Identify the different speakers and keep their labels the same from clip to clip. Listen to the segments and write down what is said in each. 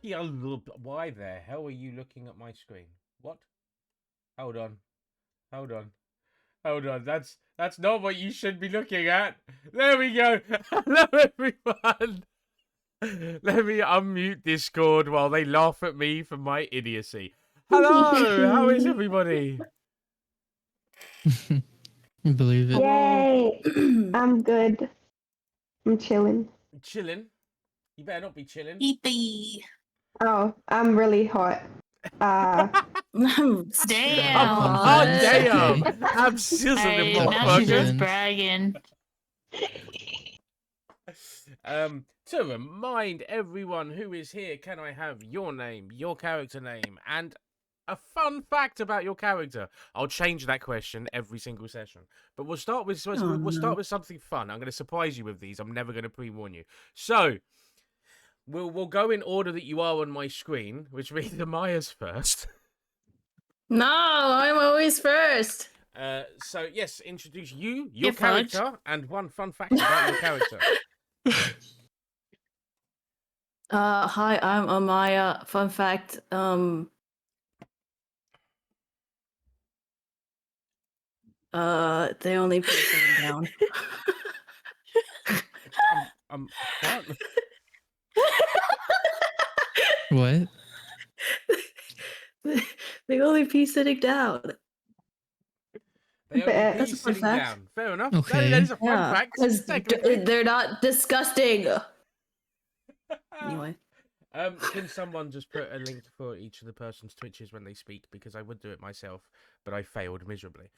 Speaker 1: Why the hell are you looking at my screen? What? Hold on. Hold on. Hold on. That's not what you should be looking at. There we go. Hello, everyone. Let me unmute Discord while they laugh at me for my idiocy. Hello. How is everybody?
Speaker 2: Believe it.
Speaker 3: Yay! I'm good. I'm chilling.
Speaker 1: Chilling. You better not be chilling.
Speaker 4: Eepy.
Speaker 3: Oh, I'm really hot.
Speaker 4: Damn.
Speaker 1: Oh, damn.
Speaker 2: Okay.
Speaker 1: I'm sizzling,
Speaker 4: Hey, now she's
Speaker 1: motherfucker.
Speaker 4: just bragging.
Speaker 1: To remind everyone who is here, can I have your name, your character name, and a fun fact about your character? I'll change that question every single session, but we'll start with start with something fun. I'm going to surprise you with these. I'm never going to pre-warn you. So we'll go in order that you are on my screen, which means Amaya's first.
Speaker 4: No, I'm always first.
Speaker 1: So yes, introduce you, your
Speaker 4: Give Fudge.
Speaker 1: character, and one fun fact about your character.
Speaker 4: Hi, I'm Amaya. Fun fact, they only put them down.
Speaker 1: What?
Speaker 2: What?
Speaker 4: They only pee sitting down.
Speaker 1: They only
Speaker 3: That's
Speaker 1: pee
Speaker 4: a fun
Speaker 1: sitting
Speaker 4: fact.
Speaker 1: down. Fair enough.
Speaker 2: Okay.
Speaker 1: That is a fun
Speaker 4: Yeah,
Speaker 1: fact.
Speaker 4: because
Speaker 1: Technically.
Speaker 4: they're not disgusting. Anyway.
Speaker 1: Can someone just put a link for each of the person's Twitches when they speak? Because I would do it myself, but I failed miserably.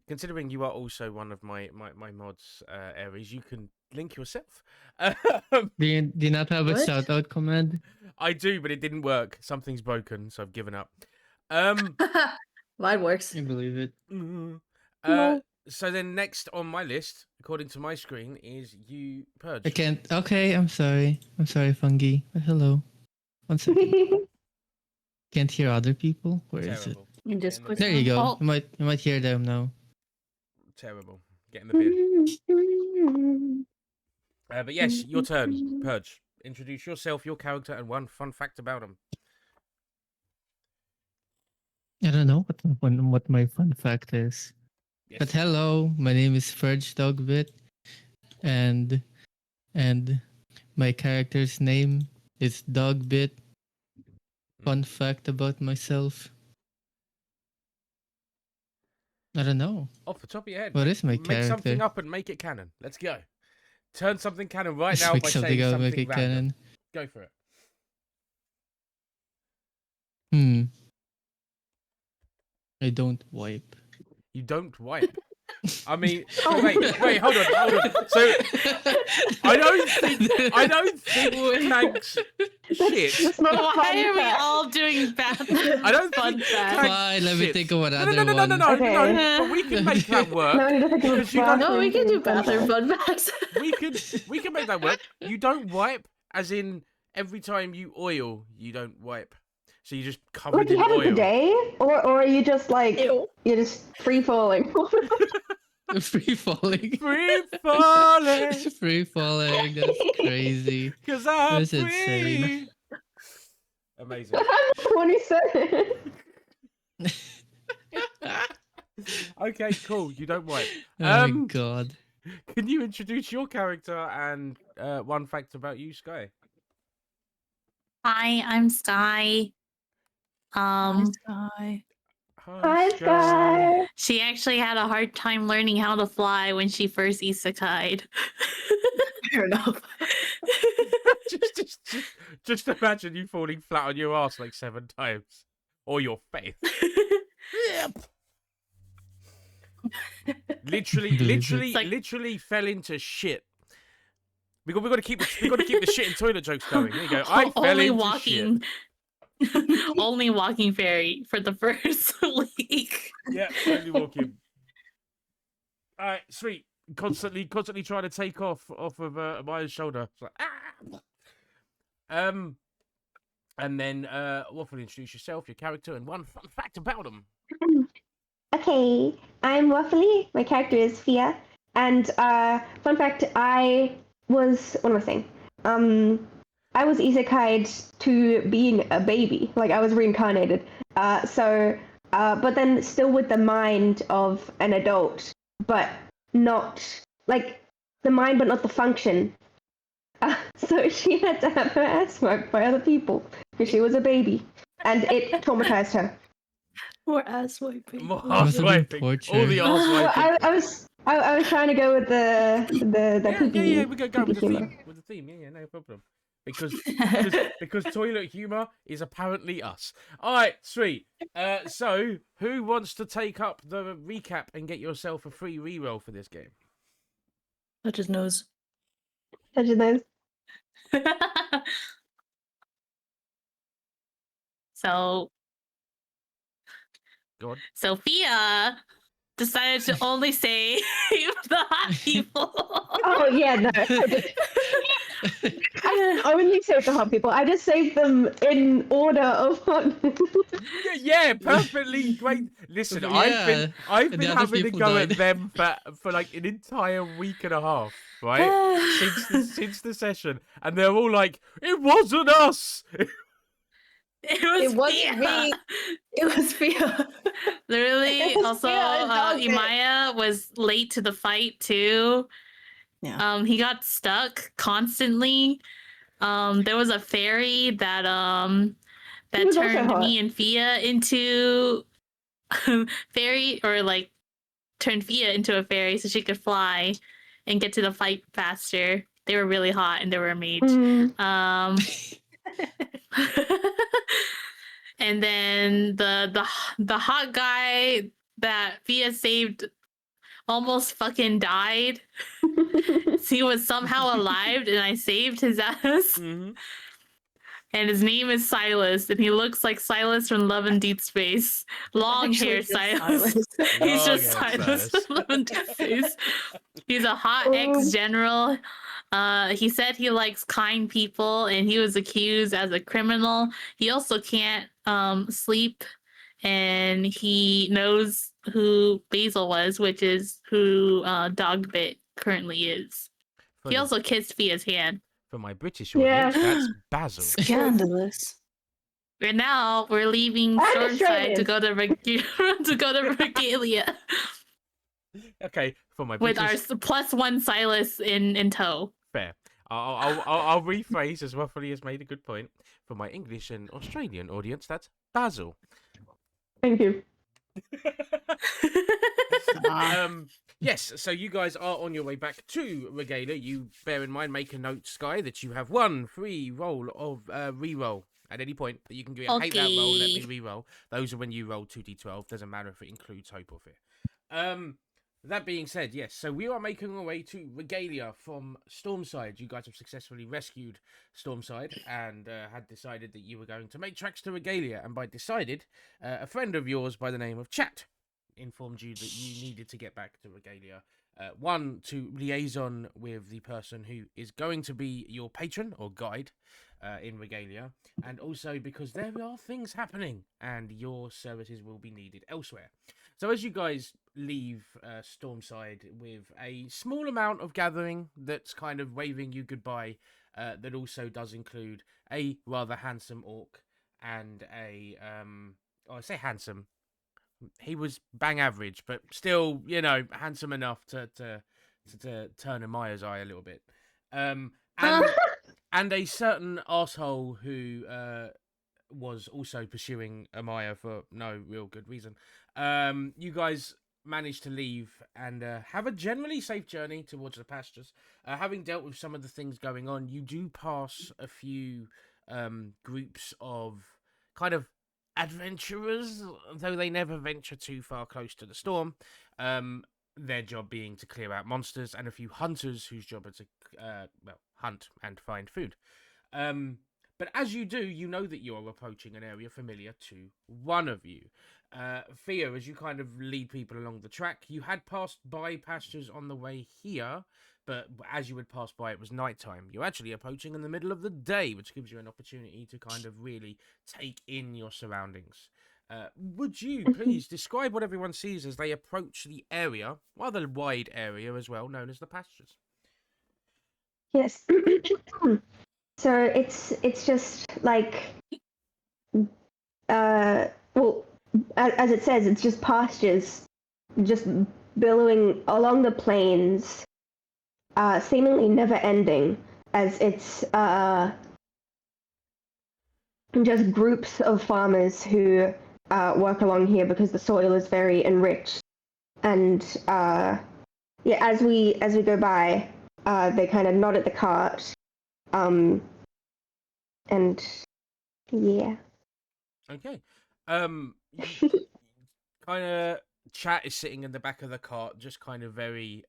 Speaker 1: Considering you are also one of my mods, Ares, you can link yourself.
Speaker 2: Do you not have a
Speaker 4: What?
Speaker 2: shout out command?
Speaker 1: I do, but it didn't work. Something's broken, so I've given up.
Speaker 4: Mine works.
Speaker 2: I believe it.
Speaker 1: So then next on my list, according to my screen, is you, Purge.
Speaker 2: I can't. Okay, I'm sorry. I'm sorry, Fungi. Hello. One second. Can't hear other people. Where is it?
Speaker 1: Terrible.
Speaker 4: You just
Speaker 1: Get in the
Speaker 4: click
Speaker 2: There you go.
Speaker 4: Oh.
Speaker 2: You might hear them now.
Speaker 1: Terrible. Get in the bin. But yes, your turn, Purge. Introduce yourself, your character, and one fun fact about him.
Speaker 2: I don't know what my fun fact is.
Speaker 1: Yes.
Speaker 2: But hello, my name is Furge Dogbit, and my character's name is Dogbit. Fun fact about myself. I don't know.
Speaker 1: Off the top of your head.
Speaker 2: What is my
Speaker 1: Make
Speaker 2: character?
Speaker 1: something up and make it canon. Let's go. Turn something canon right
Speaker 2: Just
Speaker 1: now
Speaker 2: make
Speaker 1: by
Speaker 2: something
Speaker 1: saying
Speaker 2: up,
Speaker 1: something
Speaker 2: make it
Speaker 1: random.
Speaker 2: canon.
Speaker 1: Go for it.
Speaker 2: I don't wipe.
Speaker 1: You don't wipe. I mean, wait, hold on. So I don't think Crank's shit.
Speaker 3: That's not a
Speaker 5: Why
Speaker 3: fun
Speaker 5: are we
Speaker 3: fact.
Speaker 5: all doing bad?
Speaker 1: I don't
Speaker 5: fun
Speaker 1: think
Speaker 5: fact.
Speaker 1: Crank's
Speaker 2: Fine, let me
Speaker 1: shit.
Speaker 2: think of another
Speaker 1: No,
Speaker 2: one.
Speaker 3: Okay.
Speaker 1: but we can make that work.
Speaker 3: No, I need to think of a
Speaker 1: Because you don't-
Speaker 4: No, we can do
Speaker 3: bathroom
Speaker 4: bathroom fun facts.
Speaker 1: We can make that work. You don't wipe, as in every time you oil, you don't wipe. So you just covered
Speaker 3: Like you
Speaker 1: in
Speaker 3: have a
Speaker 1: oil.
Speaker 3: bidet, or are you just like
Speaker 4: Ew.
Speaker 3: you're just free falling?
Speaker 2: Free falling.
Speaker 1: Free falling,
Speaker 2: Free falling. That's crazy.
Speaker 1: 'cause I'm
Speaker 2: That's
Speaker 1: free.
Speaker 2: insane.
Speaker 1: Amazing.
Speaker 3: When you said it.
Speaker 1: Okay, cool. You don't wipe.
Speaker 2: Oh my god.
Speaker 1: Can you introduce your character and one fact about you, Sky?
Speaker 5: Hi, I'm Sky.
Speaker 4: Hi.
Speaker 3: Hi, Sky.
Speaker 5: She actually had a hard time learning how to fly when she first Isekai'd.
Speaker 4: Fair enough.
Speaker 1: just imagine you falling flat on your ass like 7 times, or your face. literally fell into shit. We got to keep the shit and toilet jokes going. There you go. I fell
Speaker 5: Only
Speaker 1: into
Speaker 5: walking. Only walking fairy for the first week.
Speaker 1: shit. Yeah, only walking. All right, sweet. Constantly trying to take off of Maya's shoulder. It's like, and then Waffiliy, introduce yourself, your character, and one fun fact about them.
Speaker 3: Okay, I'm Waffiliy. My character is Fia, and fun fact: what am I saying? I was isekai'd to being a baby, like I was reincarnated. But then still with the mind of an adult, but not like the mind, but not the function. So she had to have her ass wiped by other people because she was a baby, and it traumatized her.
Speaker 4: More ass wiping.
Speaker 1: More
Speaker 2: Must
Speaker 1: ass
Speaker 2: have been
Speaker 1: wiping. All the
Speaker 2: torture.
Speaker 1: ass
Speaker 3: Well,
Speaker 1: wiping.
Speaker 3: I was trying to go with the
Speaker 1: Yeah, we go
Speaker 3: poopy
Speaker 1: with the
Speaker 3: humor.
Speaker 1: theme. With the theme, yeah, no problem. Because toilet humor is apparently us. All right, sweet. So who wants to take up the recap and get yourself a free reroll for this game?
Speaker 4: Touch his nose.
Speaker 3: Touch his nose.
Speaker 5: So
Speaker 1: Go on.
Speaker 5: Sophia decided to only save the hot people.
Speaker 3: Oh yeah, no. I only saved the hot people. I just saved them in order of hotness.
Speaker 1: Yeah, perfectly great. Listen,
Speaker 2: But
Speaker 1: I've
Speaker 2: the
Speaker 1: been
Speaker 2: other
Speaker 1: having to
Speaker 2: people
Speaker 1: go
Speaker 2: died.
Speaker 1: at them for like an entire week and a half, right? since the session, and they're all like, "It wasn't us."
Speaker 5: It
Speaker 4: wasn't
Speaker 5: Fia.
Speaker 4: me. It was Fia.
Speaker 5: Literally,
Speaker 3: It was
Speaker 5: also,
Speaker 3: Fia and Dogby.
Speaker 5: Imaya was late to the fight too.
Speaker 4: Yeah.
Speaker 5: He got stuck constantly. There was a fairy that
Speaker 3: He was also
Speaker 5: turned
Speaker 3: hot.
Speaker 5: me and Fia into fairy, or like turned Fia into a fairy so she could fly and get to the fight faster. They were really hot and they were a mage.
Speaker 3: Mm.
Speaker 5: And then the hot guy that Fia saved almost fucking died. He was somehow alive and I saved his ass.
Speaker 1: Mm-hmm.
Speaker 5: And his name is Silas, and he looks like Silas from Love and Deep Space. Long hair Silas. He's just
Speaker 1: Long-haired
Speaker 5: Silas
Speaker 1: Silas.
Speaker 5: from Love and Deep Space. He's a hot
Speaker 3: Oh.
Speaker 5: ex-general. He said he likes kind people, and he was accused as a criminal. He also can't sleep, and he knows who Basil was, which is who Dogbit currently is.
Speaker 1: For,
Speaker 5: He
Speaker 1: the-
Speaker 5: also kissed Fia's hand.
Speaker 1: for my British
Speaker 3: Yeah.
Speaker 1: audience, that's Basil.
Speaker 4: Scandalous.
Speaker 5: And now we're leaving
Speaker 3: And
Speaker 5: Stormside to
Speaker 3: Australians.
Speaker 5: go to Regalia
Speaker 1: Okay, for my
Speaker 5: with
Speaker 1: British
Speaker 5: our +1 Silas in tow.
Speaker 1: fair. I'll rephrase as Waffiliy has made a good point. For my English and Australian audience, that's Basil.
Speaker 3: Thank you.
Speaker 1: Yes, so you guys are on your way back to Regalia. You bear in mind, make a note, Sky, that you have one free roll of reroll at any point that you can give. I hate that roll. Let me reroll. Those are when you roll 2d12. Doesn't matter if it includes hope or fear. That being said, yes, so we are making our way to Regalia from Stormside. You guys have successfully rescued Stormside and had decided that you were going to make tracks to Regalia. And by decided, a friend of yours by the name of Chat informed you that you needed to get back to Regalia. One, to liaison with the person who is going to be your patron or guide in Regalia, and also because there are things happening and your services will be needed elsewhere. So as you guys leave Stormside with a small amount of gathering that's kind of waving you goodbye, that also does include a rather handsome orc and a I say handsome. He was bang average, but still, you know, handsome enough to turn Amaya's eye a little bit. And a certain asshole who was also pursuing Amaya for no real good reason. You guys managed to leave and have a generally safe journey towards the pastures. Having dealt with some of the things going on, you do pass a few groups of kind of adventurers, though they never venture too far close to the storm. Their job being to clear out monsters, and a few hunters whose job is to hunt and find food. But as you do, you know that you're approaching an area familiar to one of you. Fia, as you kind of lead people along the track, you had passed by pastures on the way here, but as you had passed by, it was nighttime. You're actually approaching in the middle of the day, which gives you an opportunity to kind of really take in your surroundings. Would you please describe what everyone sees as they approach the area, rather wide area as well, known as the pastures?
Speaker 3: Yes. So it's just like, well, as it says, it's just pastures, just billowing along the plains, seemingly never ending, as it's just groups of farmers who work along here because the soil is very enriched. And yeah, as we go by, they kind of nod at the cart, and yeah.
Speaker 1: Okay. Kind of chat is sitting in the back of the cart, just kind of very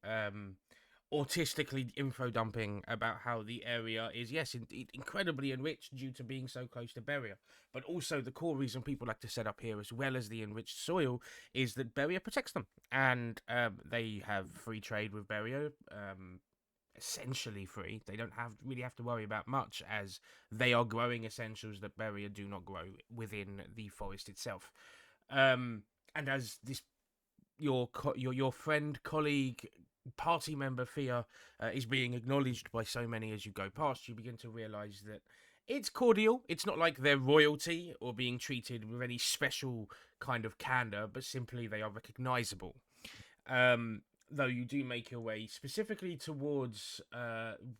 Speaker 1: autistically info dumping about how the area is, yes, indeed, incredibly enriched due to being so close to Beria. But also the core reason people like to set up here, as well as the enriched soil, is that Beria protects them. And they have free trade with Beria, essentially free. They don't really have to worry about much, as they are growing essentials that Beria do not grow within the forest itself. And as this your friend, colleague, party member Fia is being acknowledged by so many as you go past, you begin to realize that it's cordial. It's not like they're royalty or being treated with any special kind of candor, but simply they are recognizable. Though you do make your way specifically towards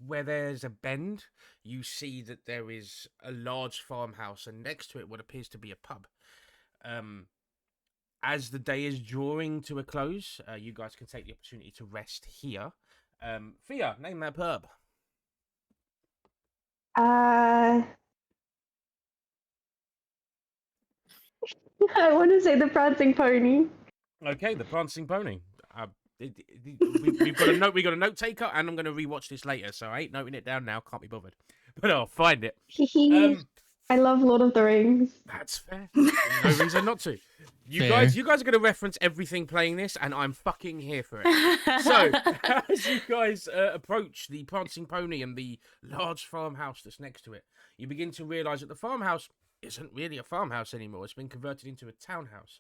Speaker 1: where there's a bend, you see that there is a large farmhouse, and next to it what appears to be a pub. As the day is drawing to a close, you guys can take the opportunity to rest here. Fia, name that pub.
Speaker 3: I want to say the Prancing Pony.
Speaker 1: Okay, the Prancing Pony. We've got a note. We got a note taker, and I'm going to rewatch this later. So I ain't noting it down now. Can't be bothered, but I'll find it.
Speaker 3: I love Lord of the Rings.
Speaker 1: That's fair. No reason not to. You guys are going to reference everything playing this, and I'm fucking here for it. So, as you guys approach the Prancing Pony and the large farmhouse that's next to it, you begin to realise that the farmhouse isn't really a farmhouse anymore. It's been converted into a townhouse,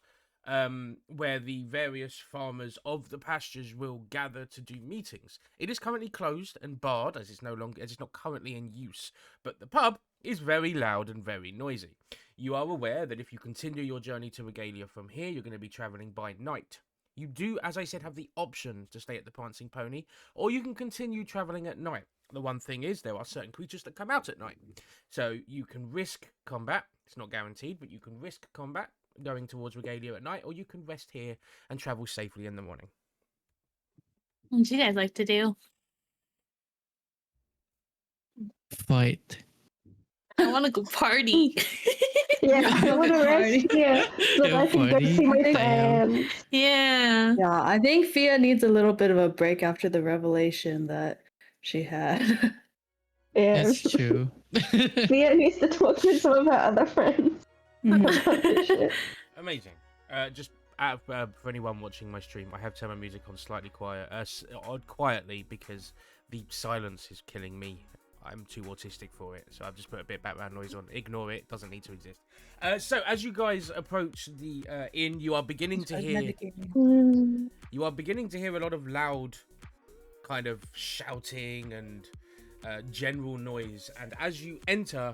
Speaker 1: where the various farmers of the pastures will gather to do meetings. It is currently closed and barred, as it's not currently in use. But the pub is very loud and very noisy. You are aware that if you continue your journey to Regalia from here, you're going to be travelling by night. You do, as I said, have the option to stay at the Prancing Pony, or you can continue travelling at night. The one thing is, there are certain creatures that come out at night. So you can risk combat. It's not guaranteed, but you can risk combat going towards Regalia at night, or you can rest here and travel safely in the morning.
Speaker 5: What do you guys like to do?
Speaker 2: Fight.
Speaker 5: I want to go party.
Speaker 3: Yeah, I want to rest here so that I can go see my friends.
Speaker 5: Yeah.
Speaker 4: Yeah, I think Fia needs a little bit of a break after the revelation that she had.
Speaker 3: Yeah,
Speaker 2: That's true.
Speaker 3: Fia needs to talk to some of her other friends about this shit.
Speaker 1: Amazing. Just for anyone watching my stream, I have turned my music on slightly quietly because the silence is killing me. I'm too autistic for it, so I've just put a bit of background noise on. Ignore it; doesn't need to exist. So as you guys approach the inn, you are beginning to hear a lot of loud, kind of shouting and general noise. And as you enter,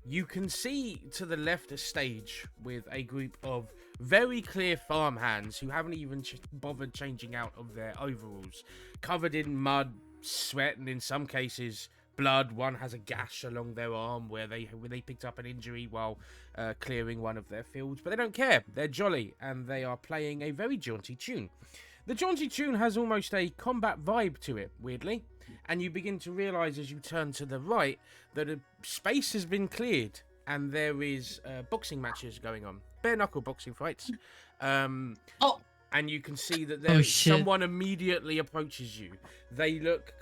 Speaker 1: you can see to the left a stage with a group of very clear farmhands who haven't even bothered changing out of their overalls, covered in mud, sweat, and in some cases blood. One has a gash along their arm where they picked up an injury while clearing one of their fields, but they don't care. They're jolly, and they are playing a very jaunty tune. The jaunty tune has almost a combat vibe to it, weirdly, and you begin to realise as you turn to the right that a space has been cleared and there is boxing matches going on, bare knuckle boxing fights. And you can see that someone immediately approaches you. They look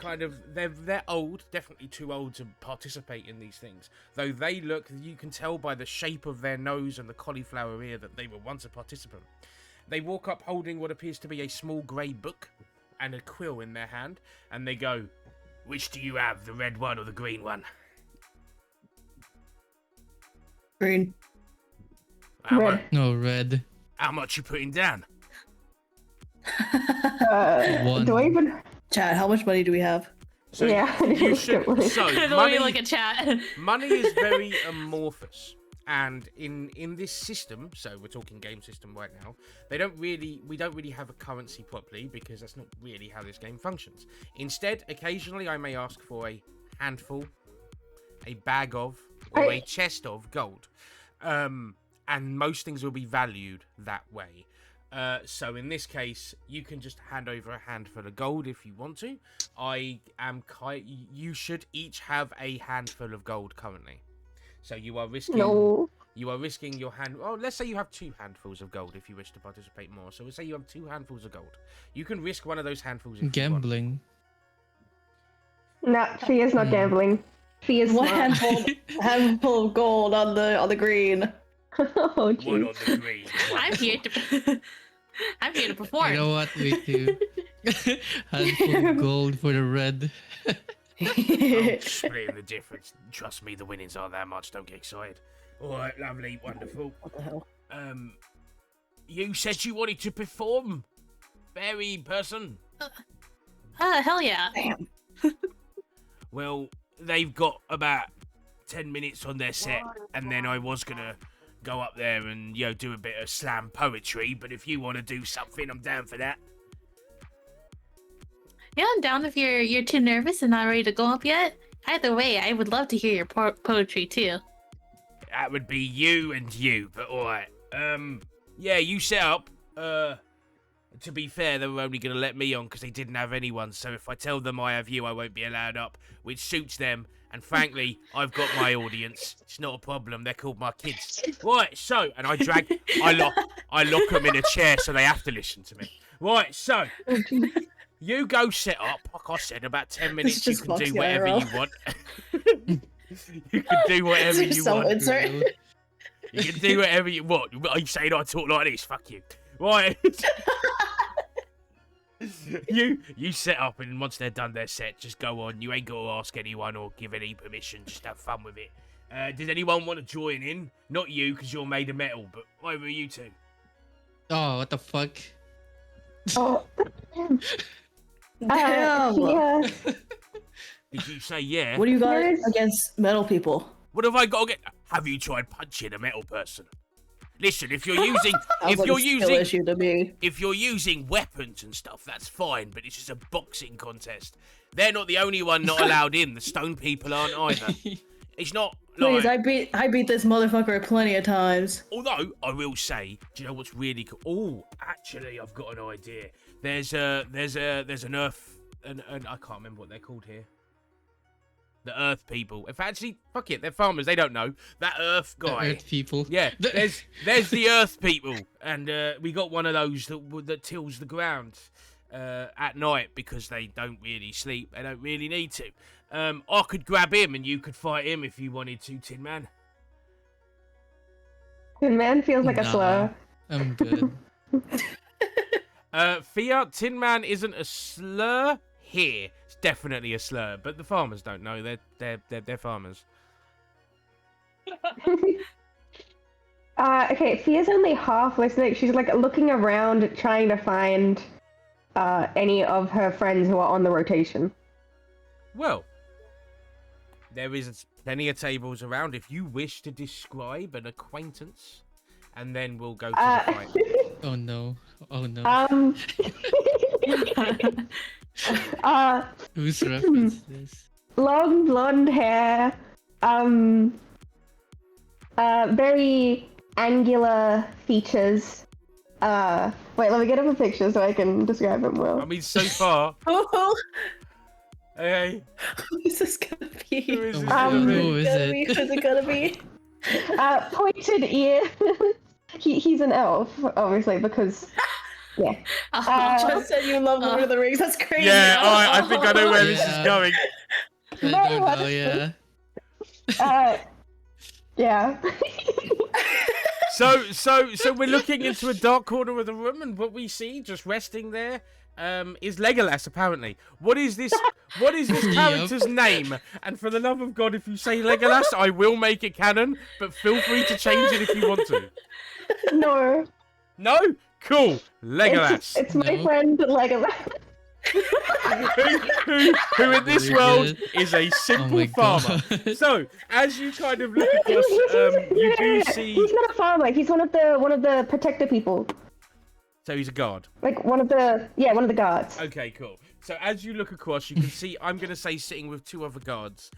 Speaker 1: they're old, definitely too old to participate in these things. Though they look, you can tell by the shape of their nose and the cauliflower ear that they were once a participant. They walk up holding what appears to be a small grey book and a quill in their hand, and they go, "Which do you have, the red one or the green one?"
Speaker 4: Green.
Speaker 3: Red.
Speaker 2: No, red.
Speaker 1: How much you putting down?
Speaker 3: Do I even?
Speaker 4: Chad, how much money do we have?
Speaker 1: So
Speaker 3: Yeah,
Speaker 1: you should. So
Speaker 5: The way
Speaker 1: money,
Speaker 5: you look at chat.
Speaker 1: money is very amorphous, and in this system, so we're talking game system right now. We don't really have a currency properly because that's not really how this game functions. Instead, occasionally I may ask for a handful, a bag of, or a chest of gold, and most things will be valued that way. So in this case, you can just hand over a handful of gold if you want to. You should each have a handful of gold currently. So you are risking.
Speaker 3: No.
Speaker 1: You are risking your hand. Oh, let's say you have 2 handfuls of gold if you wish to participate more. So let's say you have 2 handfuls of gold. You can risk one of those handfuls. If
Speaker 2: Gambling.
Speaker 3: Nah, Fia's not gambling. Fia's
Speaker 4: One
Speaker 3: smart.
Speaker 4: handful of gold on the green.
Speaker 3: Oh,
Speaker 1: You want. One on
Speaker 3: jeez.
Speaker 1: the green.
Speaker 5: I'm here to. I'm here to perform.
Speaker 2: You know what? We do. Handful of gold for the red.
Speaker 1: I'm splitting the difference. Trust me, the winnings aren't that much. Don't get excited. All right, lovely, wonderful.
Speaker 4: What the hell?
Speaker 1: You said you wanted to perform, fairy person.
Speaker 5: Hell yeah.
Speaker 4: Damn.
Speaker 1: Well, they've got about 10 minutes on their set, and then I was gonna go up there and do a bit of slam poetry. But if you want to do something, I'm down for that.
Speaker 5: Yeah, I'm down if you're too nervous and not ready to go up yet. Either way, I would love to hear your poetry too.
Speaker 1: That would be you and you, but alright. Yeah, you set up. To be fair, they were only going to let me on because they didn't have anyone, so if I tell them I have you, I won't be allowed up, which suits them, and frankly, I've got my audience. It's not a problem, they're called my kids. Right, so, and I lock them in a chair so they have to listen to me. Right, so, you go set up, like I said, about 10 minutes, you
Speaker 4: just
Speaker 1: can do
Speaker 4: Foxy
Speaker 1: whatever
Speaker 4: IRL.
Speaker 1: you want. You can do whatever
Speaker 4: There's
Speaker 1: you
Speaker 4: some
Speaker 1: want.
Speaker 4: insert.
Speaker 1: You can do whatever you want. Are you saying I talk like this? Fuck you. Right. You set up, and once they're done their set, just go on. You ain't got to ask anyone or give any permission. Just have fun with it. Does anyone want to join in? Not you, because you're made of metal, but over you two.
Speaker 2: Oh, what the fuck?
Speaker 3: Oh.
Speaker 4: Damn.
Speaker 3: Yeah.
Speaker 1: Did you say yeah?
Speaker 4: What do you got
Speaker 3: Yes.
Speaker 4: against metal people?
Speaker 1: What have I got to get? Have you tried punching a metal person? Listen, if you're using
Speaker 4: Sounds like a skill issue to me.
Speaker 1: if you're using weapons and stuff, that's fine, but it's just a boxing contest. They're not the only one not allowed in. The stone people aren't either. It's not like...
Speaker 4: Please, I beat this motherfucker plenty of times.
Speaker 1: Although, I will say, do you know what's really cool? Oh, actually, I've got an idea. There's an earth... I can't remember what they're called here. The Earth people. If actually, fuck it, they're farmers. They don't know. That Earth guy.
Speaker 2: Earth people.
Speaker 1: Yeah, there's the Earth people, and we got one of those that tills the ground at night because they don't really sleep. They don't really need to. I could grab him, and you could fight him if you wanted to, Tin Man.
Speaker 3: Tin Man feels like a
Speaker 2: Nah.
Speaker 3: slur.
Speaker 2: I'm good.
Speaker 1: Fiat Tin Man isn't a slur here. It's definitely a slur, but the farmers don't know. They're farmers.
Speaker 3: Okay, Fia's only half listening. She's like looking around, trying to find any of her friends who are on the rotation.
Speaker 1: Well, there is plenty of tables around if you wish to describe an acquaintance, and then we'll go to the fight.
Speaker 2: Oh no. Oh no. Whose reference is this?
Speaker 3: Long blonde hair, very angular features. Wait, let me get up a picture so I can describe him well.
Speaker 1: I mean, so far,
Speaker 4: Oh,
Speaker 1: hey,
Speaker 4: who is this gonna be?
Speaker 1: who is this?
Speaker 2: Who is
Speaker 4: Gonna be?
Speaker 2: it?
Speaker 4: Who's it gonna be?
Speaker 3: Pointed ear. He's an elf, obviously, because yeah.
Speaker 4: Just said you love Lord of the Rings. That's crazy.
Speaker 1: Yeah, I think I know where this is
Speaker 2: Yeah.
Speaker 1: going.
Speaker 2: I don't know, yeah.
Speaker 3: Yeah.
Speaker 1: So we're looking into a dark corner of the room, and what we see just resting there is Legolas. Apparently, what is this? What is this character's name? And for the love of God, if you say Legolas, I will make it canon. But feel free to change it if you want to.
Speaker 3: No.
Speaker 1: No, cool, Legolas.
Speaker 3: It's my
Speaker 2: No.
Speaker 3: friend Legolas.
Speaker 1: who in this
Speaker 2: Very
Speaker 1: world
Speaker 2: good.
Speaker 1: is a simple
Speaker 2: my
Speaker 1: farmer.
Speaker 2: God.
Speaker 1: So, as you kind of look across, you do see.
Speaker 3: He's not a farmer. He's one of the protector people.
Speaker 1: So he's a guard.
Speaker 3: Like one of the guards.
Speaker 1: Okay, cool. So as you look across, you can see, I'm going to say, sitting with two other guards,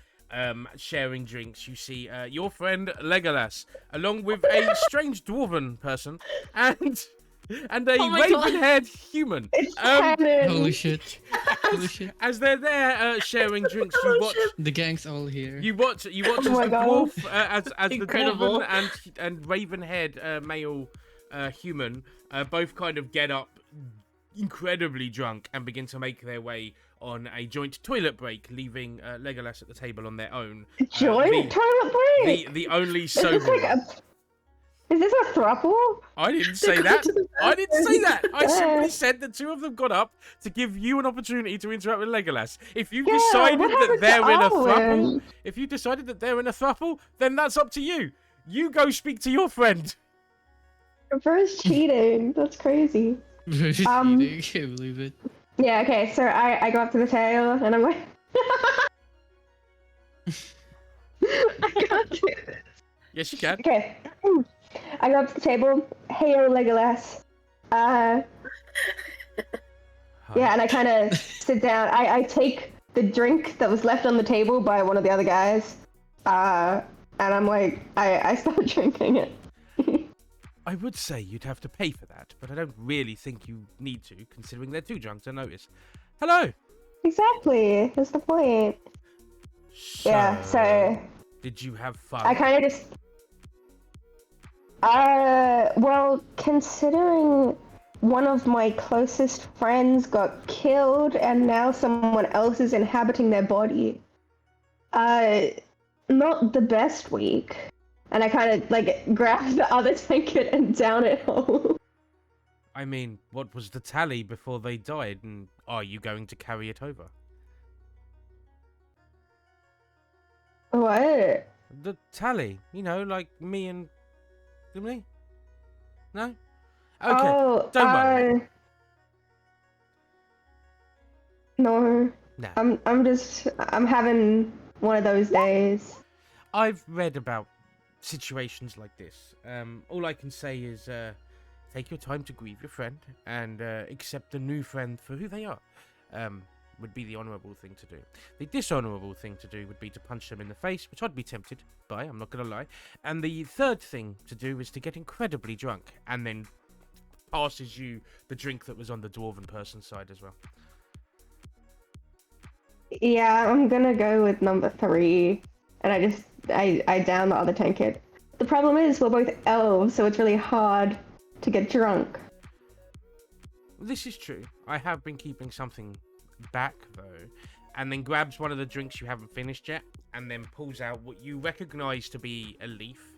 Speaker 1: sharing drinks. You see your friend Legolas, along with a strange dwarven person, and a
Speaker 5: Oh my God.
Speaker 1: raven-haired human.
Speaker 3: It's canon.
Speaker 2: Holy shit. Holy shit.
Speaker 1: As they're there sharing drinks, you watch.
Speaker 2: The gang's all here.
Speaker 1: You watch as
Speaker 3: my
Speaker 1: the
Speaker 3: God.
Speaker 1: dwarf, as the
Speaker 5: Incredible.
Speaker 1: dwarven and raven-haired male human both kind of get up incredibly drunk and begin to make their way on a joint toilet break, leaving Legolas at the table on their own.
Speaker 3: Joint toilet break.
Speaker 1: The only
Speaker 3: Is
Speaker 1: sober
Speaker 3: this like
Speaker 1: one.
Speaker 3: is this a throuple?
Speaker 1: I didn't say
Speaker 5: They're
Speaker 1: that.
Speaker 5: going to the
Speaker 1: I didn't say that. I simply
Speaker 3: Yeah.
Speaker 1: said the two of them got up to give you an opportunity to interact with Legolas. If you've
Speaker 3: Yeah,
Speaker 1: decided
Speaker 3: what
Speaker 1: that
Speaker 3: happened to
Speaker 1: they're in a throuple,
Speaker 3: Arwen?
Speaker 1: if you decided that they're in a throuple, then that's up to you. You go speak to your friend.
Speaker 3: Reverse cheating. That's crazy.
Speaker 2: Very
Speaker 3: Um,
Speaker 2: cheating. I can't believe it.
Speaker 3: Yeah. Okay. So I go up to the table and I'm like, I can't do this.
Speaker 1: Yes, you can.
Speaker 3: Okay. I go up to the table. Hey, Legolas.
Speaker 1: Hi.
Speaker 3: Yeah, and I kind of sit down. I take the drink that was left on the table by one of the other guys, and I'm like, I start drinking it.
Speaker 1: I would say you'd have to pay for that, but I don't really think you need to, considering they're too drunk to notice. Hello.
Speaker 3: Exactly. That's the point. Yeah. So
Speaker 1: Did you have fun?
Speaker 3: I kind of just. Well, considering one of my closest friends got killed and now someone else is inhabiting their body, not the best week. And I kind of like grab the other tankard and down it all.
Speaker 1: I mean, what was the tally before they died, and are you going to carry it over?
Speaker 3: What?
Speaker 1: The tally, you know, like me and me. No. Okay.
Speaker 3: Oh,
Speaker 1: don't worry.
Speaker 3: No.
Speaker 1: No.
Speaker 3: I'm having one of those days.
Speaker 1: I've read about situations like this. All I can say is take your time to grieve your friend and accept the new friend for who they are. Would be the honourable thing to do. The dishonourable thing to do would be to punch them in the face, which I'd be tempted by, I'm not going to lie. And the third thing to do is to get incredibly drunk and then passes you the drink that was on the dwarven person's side as well.
Speaker 3: Yeah, I'm gonna go with number 3. And I down the other tankard. The problem is we're both elves, so it's really hard to get drunk.
Speaker 1: This is true. I have been keeping something back though, and then grabs one of the drinks you haven't finished yet and then pulls out what you recognize to be a leaf.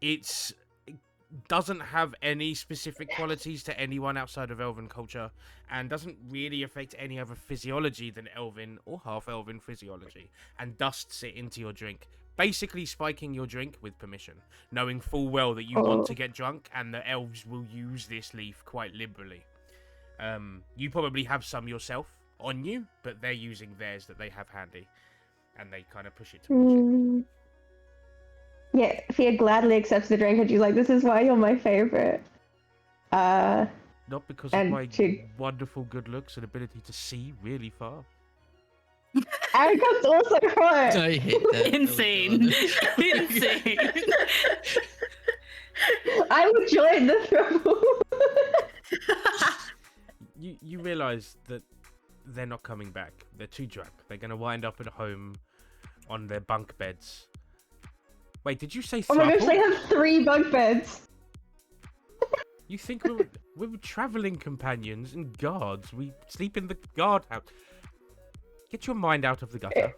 Speaker 1: It doesn't have any specific qualities to anyone outside of elven culture and doesn't really affect any other physiology than elven or half elven physiology, and dusts it into your drink, basically spiking your drink with permission, knowing full well that you want to get drunk and the elves will use this leaf quite liberally. You probably have some yourself on you, but they're using theirs that they have handy, and they kind of push it towards you.
Speaker 3: Yeah, Fia gladly accepts the drink and she's like, this is why you're my favorite.
Speaker 1: Not because of
Speaker 3: and
Speaker 1: my
Speaker 3: she-
Speaker 1: wonderful good looks and ability to see really far.
Speaker 3: Eric's also hot.
Speaker 2: I hate that.
Speaker 5: Insane. Insane.
Speaker 3: I would join the trouble.
Speaker 1: You realise that they're not coming back. They're too drunk. They're going to wind up at home on their bunk beds. Wait, did you say
Speaker 3: Oh my gosh,
Speaker 1: throuple?
Speaker 3: they have 3 bunk beds.
Speaker 1: You think we were travelling companions and guards? We sleep in the guard house. Get your mind out of the gutter.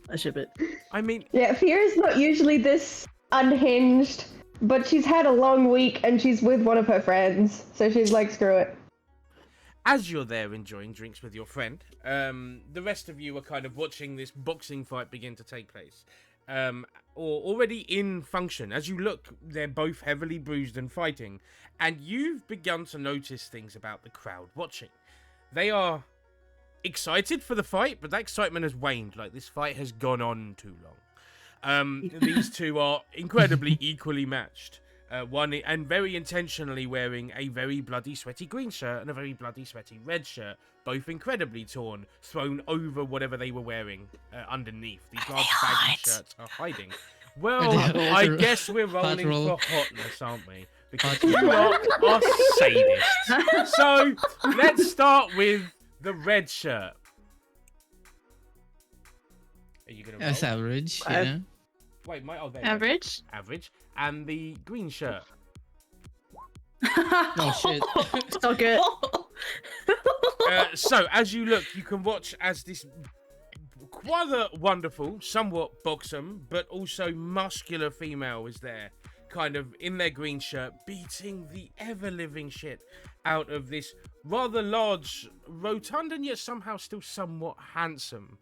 Speaker 4: I ship it.
Speaker 1: I mean,
Speaker 3: Yeah, Fia's not usually this unhinged, but she's had a long week and she's with one of her friends, so she's like, screw it.
Speaker 1: as you're there enjoying drinks with your friend, the rest of you are kind of watching this boxing fight begin to take place. or already in function. As you look, they're both heavily bruised and fighting, and you've begun to notice things about the crowd watching. They are excited for the fight, but that excitement has waned. Like, this fight has gone on too long. These two are incredibly equally matched. One and very intentionally wearing a very bloody sweaty green shirt and a very bloody sweaty red shirt, both incredibly torn, thrown over whatever they were wearing underneath. These large baggy shirts are hiding. Well, I guess we're rolling for hotness, aren't we? Because you lot are sadists. So let's start with the red shirt. Are you gonna roll?
Speaker 2: That's average, yeah.
Speaker 1: Wait,
Speaker 5: Average.
Speaker 1: Average. And the green shirt.
Speaker 2: Oh shit.
Speaker 4: So good.
Speaker 1: So, as you look, you can watch as this quite a wonderful, somewhat buxom, but also muscular female is there, kind of in their green shirt, beating the ever-living shit out of this rather large, rotund, and yet somehow still somewhat handsome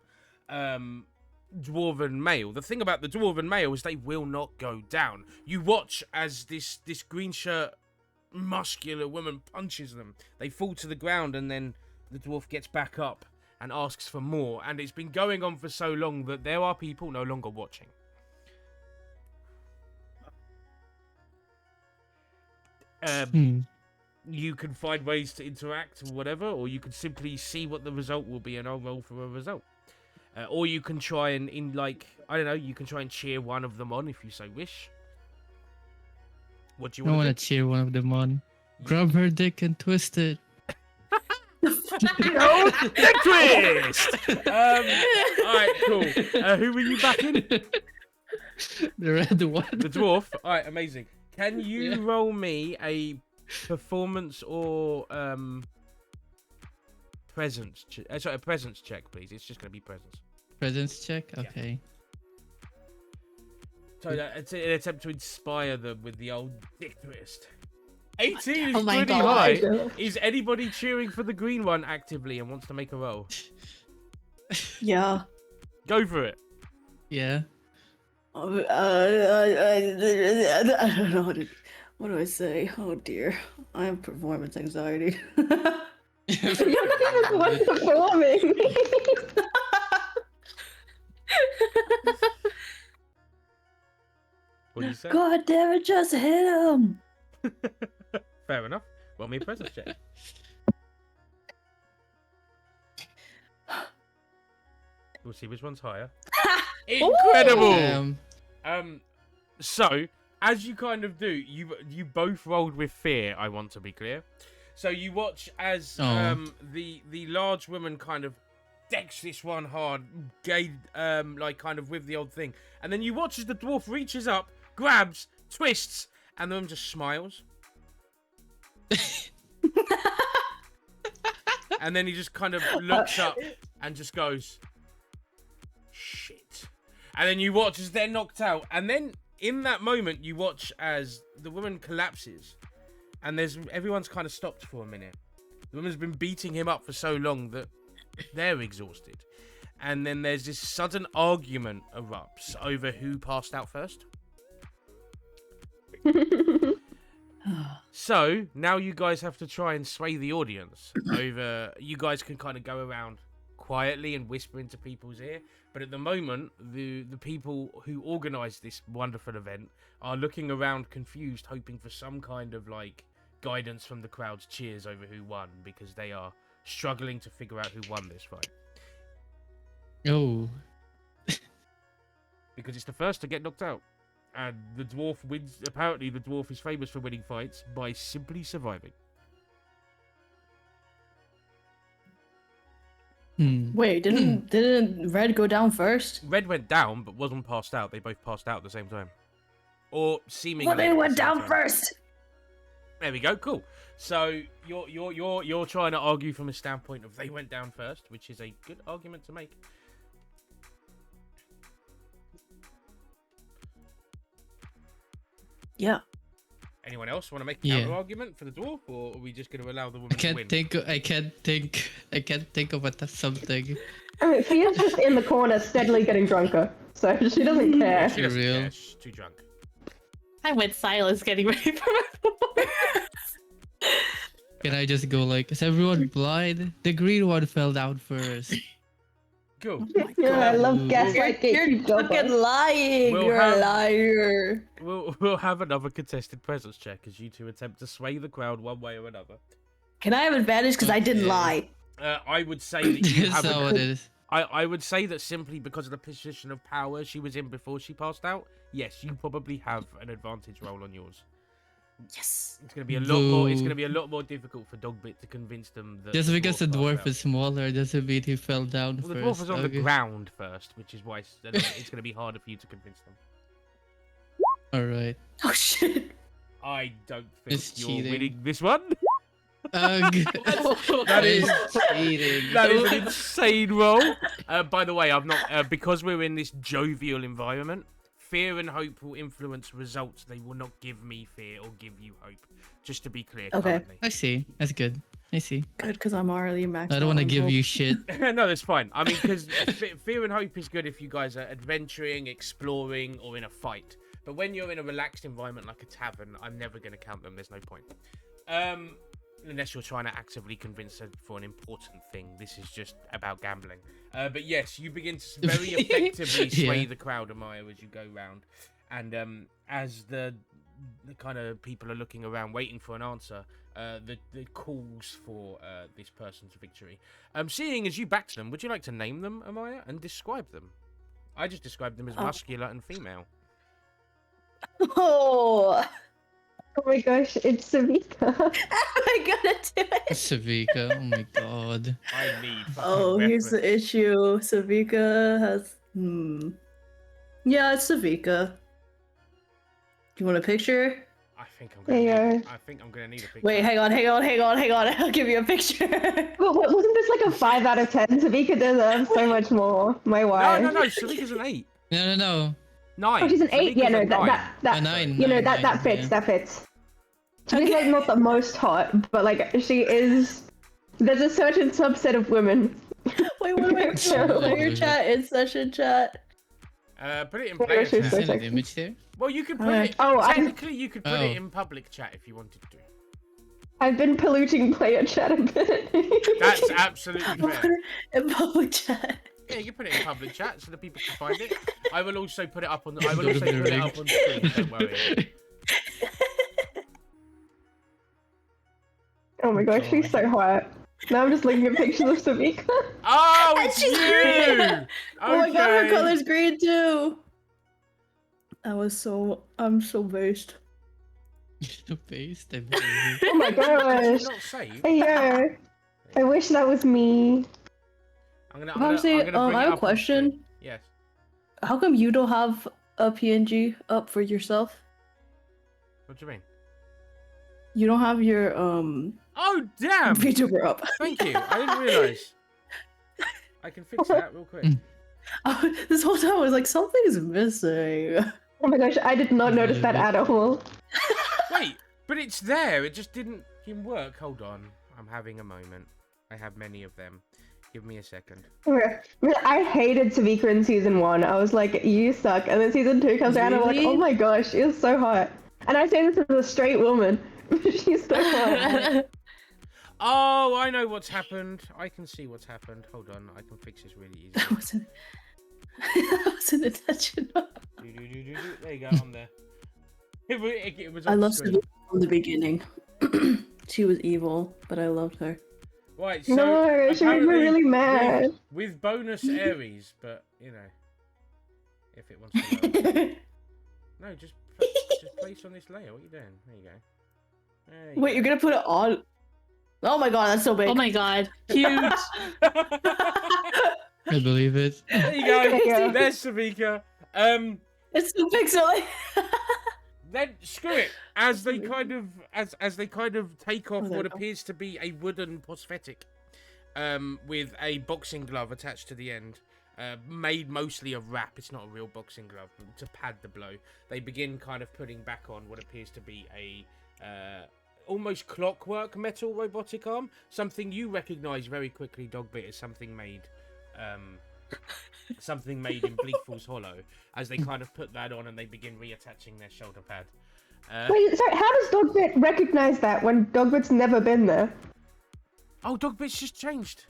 Speaker 1: dwarven male. The thing about the dwarven male is they will not go down. You watch as this green shirt muscular woman punches them. They fall to the ground, and then the dwarf gets back up and asks for more. And it's been going on for so long that there are people no longer watching. You can find ways to interact or whatever, or you can simply see what the result will be and I'll roll for a result. Or you can try and, I don't know, you can try and cheer one of them on if you so wish. What do you
Speaker 2: I
Speaker 1: want
Speaker 2: want to cheer one of them on. Grab her dick and twist it.
Speaker 1: No, twist! Alright, cool. Who were you backing?
Speaker 2: The red one.
Speaker 1: The dwarf? Alright, amazing. Can you roll me a performance or presence? Sorry, a presence check, please. It's just going to be presence.
Speaker 2: Presence check? Okay.
Speaker 1: So it's an attempt to inspire them with the old dick twist. 18
Speaker 5: Oh
Speaker 1: is
Speaker 5: my
Speaker 1: pretty
Speaker 5: God.
Speaker 1: high. Is anybody cheering for the green one actively and wants to make a roll?
Speaker 4: Yeah.
Speaker 1: Go for it.
Speaker 2: Yeah.
Speaker 4: I don't know what do I say? Oh dear, I have performance anxiety.
Speaker 3: You're not even the one performing.
Speaker 1: What do you say?
Speaker 4: God damn it, just hit him!
Speaker 1: Fair enough. Roll me a presence check. We'll see which one's higher. Incredible! So, as you kind of do, you both rolled with fear, I want to be clear. So you watch as the large woman kind of decks this one hard, like kind of with the old thing. And then you watch as the dwarf reaches up, grabs, twists, and the woman just smiles. And then he just kind of looks up and just goes, shit. And then you watch as they're knocked out. And then in that moment, you watch as the woman collapses. And everyone's kind of stopped for a minute. The woman's been beating him up for so long that they're exhausted. And then there's this sudden argument erupts over who passed out first. So now you guys have to try and sway the audience over. You guys can kind of go around quietly and whisper into people's ear. But at the moment, the people who organised this wonderful event are looking around confused, hoping for some kind of like guidance from the crowd's cheers over who won, because they are struggling to figure out who won this fight.
Speaker 2: Oh.
Speaker 1: Because it's the first to get knocked out. And the dwarf wins. Apparently, the dwarf is famous for winning fights by simply surviving.
Speaker 4: Wait, didn't Red go down first?
Speaker 1: Red went down, but wasn't passed out. They both passed out at the same time, or seemingly.
Speaker 4: Well, they
Speaker 1: at the
Speaker 4: went
Speaker 1: same
Speaker 4: down
Speaker 1: time.
Speaker 4: first.
Speaker 1: There we go. Cool. So you're trying to argue from a standpoint of they went down first, which is a good argument to make.
Speaker 4: Yeah.
Speaker 1: Anyone else want to make a counter argument for the dwarf, or are we just going to allow the woman to win?
Speaker 2: I can't think of something.
Speaker 3: I mean, Fia's just in the corner, steadily getting drunker. so she doesn't
Speaker 1: Yeah,
Speaker 3: care.
Speaker 1: she doesn't
Speaker 2: Real.
Speaker 1: care. She's too drunk.
Speaker 5: I'm with Silas getting ready for my performance.
Speaker 2: Can I just go like, is everyone blind? The green one fell down first.
Speaker 1: Cool.
Speaker 3: Yeah, I love
Speaker 2: Ooh.
Speaker 3: gaslight
Speaker 4: You're
Speaker 3: gatekeep
Speaker 4: fucking lying.
Speaker 1: We'll
Speaker 4: You're
Speaker 1: have-
Speaker 4: a liar.
Speaker 1: We'll have another contested presence check as you two attempt to sway the crowd one way or another.
Speaker 4: Can I have advantage because I didn't
Speaker 2: Okay.
Speaker 4: lie?
Speaker 1: I would say that you
Speaker 2: That's
Speaker 1: have.
Speaker 2: not what it is.
Speaker 1: I would say that simply because of the position of power she was in before she passed out, yes, you probably have an advantage roll on yours.
Speaker 5: Yes.
Speaker 1: It's gonna be a lot more. It's
Speaker 2: Boo.
Speaker 1: gonna be a lot more difficult for Dogbit to convince them that
Speaker 2: Just because the
Speaker 1: passed
Speaker 2: dwarf
Speaker 1: out.
Speaker 2: is smaller doesn't mean he fell down
Speaker 1: Well, the
Speaker 2: first.
Speaker 1: dwarf was on the
Speaker 2: okay.
Speaker 1: ground first, which is why it's gonna be harder for you to convince them.
Speaker 2: Alright.
Speaker 4: Oh shit.
Speaker 1: I don't think
Speaker 2: It's
Speaker 1: you're
Speaker 2: cheating.
Speaker 1: winning this one.
Speaker 2: Ugh.
Speaker 1: That is
Speaker 2: cheating.
Speaker 1: that is an insane roll. By the way, I've not because we're in this jovial environment. Fear and hope will influence results. They will not give me fear or give you hope. Just to be clear,
Speaker 4: Okay.
Speaker 1: currently.
Speaker 2: I see. That's good. I see.
Speaker 4: Good, because I'm already maxed
Speaker 2: I don't want to
Speaker 4: out on
Speaker 2: give
Speaker 4: hope.
Speaker 2: you shit.
Speaker 1: No, that's fine. I mean, because fear and hope is good if you guys are adventuring, exploring, or in a fight. But when you're in a relaxed environment like a tavern, I'm never going to count them. There's no point. Unless you're trying to actively convince her for an important thing. This is just about gambling. But yes, you begin to very effectively sway
Speaker 2: Yeah.
Speaker 1: the crowd, Amaya, as you go round. And as the kind of people are looking around waiting for an answer, the calls for this person's victory. Seeing as you backed them, would you like to name them, Amaya, and describe them? I just described them as muscular and female.
Speaker 4: Oh,
Speaker 3: Oh my gosh, it's Savika.
Speaker 4: I gotta do it.
Speaker 2: Savika. Oh my god.
Speaker 1: I need fucking
Speaker 4: Oh, here's the
Speaker 1: reference.
Speaker 4: issue. Savika has. Yeah, it's Savika. You want a picture?
Speaker 1: I think I'm gonna.
Speaker 3: There you
Speaker 1: Need, I think I'm gonna need a picture.
Speaker 4: Wait, hang on. I'll give you a picture.
Speaker 3: Well, wasn't this like a 5 out of 10? Savika deserves so much more. My wife.
Speaker 1: No. Savika's an 8.
Speaker 2: No.
Speaker 1: 9.
Speaker 3: Oh, she's an 8. Yeah,
Speaker 1: Savika's
Speaker 3: no,
Speaker 1: a 9.
Speaker 3: that
Speaker 2: A 9.
Speaker 3: you know,
Speaker 2: nine,
Speaker 3: that
Speaker 2: nine,
Speaker 3: fits.
Speaker 2: yeah.
Speaker 3: That fits. She's like not the most hot, but like she is. There's a certain subset of women.
Speaker 4: Wait, what am I
Speaker 3: So-
Speaker 4: player chat in session chat?
Speaker 1: Put it in
Speaker 3: Wait,
Speaker 1: player
Speaker 3: wait, wait,
Speaker 1: chat.
Speaker 2: Is
Speaker 3: wait.
Speaker 2: that an image there?
Speaker 1: Well, you could put
Speaker 4: Alright.
Speaker 1: it.
Speaker 3: Oh,
Speaker 1: Technically, you could put
Speaker 2: Oh.
Speaker 1: it in public chat if you wanted to.
Speaker 3: I've been polluting player chat a bit.
Speaker 1: That's absolutely fair.
Speaker 4: In public chat.
Speaker 1: Yeah, you put it in public chat so that people can find it. I will also put it up on. I will
Speaker 2: Go to
Speaker 1: also
Speaker 2: the
Speaker 1: put it
Speaker 2: rig.
Speaker 1: up on screen. Don't worry.
Speaker 3: Oh my gosh, she's so hot. Now I'm just looking at pictures of Savika.
Speaker 1: Oh,
Speaker 4: And
Speaker 1: it's
Speaker 4: she's
Speaker 1: you.
Speaker 4: green. Oh my god, her
Speaker 1: Okay.
Speaker 4: color's green too. I'm so based.
Speaker 2: The face. I believe it.
Speaker 3: Oh my
Speaker 1: Did
Speaker 3: gosh.
Speaker 1: you not save?
Speaker 3: Hey yo. I wish that was me.
Speaker 1: I'm gonna
Speaker 4: Foxy,
Speaker 1: bring it
Speaker 4: I
Speaker 1: up
Speaker 4: have a
Speaker 1: on
Speaker 4: question.
Speaker 1: screen. Yes.
Speaker 4: How come you don't have a PNG up for yourself?
Speaker 1: What do you mean?
Speaker 4: You don't have your
Speaker 1: Oh damn!
Speaker 4: VTuber up.
Speaker 1: Thank you. I didn't realise. I can fix that real quick.
Speaker 4: This whole time I was like, something's missing.
Speaker 3: Oh my gosh, I did not notice that at all.
Speaker 1: Wait, but it's there. It just didn't work. Hold on. I'm having a moment. I have many of them. Give me a second.
Speaker 3: Okay. I hated Savika in season 1. I was like, you suck. And then season 2 comes out and I'm like,
Speaker 4: Really?
Speaker 3: oh my gosh, she is so hot. And I say this as a straight woman. She's so hot.
Speaker 1: Oh, I know what's happened. I can see what's happened. Hold on. I can fix this really easy.
Speaker 4: That wasn't intentional.
Speaker 1: There you go. I'm there. It was
Speaker 4: I
Speaker 1: on
Speaker 4: love
Speaker 1: screen.
Speaker 4: Savannah from the beginning. She was evil, but I loved her.
Speaker 1: Right, so
Speaker 3: No, she made me
Speaker 1: apparently
Speaker 3: really mad.
Speaker 1: with bonus Ares, but you know, if it wants to. Load. No, just place on this layer. What are you doing? There you go. There you
Speaker 4: Wait,
Speaker 1: go.
Speaker 4: you're gonna put it on? Oh my god, that's so big.
Speaker 5: Oh my god. Huge.
Speaker 2: I believe it.
Speaker 1: There you go.
Speaker 3: Yeah.
Speaker 1: There's Savika.
Speaker 4: It's so pixely.
Speaker 1: Then screw it. As they kind of take off
Speaker 4: Oh, there
Speaker 1: what
Speaker 4: we go.
Speaker 1: appears to be a wooden prosthetic, with a boxing glove attached to the end, made mostly of wrap. It's not a real boxing glove to pad the blow. They begin kind of putting back on what appears to be a almost clockwork metal robotic arm. Something you recognise very quickly, Dogbit, as something made something made in Bleak Falls Hollow, as they kind of put that on and they begin reattaching their shoulder pad.
Speaker 3: Wait, sorry, how does Dogbit recognize that when Dogbit's never been there?
Speaker 1: Oh, Dogbit's just changed.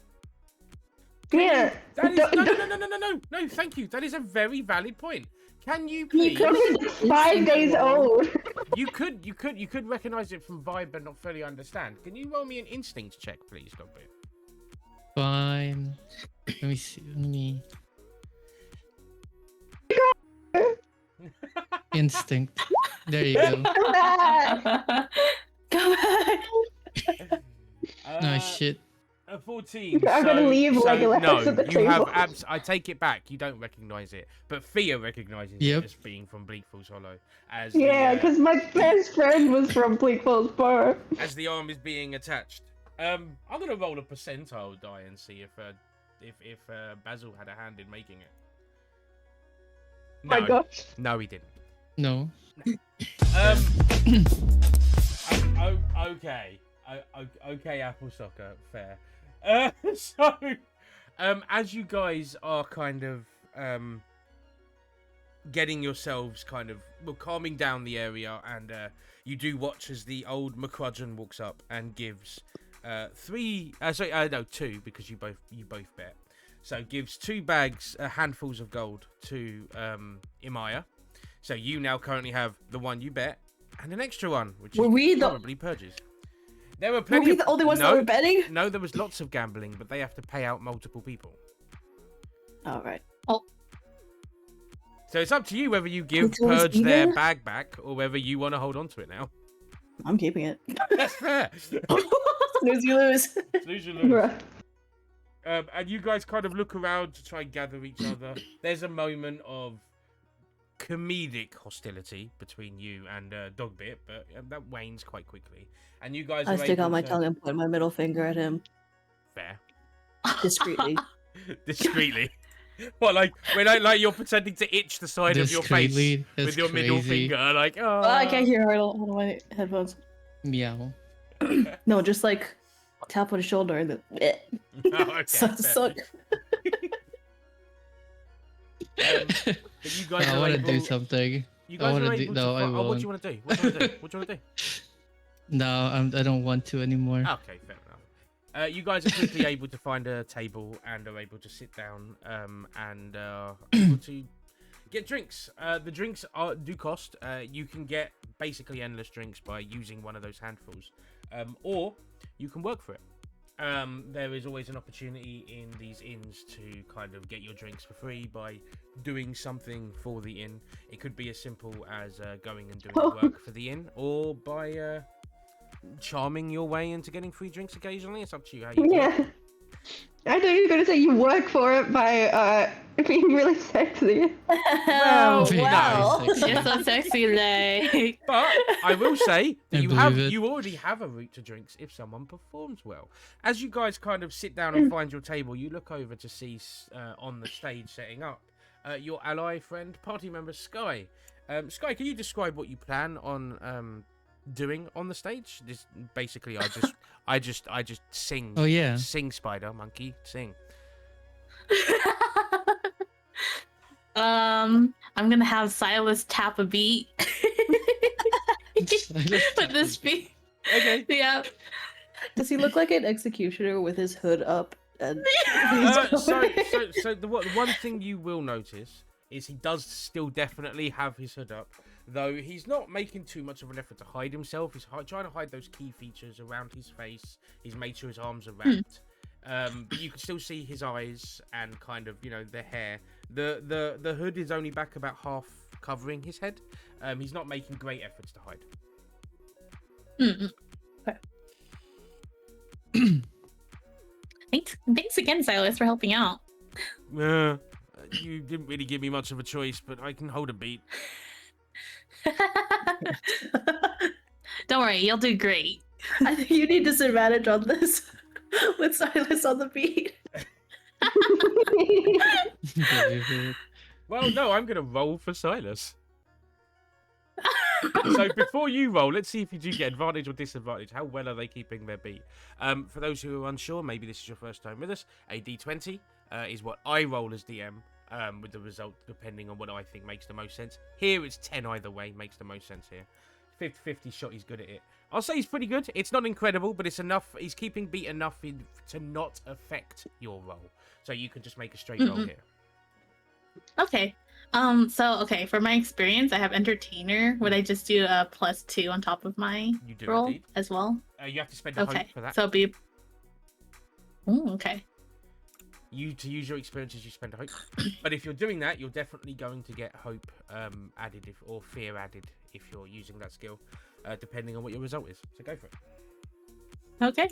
Speaker 3: Yeah.
Speaker 1: That is, no, thank you. That is a very valid point. Can you please?
Speaker 3: Dogbit's 5 days old.
Speaker 1: You could recognize it from vibe, but not fully understand. Can you roll me an instinct check, please, Dogbit?
Speaker 2: Fine. Let me see. Let me. Instinct. There you go.
Speaker 3: Come back.
Speaker 4: Come back.
Speaker 2: No shit.
Speaker 1: A 14.
Speaker 3: I'm gonna leave Legolas
Speaker 1: no,
Speaker 3: at the
Speaker 1: you have
Speaker 3: table.
Speaker 1: I take it back. You don't recognize it, but Thea recognizes
Speaker 2: Yep.
Speaker 1: it as being from Bleak Falls Hollow. As
Speaker 3: Yeah,
Speaker 1: the,
Speaker 3: because my best friend was from Bleak Falls Bar.
Speaker 1: as the arm is being attached. I'm gonna roll a percentile die and see if Basil had a hand in making it.
Speaker 3: My gosh.
Speaker 1: No, he didn't.
Speaker 2: No.
Speaker 1: Okay. Okay, Apple Soccer, fair. So, as you guys are kind of getting yourselves kind of calming down the area, and you do watch as the old McCrudgeon walks up and gives two, because you both bet. So gives 2 bags, handfuls of gold to Imaya. So you now currently have the one you bet and an extra one, which
Speaker 4: Were
Speaker 1: is
Speaker 4: we the-
Speaker 1: probably Purges. There were
Speaker 4: Were
Speaker 1: plenty.
Speaker 4: we
Speaker 1: of...
Speaker 4: the only ones
Speaker 1: no,
Speaker 4: that were betting?
Speaker 1: No, there was lots of gambling, but they have to pay out multiple people.
Speaker 4: All right.
Speaker 1: So it's up to you whether you give
Speaker 4: It's always
Speaker 1: Purge their
Speaker 4: even?
Speaker 1: bag back or whether you want to hold on to it now.
Speaker 4: I'm keeping it.
Speaker 1: That's fair.
Speaker 4: Lose, you lose.
Speaker 1: Lose your lose.
Speaker 3: Bruh.
Speaker 1: And you guys kind of look around to try and gather each other. There's a moment of comedic hostility between you and Dogbit, but that wanes quite quickly. And you guys
Speaker 4: I
Speaker 1: are
Speaker 4: stick
Speaker 1: able
Speaker 4: out my
Speaker 1: to...
Speaker 4: tongue and point my middle finger at him
Speaker 1: Fair.
Speaker 4: discreetly.
Speaker 1: Discreetly. What, like when you're pretending to itch the side of your face
Speaker 2: Discreetly,
Speaker 1: with
Speaker 2: that's
Speaker 1: your middle
Speaker 2: crazy.
Speaker 1: finger, like oh.
Speaker 4: Oh, I can't hear her. Hold on my headphones.
Speaker 2: Meow.
Speaker 4: No, just like tap on his shoulder and then.
Speaker 1: Oh, okay,
Speaker 4: Suck,
Speaker 1: fair.
Speaker 4: suck.
Speaker 1: But you guys
Speaker 2: I
Speaker 1: are
Speaker 2: want to
Speaker 1: able...
Speaker 2: do something.
Speaker 1: You
Speaker 2: I
Speaker 1: guys
Speaker 2: wanna
Speaker 1: are
Speaker 2: do-
Speaker 1: able
Speaker 2: no,
Speaker 1: to...
Speaker 2: I
Speaker 1: Oh, what do
Speaker 2: won't.
Speaker 1: you want to do? What do you want to do? What do you want to do?
Speaker 2: No, I don't want to anymore.
Speaker 1: Okay, fair enough. You guys are quickly able to find a table and are able to sit down and able to get drinks. The drinks do cost. You can get basically endless drinks by using one of those handfuls, or you can work for it. There is always an opportunity in these inns to kind of get your drinks for free by doing something for the inn. It could be as simple as going and doing work for the inn, or by charming your way into getting free drinks occasionally. It's up to you how you do it.
Speaker 3: Yeah. I thought you were going to say you work for it by being really sexy.
Speaker 1: Well,
Speaker 2: Very
Speaker 4: wow.
Speaker 2: sexy.
Speaker 5: You're so sexy, Lay.
Speaker 1: But I will say that
Speaker 2: I
Speaker 1: you
Speaker 2: believe it.
Speaker 1: already have a route to drinks if someone performs well. As you guys kind of sit down and find your table, you look over to see on the stage setting up your ally, friend, party member Sky. Sky, can you describe what you plan on doing on the stage? This basically, I just sing.
Speaker 2: Oh yeah.
Speaker 1: Sing, spider monkey, sing.
Speaker 5: I'm gonna have Silas tap a beat. With this beat.
Speaker 1: Okay.
Speaker 5: Yeah.
Speaker 4: Does he look like an executioner with his hood up? And
Speaker 1: So the one thing you will notice is he does still definitely have his hood up, though he's not making too much of an effort to hide himself. He's trying to hide those key features around his face. He's made sure his arms are wrapped. But you can still see his eyes and kind of, the hair. The hood is only back about half covering his head. He's not making great efforts to hide.
Speaker 5: Thanks again, Silas, for helping out.
Speaker 1: You didn't really give me much of a choice, but I can hold a beat.
Speaker 5: Don't worry, you'll do great.
Speaker 4: I think you need disadvantage on this with Silas on the beat.
Speaker 1: Well, no, I'm going to roll for Silas. So before you roll, let's see if you do get advantage or disadvantage. How well are they keeping their beat? For those who are unsure, maybe this is your first time with us, a D20 is what I roll as DM. with the result depending on what I think makes the most sense. Here it's 10 either way, makes the most sense here. 50-50 shot, he's good at it. I'll say he's pretty good. It's not incredible, but it's enough. He's keeping beat enough to not affect your roll. So you can just make a straight roll here.
Speaker 5: Okay. Okay, for my experience, I have entertainer. Would I just do a +2 on top of my
Speaker 1: You do
Speaker 5: roll
Speaker 1: indeed.
Speaker 5: as well?
Speaker 1: You have to spend a hope
Speaker 5: Okay,
Speaker 1: for that.
Speaker 5: so it'll be. Ooh, okay.
Speaker 1: To use your experiences, you spend a hope. But if you're doing that, you're definitely going to get hope added or fear added if you're using that skill, depending on what your result is. So go for it.
Speaker 5: Okay.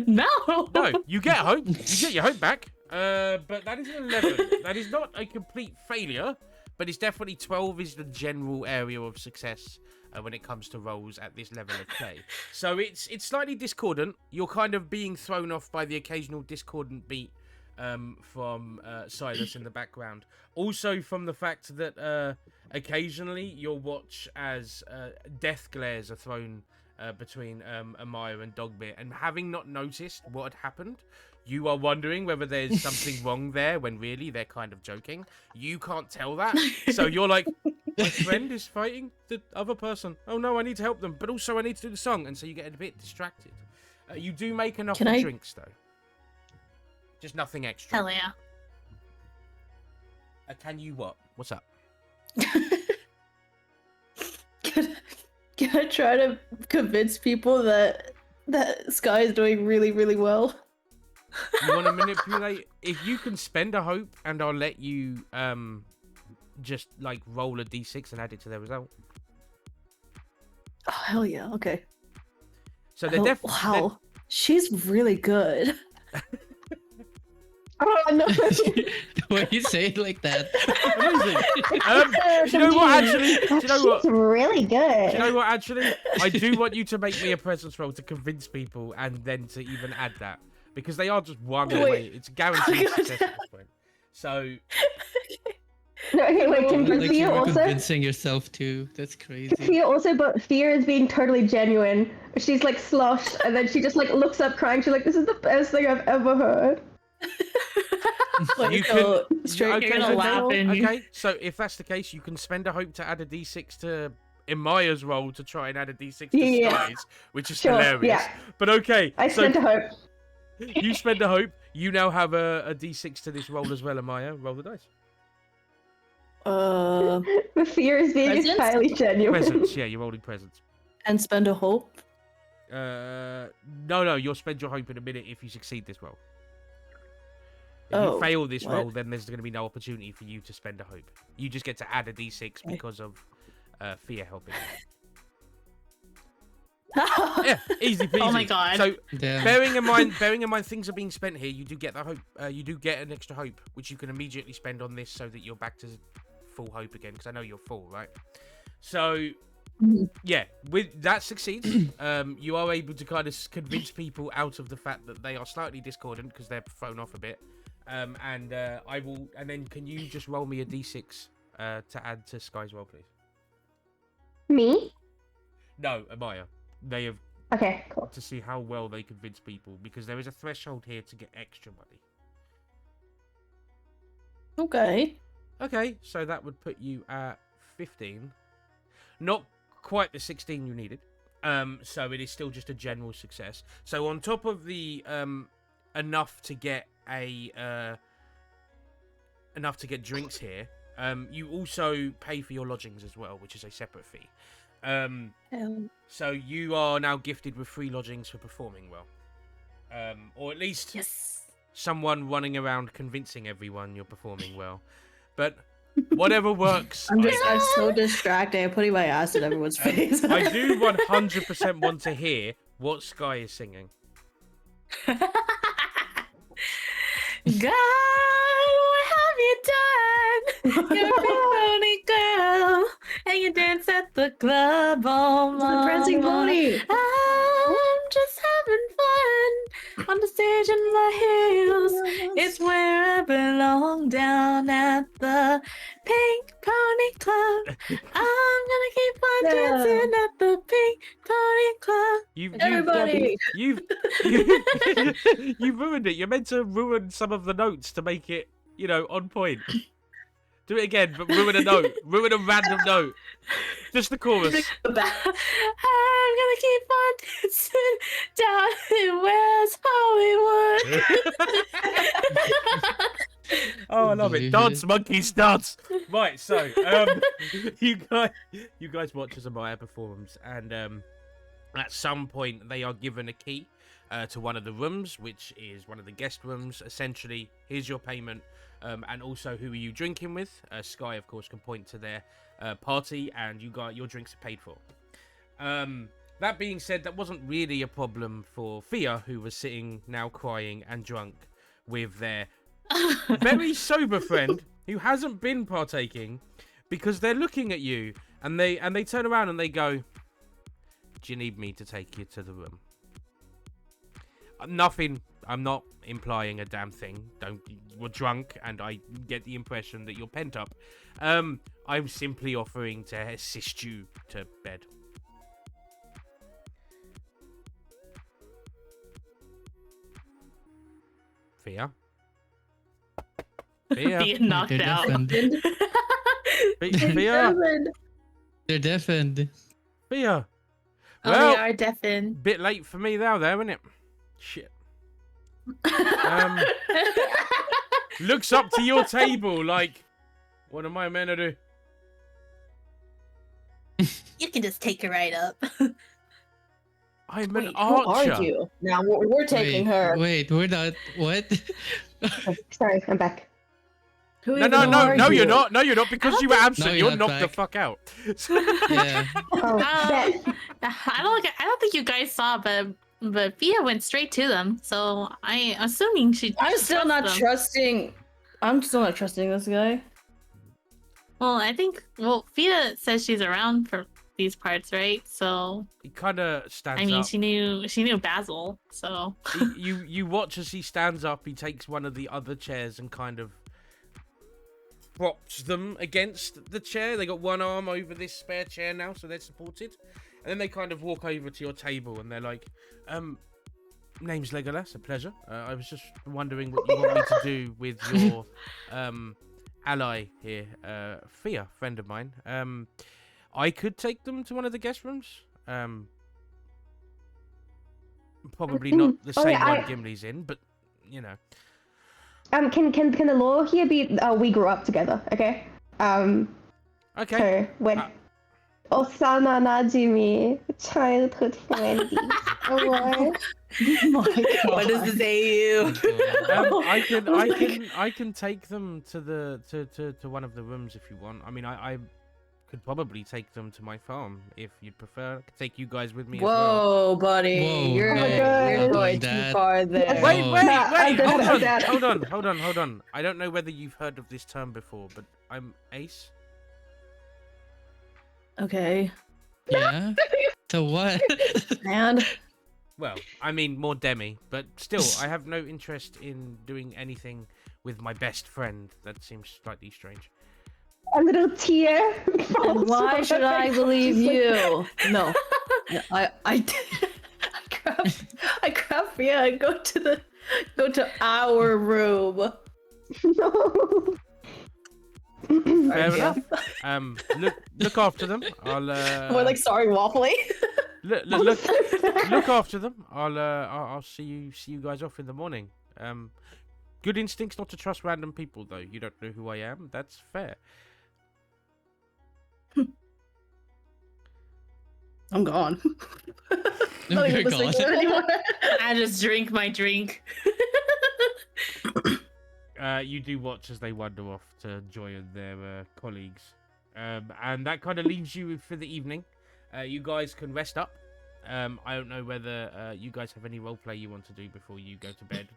Speaker 5: No.
Speaker 1: No, you get hope. You get your hope back. But that is an 11. That is not a complete failure, but it's definitely 12 is the general area of success when it comes to rolls at this level of play. So it's slightly discordant. You're kind of being thrown off by the occasional discordant beat from Silas in the background. Also from the fact that occasionally you'll watch as death glares are thrown between Amaya and Dogbit, and having not noticed what had happened, you are wondering whether there's something wrong there when really they're kind of joking. You can't tell that, so you're like, my friend is fighting the other person. Oh no, I need to help them, but also I need to do the song, and so you get a bit distracted. You do make enough drinks though, just nothing extra.
Speaker 5: Hell yeah.
Speaker 1: Can you what? What's up?
Speaker 4: Can I try to convince people that Sky is doing really, really well?
Speaker 1: You want to manipulate? If you can spend a hope, and I'll let you just like roll a d6 and add it to their result.
Speaker 4: Oh hell yeah! Okay.
Speaker 1: So they're definitely.
Speaker 4: Wow, she's really good.
Speaker 3: Oh no!
Speaker 2: The way you say it like that.
Speaker 1: Amazing. Do you know what? Actually, do you know what?
Speaker 3: She's really good.
Speaker 1: Do you know what? Actually, I do want you to make me a presence roll to convince people, and then to even add that, because they are just one
Speaker 4: Wait.
Speaker 1: away. It's guaranteed success at this point. So.
Speaker 3: No, okay, wait, can
Speaker 2: Like you
Speaker 3: Fear
Speaker 2: were
Speaker 3: also?
Speaker 2: convincing yourself too. That's crazy.
Speaker 3: Fear also, but Fear is being totally genuine. She's like sloshed, and then she just like looks up crying. She's like, "This is the best thing I've ever heard."
Speaker 4: Like,
Speaker 1: You
Speaker 4: so
Speaker 1: can-
Speaker 4: straight
Speaker 5: You're gonna laugh and
Speaker 1: Okay, so if that's the case, you can spend a hope to add a d6 to Imaya's roll to try and add a d6 to
Speaker 3: Yeah.
Speaker 1: Sky's, which is
Speaker 3: Sure,
Speaker 1: hilarious.
Speaker 3: yeah.
Speaker 1: But okay,
Speaker 3: I
Speaker 1: so
Speaker 3: spent a hope.
Speaker 1: you spend a hope. You now have a d6 to this roll as well, Amaya. Roll the dice.
Speaker 3: The Fear is being
Speaker 4: Presents?
Speaker 3: entirely genuine.
Speaker 1: Presents, yeah, you're rolling presents.
Speaker 4: and spend a hope.
Speaker 1: No, you'll spend your hope in a minute if you succeed this roll. If you
Speaker 4: Oh,
Speaker 1: fail this
Speaker 4: what?
Speaker 1: roll, then there's going to be no opportunity for you to spend a hope. You just get to add a d6 because of Fear helping. Yeah, easy peasy.
Speaker 5: Oh my God.
Speaker 1: So
Speaker 2: Damn.
Speaker 1: bearing in mind things are being spent here, you do get the hope. You do get an extra hope, which you can immediately spend on this, so that you're back to full hope again. Because I know you're full, right? So yeah, with that succeeds. You are able to kind of convince people out of the fact that they are slightly discordant because they're thrown off a bit. And I will. And then can you just roll me a d6 to add to Sky's roll, please?
Speaker 3: Me?
Speaker 1: No, Amaya. They have
Speaker 3: Okay, cool.
Speaker 1: to see how well they convince people, because there is a threshold here to get extra money.
Speaker 4: Okay.
Speaker 1: Okay, so that would put you at 15. Not quite the 16 you needed. So it is still just a general success. So on top of the enough to get drinks here, you also pay for your lodgings as well, which is a separate fee. So you are now gifted with free lodgings for performing well. Or at least
Speaker 5: Yes.
Speaker 1: someone running around convincing everyone you're performing well. But whatever works.
Speaker 4: I'm so distracted. I'm putting my ass in everyone's face.
Speaker 1: I do 100% want to hear what Sky is singing.
Speaker 5: God, what have you done? You're a pony girl, and you dance at the club all
Speaker 4: It's the Prancing Pony.
Speaker 5: I'm just having fun on the stage in my heels. It's where I belong, down at the Pink Pony Club. I'm gonna keep on
Speaker 4: Yeah.
Speaker 5: dancing at the Pink Pony Club.
Speaker 4: Everybody.
Speaker 1: You've ruined it. You're meant to ruin some of the notes to make it, on point. Do it again, but ruin a note. Ruin a random note. Just the chorus.
Speaker 5: I'm gonna keep on dancing down in West Hollywood.
Speaker 1: Oh, I love it. Dance, monkeys, dance. Right, so you guys watch as Amaya performs, and at some point they are given a key to one of the rooms, which is one of the guest rooms. Essentially, here's your payment, and also who are you drinking with? Sky, of course, can point to their party, and your drinks are paid for. That being said, that wasn't really a problem for Fia, who was sitting now crying and drunk with their very sober friend who hasn't been partaking, because they're looking at you and they turn around and they go, "Do you need me to take you to the room?" Nothing. I'm not implying a damn thing. We're drunk and I get the impression that you're pent up. I'm simply offering to assist you to bed. Fia?
Speaker 5: Being knocked
Speaker 2: They're
Speaker 5: out.
Speaker 2: deafened.
Speaker 1: Fia?
Speaker 2: They're deafened.
Speaker 1: Fia?
Speaker 5: Oh,
Speaker 1: Well,
Speaker 5: we are deafened.
Speaker 1: bit late for me now, there, isn't it? Shit. Looks up to your table like, what am I meant to do?
Speaker 5: You can just take her right up.
Speaker 1: I'm an
Speaker 4: Wait,
Speaker 1: archer.
Speaker 4: who are you? Now we're taking her.
Speaker 2: Wait, we're not. What?
Speaker 3: Sorry, I'm back.
Speaker 4: Who
Speaker 1: No,
Speaker 4: even
Speaker 1: no, no,
Speaker 4: are
Speaker 1: no,
Speaker 4: you?
Speaker 1: you're not. No, you're not, because you were absent.
Speaker 2: No,
Speaker 1: you're
Speaker 2: you're not
Speaker 1: knocked the
Speaker 2: back.
Speaker 1: fuck out.
Speaker 2: Yeah.
Speaker 3: Oh, that,
Speaker 5: I don't think you guys saw, but Fia went straight to them. So I'm assuming she.
Speaker 4: I'm still not
Speaker 5: them.
Speaker 4: trusting. I'm still not trusting this guy.
Speaker 5: Well, I think. Well, Fia says she's around for these parts, right? So
Speaker 1: He kind of stands
Speaker 5: I mean,
Speaker 1: up.
Speaker 5: she knew Basil. So
Speaker 1: You watch as he stands up. He takes one of the other chairs and kind of props them against the chair. They got one arm over this spare chair now, so they're supported. And then they kind of walk over to your table and they're like, name's Legolas, a pleasure. I was just wondering what you want me to do with your ally here, Fia, friend of mine. I could take them to one of the guest rooms. Probably not the
Speaker 3: Oh,
Speaker 1: same
Speaker 3: yeah,
Speaker 1: one Gimli's in, but you know.
Speaker 3: can the law here be? We grew up together, okay?
Speaker 1: Okay.
Speaker 3: So when Osama Najimi, childhood friend. Oh, what?
Speaker 4: Oh my God.
Speaker 5: what does this AU?
Speaker 1: I can take them to one of the rooms if you want. I mean, I could probably take them to my farm if you'd prefer. I could take you guys with me as well.
Speaker 4: Whoa, buddy.
Speaker 2: Whoa,
Speaker 4: you're
Speaker 3: no,
Speaker 4: you're
Speaker 3: not
Speaker 4: going
Speaker 2: like
Speaker 4: too
Speaker 2: that.
Speaker 4: far there.
Speaker 1: Wait,
Speaker 2: Oh.
Speaker 1: wait,
Speaker 3: Nah, I
Speaker 1: wait!
Speaker 3: don't
Speaker 1: Hold
Speaker 3: know
Speaker 1: on,
Speaker 3: that.
Speaker 1: hold on. I don't know whether you've heard of this term before, but I'm Ace.
Speaker 4: Okay.
Speaker 2: Yeah. So what?
Speaker 4: And
Speaker 1: Well, I mean more Demi, but still, I have no interest in doing anything with my best friend. That seems slightly strange.
Speaker 3: A little tear.
Speaker 4: and why should I believe you? No. I grab Fia and go to our room.
Speaker 3: No.
Speaker 1: Fair enough. Look after them. I'll
Speaker 4: We're like, sorry, Waffiliy.
Speaker 1: look after them. I'll see you guys off in the morning. Good instincts not to trust random people though. You don't know who I am. That's fair.
Speaker 4: I'm gone.
Speaker 2: No,
Speaker 4: Not
Speaker 2: you're
Speaker 4: even listening to
Speaker 2: gone.
Speaker 4: it anymore.
Speaker 5: I just drink my drink.
Speaker 1: You do watch as they wander off to join their colleagues, and that kind of leaves you for the evening. You guys can rest up. I don't know whether you guys have any roleplay you want to do before you go to bed,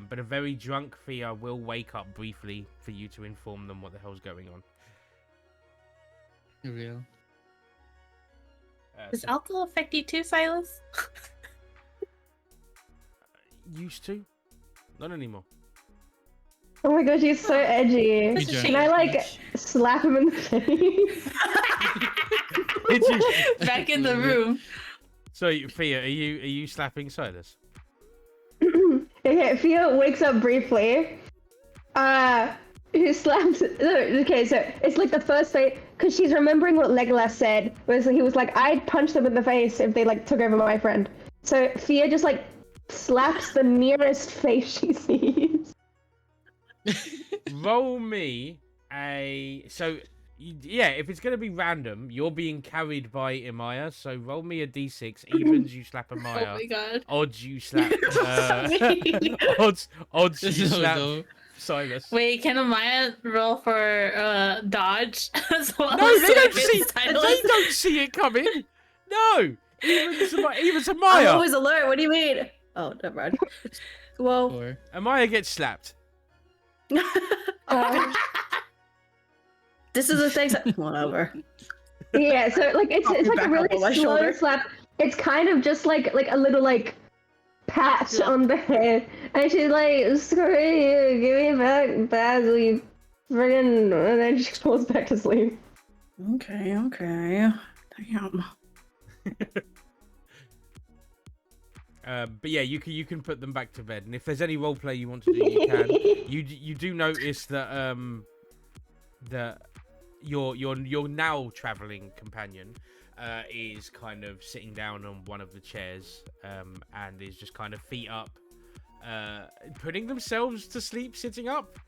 Speaker 1: but a very drunk Fia will wake up briefly for you to inform them what the hell's going on.
Speaker 2: Real.
Speaker 5: Does alcohol affect you too, Silas?
Speaker 1: Used to, not anymore.
Speaker 3: Oh my gosh, he's so edgy.
Speaker 2: We
Speaker 5: Such a
Speaker 2: drank
Speaker 3: Can I
Speaker 2: too
Speaker 3: like
Speaker 2: much.
Speaker 3: slap him in the face?
Speaker 5: Back in the room.
Speaker 1: So, Fia, are you slapping Silas?
Speaker 3: Okay, Fia wakes up briefly. He slaps. Okay, so it's like the first fight because she's remembering what Legolas said. Was he was like, I'd punch them in the face if they like took over my friend. So Fia just like slaps the nearest face she sees.
Speaker 1: Roll me a yeah. If it's gonna be random, you're being carried by Amaya. So roll me a d6. Evens, you slap
Speaker 5: Oh
Speaker 1: Amaya.
Speaker 5: my god.
Speaker 1: Odds, you slap.
Speaker 5: Me.
Speaker 1: Odds, you slap
Speaker 2: No.
Speaker 1: Silas.
Speaker 5: Wait, can Amaya roll for dodge as well?
Speaker 1: No, they
Speaker 5: so
Speaker 1: don't
Speaker 5: if
Speaker 1: see.
Speaker 5: it's
Speaker 1: They
Speaker 5: Silas?
Speaker 1: don't see it coming. No, even
Speaker 4: I'm
Speaker 1: Amaya.
Speaker 4: always alert. What do you mean? Oh, never mind. Well,
Speaker 2: 4.
Speaker 1: Amaya gets slapped.
Speaker 4: this is the thing. Whatever.
Speaker 3: Yeah, so like it's
Speaker 4: Pop
Speaker 3: like
Speaker 4: me
Speaker 3: a
Speaker 4: back
Speaker 3: really
Speaker 4: up on my
Speaker 3: slow
Speaker 4: shoulder.
Speaker 3: slap. It's kind of just like a little like pat on the head, and she's like, "Screw you, give me back Basil, you friggin'," and then she falls back to sleep.
Speaker 4: Okay. Damn.
Speaker 1: But yeah, you can put them back to bed, and if there's any roleplay you want to do, you can. You do notice that that your now traveling companion is kind of sitting down on one of the chairs and is just kind of feet up, putting themselves to sleep sitting up.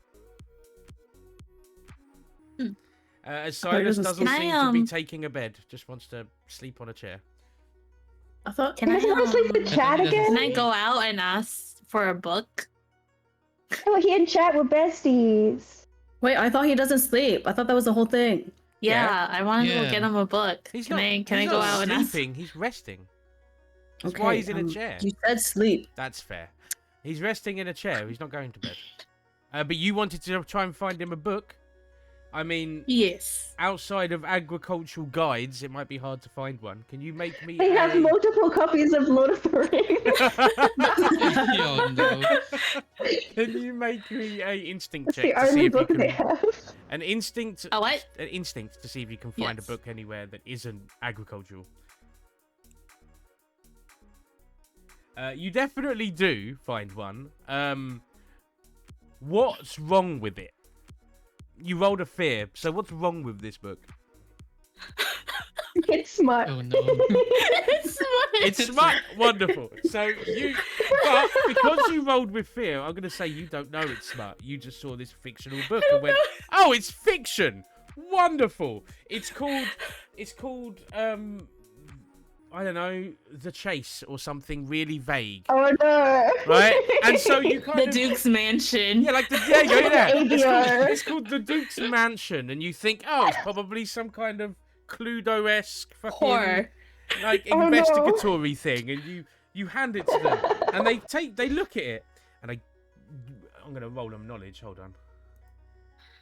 Speaker 1: As Silas doesn't
Speaker 5: Can I,
Speaker 1: seem to be taking a bed, just wants to sleep on a chair.
Speaker 4: I thought.
Speaker 5: Can I,
Speaker 3: Doesn't want to sleep in chat
Speaker 2: think he
Speaker 3: again?
Speaker 5: can I go out and ask for a book?
Speaker 3: Oh, he in chat with besties.
Speaker 4: Wait, I thought he doesn't sleep. I thought that was the whole thing.
Speaker 5: Yeah, I wanted to go
Speaker 2: Yeah.
Speaker 5: get him a book.
Speaker 1: He's
Speaker 5: Can
Speaker 1: not,
Speaker 5: I
Speaker 1: he's
Speaker 5: go
Speaker 1: not
Speaker 5: out and ask?
Speaker 1: sleeping. He's resting. That's why he's in a chair.
Speaker 4: You said sleep.
Speaker 1: That's fair. He's resting in a chair. He's not going to bed. But you wanted to try and find him a book. I mean,
Speaker 5: Yes.
Speaker 1: outside of agricultural guides, it might be hard to find one. Can you make me
Speaker 3: They have
Speaker 1: a...
Speaker 3: multiple copies of Lord of the Rings.
Speaker 2: Oh no.
Speaker 1: Can you make me a instinct
Speaker 3: It's
Speaker 1: check
Speaker 3: the
Speaker 1: to see
Speaker 3: only
Speaker 1: if you
Speaker 3: book they
Speaker 1: can...
Speaker 3: have.
Speaker 1: An instinct...
Speaker 5: A what?
Speaker 1: An instinct to see if you can find
Speaker 5: Yes.
Speaker 1: a book anywhere that isn't agricultural. You definitely do find one. What's wrong with it? You rolled a fear, so what's wrong with this book?
Speaker 3: It's smart.
Speaker 2: Oh no.
Speaker 5: It's smart.
Speaker 1: It's smart, wonderful. So but because you rolled with fear, I'm gonna say you don't know it's smart. You just saw this fictional book and went, "Oh, it's fiction, wonderful." It's called, I don't know, The Chase or something really vague,
Speaker 3: Oh no.
Speaker 1: right? And so you kind
Speaker 5: The
Speaker 1: of
Speaker 5: Duke's Mansion.
Speaker 1: yeah, like there you go, yeah.
Speaker 3: ADR.
Speaker 1: It's called The Duke's Mansion, and you think, oh, it's probably some kind of Cluedo-esque fucking
Speaker 5: Horror.
Speaker 1: like
Speaker 3: Oh, no.
Speaker 1: investigatory thing, and you hand it to them, and they look at it, and I'm gonna roll them knowledge. Hold on.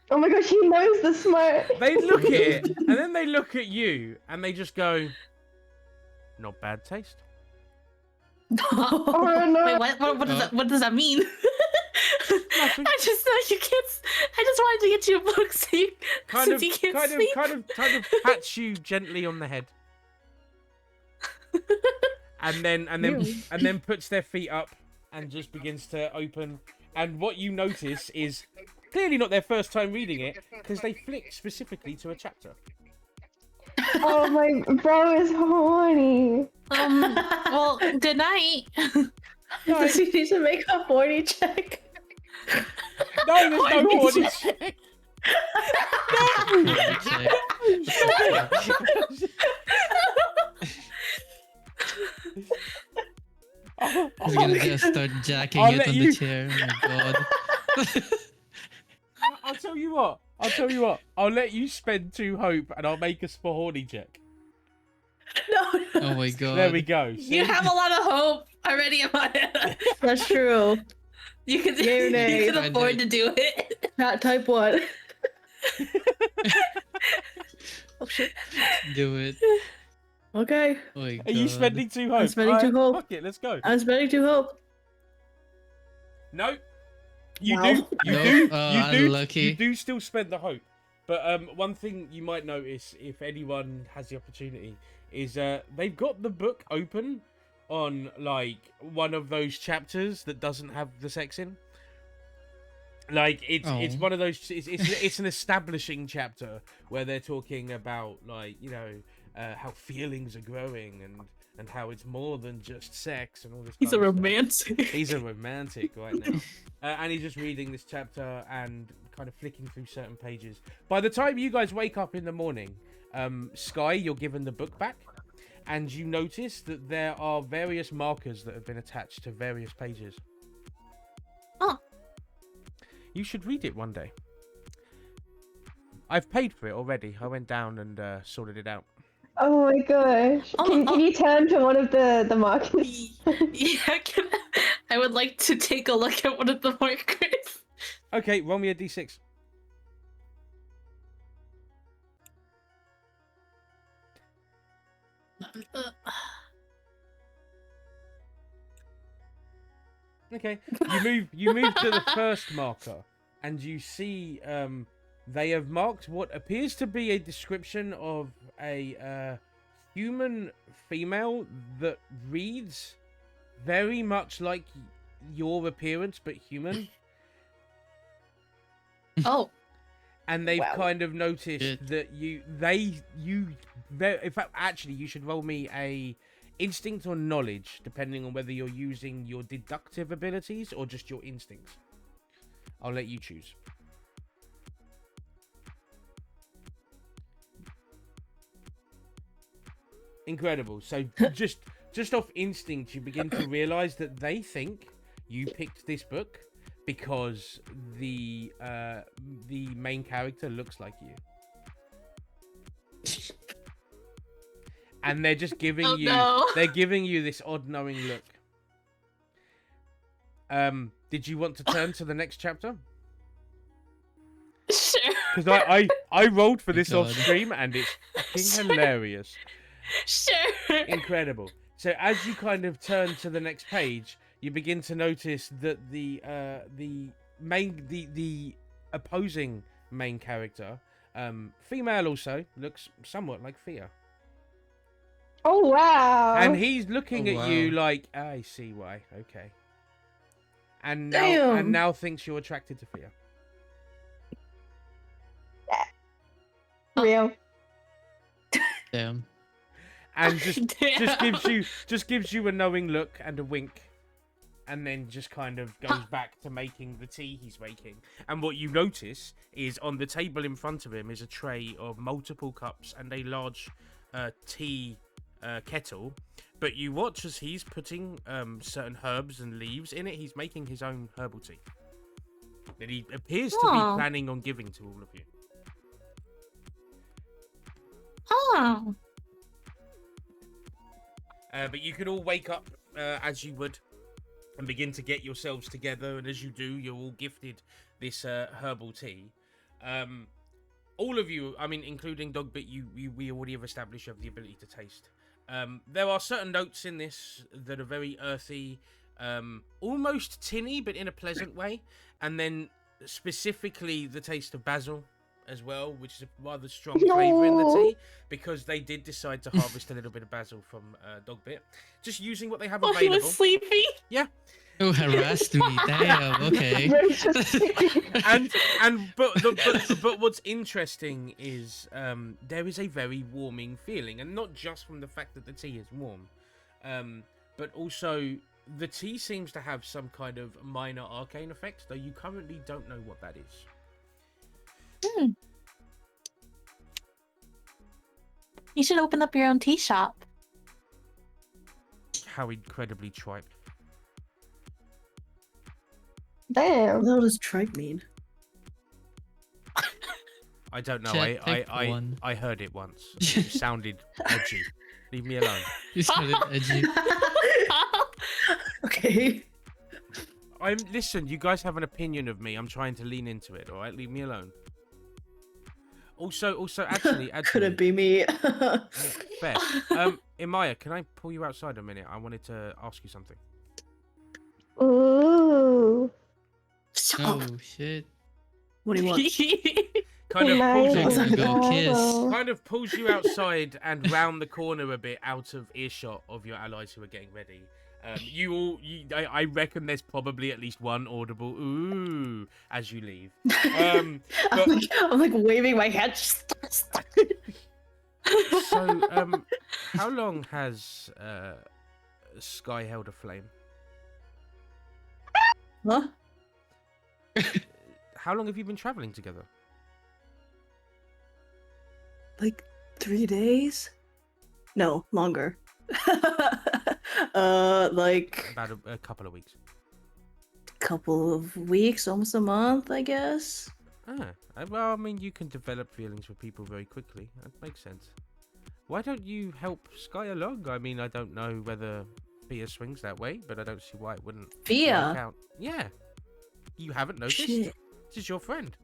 Speaker 3: Oh my gosh, he knows the smart.
Speaker 1: They look at it, and then they look at you, and they just go, "Not bad taste."
Speaker 3: Oh no.
Speaker 5: Wait, what does that mean?
Speaker 1: Nothing.
Speaker 5: I just know you can't. I just wanted to get you a book so you, since you can't sleep.
Speaker 1: kind of pats you gently on the head, and then puts their feet up and just begins to open. And what you notice is clearly not their first time reading it, because they flick specifically to a chapter.
Speaker 3: Oh my bro is horny.
Speaker 5: Well, good night.
Speaker 4: Does he need to make a 40 check?
Speaker 1: No, there's no
Speaker 5: Horny
Speaker 1: horny
Speaker 5: check.
Speaker 1: check.
Speaker 2: He's gonna just start jacking
Speaker 1: I'll
Speaker 2: it
Speaker 1: let
Speaker 2: on
Speaker 1: you-
Speaker 2: the chair. Oh my god.
Speaker 1: I'll tell you what. I'll let you spend 2 hope, and I'll make a horny check.
Speaker 4: No.
Speaker 2: Oh my god.
Speaker 1: There we go. See?
Speaker 5: You have a lot of hope already, Amaya.
Speaker 4: That's true.
Speaker 5: You can,
Speaker 4: Yay or nay?
Speaker 5: you can afford to do it.
Speaker 4: Not type 1. Oh shit.
Speaker 2: Do it.
Speaker 4: Okay.
Speaker 2: Oh my god.
Speaker 1: Are you spending 2 hope?
Speaker 4: I'm spending 2 hope.
Speaker 1: Fuck it, let's go.
Speaker 4: I'm spending 2 hope.
Speaker 1: No. You
Speaker 4: Wow.
Speaker 1: do, you
Speaker 2: Unlucky.
Speaker 1: do still spend the hope. But one thing you might notice, if anyone has the opportunity, is they've got the book open on like one of those chapters that doesn't have the sex in. Like it's one of those. It's an establishing chapter where they're talking about like how feelings are growing and how it's more than just sex and all this.
Speaker 5: He's a
Speaker 1: kind of stuff.
Speaker 5: romantic.
Speaker 1: He's a romantic right now. And he's just reading this chapter and kind of flicking through certain pages. By the time you guys wake up in the morning, Sky, you're given the book back, and you notice that there are various markers that have been attached to various pages.
Speaker 5: Oh.
Speaker 1: You should read it one day. I've paid for it already. I went down and sorted it out.
Speaker 3: Oh my gosh. Can you turn to one of the markers?
Speaker 5: Yeah, I would like to take a look at one of the markers.
Speaker 1: Okay, roll me a d6. Okay, you move to the first marker, and you see they have marked what appears to be a description of a human female that reads very much like your appearance, but human.
Speaker 5: Oh.
Speaker 1: And they've
Speaker 3: Wow.
Speaker 1: kind of noticed that in fact, actually, you should roll me a instinct or knowledge, depending on whether you're using your deductive abilities or just your instincts. I'll let you choose. Incredible. So just off instinct, you begin to realize that they think you picked this book because the main character looks like you. And they're just giving they're giving you this odd knowing look. Did you want to turn to the next chapter?
Speaker 5: Sure.
Speaker 1: Because I rolled for this
Speaker 2: God.
Speaker 1: off stream and it's fucking hilarious.
Speaker 5: Sure.
Speaker 1: Incredible. So as you kind of turn to the next page, you begin to notice that the opposing main character, female also, looks somewhat like Fia.
Speaker 3: Oh wow.
Speaker 1: And he's looking
Speaker 2: Oh,
Speaker 1: at you
Speaker 2: wow.
Speaker 1: like, I see why, okay. And
Speaker 4: Damn.
Speaker 1: now thinks you're attracted to Fia.
Speaker 3: Real.
Speaker 2: Damn.
Speaker 1: And just
Speaker 5: Damn.
Speaker 1: gives you a knowing look and a wink, and then just kind of goes back to making the tea he's making. And what you notice is on the table in front of him is a tray of multiple cups and a large tea kettle. But you watch as he's putting certain herbs and leaves in it. He's making his own herbal tea that he appears to be
Speaker 5: Aw.
Speaker 1: planning on giving to all of you.
Speaker 5: Oh.
Speaker 1: But you can all wake up as you would and begin to get yourselves together. And as you do, you're all gifted this herbal tea. All of you, I mean, including Dogbit, we already have established you have the ability to taste. There are certain notes in this that are very earthy, almost tinny, but in a pleasant way. And then specifically the taste of basil as well, which is a rather strong flavour in the
Speaker 3: No.
Speaker 1: tea, because they did decide to harvest a little bit of basil from Dogbit, just using what they have
Speaker 5: Oh, he
Speaker 1: available.
Speaker 5: was sleepy.
Speaker 2: Who harassed me? Damn. Okay.
Speaker 1: But what's interesting is there is a very warming feeling, and not just from the fact that the tea is warm, but also the tea seems to have some kind of minor arcane effect, though you currently don't know what that is.
Speaker 5: You should open up your own tea shop.
Speaker 1: How incredibly trite.
Speaker 3: Damn.
Speaker 4: What does tripe mean?
Speaker 1: I don't know.
Speaker 2: Check one.
Speaker 1: I heard it once. It sounded edgy. Leave me alone.
Speaker 2: You sounded edgy.
Speaker 4: Okay.
Speaker 1: Listen, you guys have an opinion of me. I'm trying to lean into it, alright? Leave me alone. Also, actually,
Speaker 4: Could it be me?
Speaker 1: fair. Imaya, can I pull you outside a minute? I wanted to ask you something.
Speaker 3: Ooh.
Speaker 5: Shut
Speaker 2: No, shit.
Speaker 4: What do you want?
Speaker 1: Kind of pulls
Speaker 2: Nice.
Speaker 1: you,
Speaker 2: Go kiss.
Speaker 1: kind of pulls you outside and round the corner a bit, out of earshot of your allies who are getting ready. I reckon there's probably at least one audible "ooh" as you leave.
Speaker 4: I'm like waving my hand.
Speaker 1: So, how long has Sky held a flame?
Speaker 4: Huh?
Speaker 1: How long have you been traveling together?
Speaker 4: Like 3 days? No, longer. Like
Speaker 1: About a couple of weeks.
Speaker 4: couple of weeks, almost a month, I guess.
Speaker 1: Well, I mean, you can develop feelings for people very quickly. That makes sense. Why don't you help Sky along? I mean, I don't know whether Fia swings that way, but I don't see why it wouldn't work
Speaker 4: Fia?
Speaker 1: out. Yeah. You haven't noticed?
Speaker 4: Shit.
Speaker 1: This is your friend.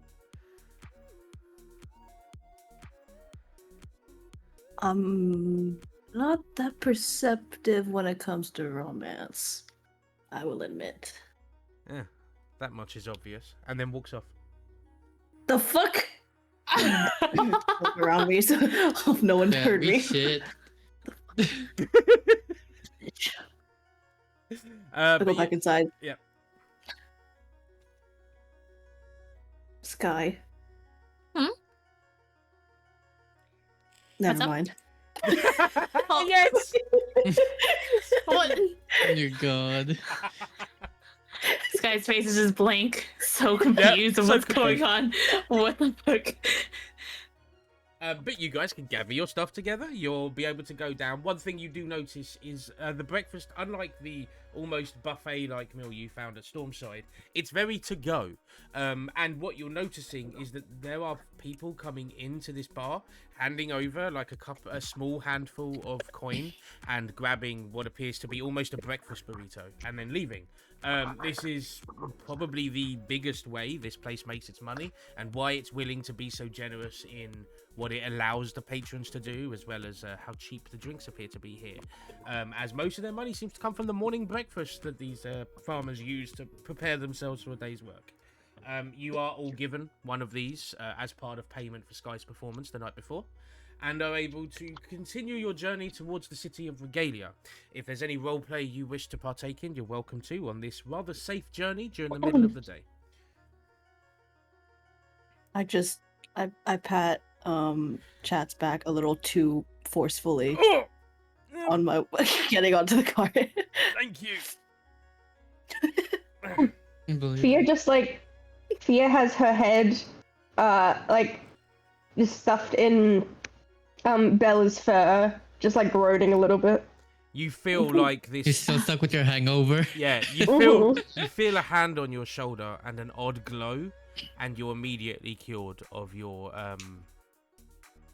Speaker 4: I'm not that perceptive when it comes to romance, I will admit.
Speaker 1: Yeah, that much is obvious. And then walks off.
Speaker 4: The fuck? Look around me so no one heard
Speaker 2: Very
Speaker 4: me.
Speaker 2: shit.
Speaker 4: I
Speaker 1: But
Speaker 4: go back inside.
Speaker 1: Yep.
Speaker 4: Sky.
Speaker 5: Hmm?
Speaker 4: Never
Speaker 5: up?
Speaker 4: mind.
Speaker 5: Oh,
Speaker 1: yes.
Speaker 5: what?
Speaker 2: Dear God.
Speaker 5: This guy's face is just blank, so confused of
Speaker 1: so
Speaker 5: what's
Speaker 1: confused.
Speaker 5: going on. What the fuck?
Speaker 1: But you guys can gather your stuff together. You'll be able to go down. One thing you do notice is the breakfast, unlike the almost buffet-like meal you found at Stormside, it's very to go. And what you're noticing is that there are people coming into this bar, handing over like a small handful of coin and grabbing what appears to be almost a breakfast burrito and then leaving. This is probably the biggest way this place makes its money and why it's willing to be so generous in what it allows the patrons to do, as well as how cheap the drinks appear to be here. As most of their money seems to come from the morning breakfast that these farmers use to prepare themselves for a day's work. You are all given one of these as part of payment for Sky's performance the night before, and are able to continue your journey towards the city of Regalia. If there's any roleplay you wish to partake in, you're welcome to on this rather safe journey during the middle of the day.
Speaker 4: I pat Chat's back a little too forcefully on my getting onto the car.
Speaker 1: Thank you.
Speaker 3: Fia just Fia has her head just stuffed in Bella's fur, just like groaning a little bit.
Speaker 1: You feel like this.
Speaker 2: You're still stuck with your hangover.
Speaker 1: Yeah, you feel a hand on your shoulder and an odd glow, and you're immediately cured of your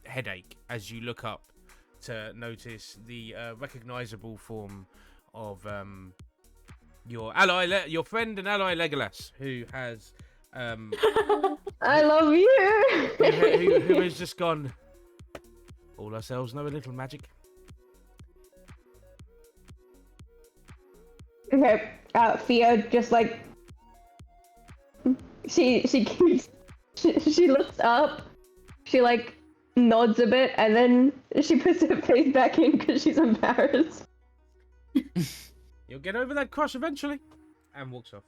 Speaker 1: headache as you look up to notice the recognizable form of your ally, your friend and ally Legolas, who has
Speaker 3: I love you.
Speaker 1: who has just gone. All ourselves know a little magic.
Speaker 3: Okay, Fia just she looks up, she nods a bit, and then she puts her face back in because she's embarrassed.
Speaker 1: You'll get over that crush eventually, and walks off.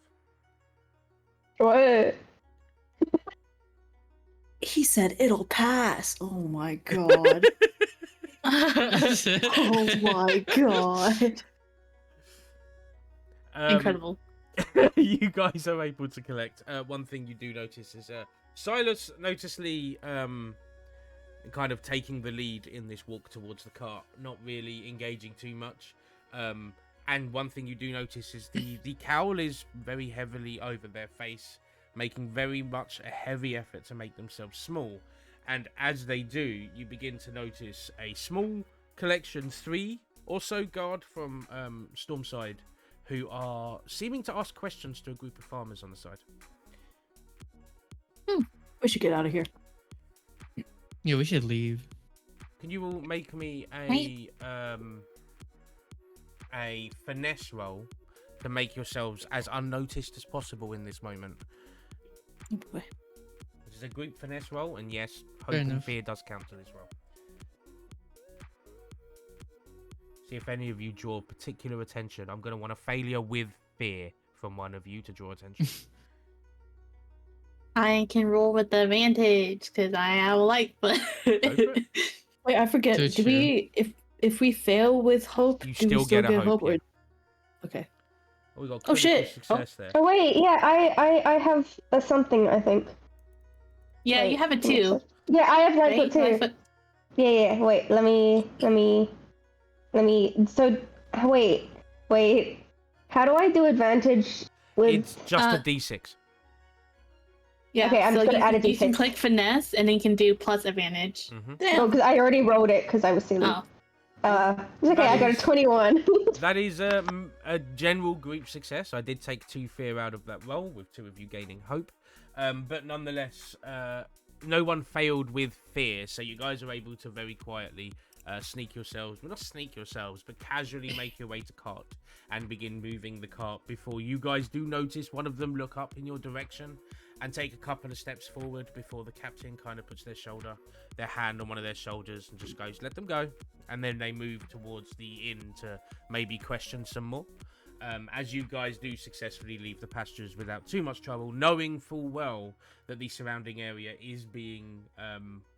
Speaker 3: What?
Speaker 4: He said it'll pass. Oh my god. Oh my god.
Speaker 5: Incredible.
Speaker 1: You guys are able to collect. One thing you do notice is Silas noticeably kind of taking the lead in this walk towards the cart, not really engaging too much. And one thing you do notice is the cowl is very heavily over their face, making very much a heavy effort to make themselves small. And as they do, you begin to notice a small collection, 3 or so guard from Stormside, who are seeming to ask questions to a group of farmers on the side.
Speaker 4: We should get out of here.
Speaker 2: Yeah, we should leave.
Speaker 1: Can you all make me a finesse roll to make yourselves as unnoticed as possible in this moment?
Speaker 4: Oh boy.
Speaker 1: Which is a group finesse roll, and yes, hope
Speaker 2: Fair
Speaker 1: and
Speaker 2: enough.
Speaker 1: fear does count to this roll. See if any of you draw particular attention. I'm going to want a failure with fear from one of you to draw attention.
Speaker 5: I can roll with the advantage because I have a light foot.
Speaker 1: Go for it.
Speaker 4: Wait, I forget.
Speaker 2: So
Speaker 4: Do
Speaker 2: true.
Speaker 4: we if we fail with hope,
Speaker 1: You
Speaker 4: do we
Speaker 1: still
Speaker 4: still
Speaker 1: get a
Speaker 4: get
Speaker 1: hope,
Speaker 4: hope?
Speaker 1: yeah.
Speaker 4: Or... Okay.
Speaker 1: Oh, we got
Speaker 4: Oh,
Speaker 1: critical
Speaker 4: shit.
Speaker 1: success there.
Speaker 3: Oh wait, yeah, I have a something, I think.
Speaker 5: Yeah, you
Speaker 3: Wait,
Speaker 5: have it
Speaker 3: give me a
Speaker 5: too.
Speaker 3: sec. Yeah, I have light
Speaker 5: Right?
Speaker 3: foot too.
Speaker 5: Lightfoot.
Speaker 3: Yeah. Wait, let me. So, wait. How do I do advantage with?
Speaker 1: It's just a
Speaker 5: uh,
Speaker 1: d6.
Speaker 5: Yeah,
Speaker 3: Okay, I'm
Speaker 5: so
Speaker 3: just gonna add a
Speaker 5: you can
Speaker 3: D6.
Speaker 5: click finesse and then you can do plus advantage.
Speaker 1: Mm-hmm.
Speaker 3: Oh,
Speaker 4: Damn.
Speaker 3: because I already rolled it because I was silly.
Speaker 5: Oh,
Speaker 3: It's okay.
Speaker 1: That
Speaker 3: I got a
Speaker 1: is-
Speaker 3: 21.
Speaker 1: That is a general group success. I did take 2 fear out of that roll, with 2 of you gaining hope. But nonetheless, no one failed with fear, so you guys are able to very quietly sneak yourselves, well, not sneak yourselves, but casually make your way to cart and begin moving the cart before you guys do notice one of them look up in your direction and take a couple of steps forward before the captain kind of puts their hand on one of their shoulders and just goes, let them go. And then they move towards the inn to maybe question some more. As you guys do successfully leave the pastures without too much trouble, knowing full well that the surrounding area is being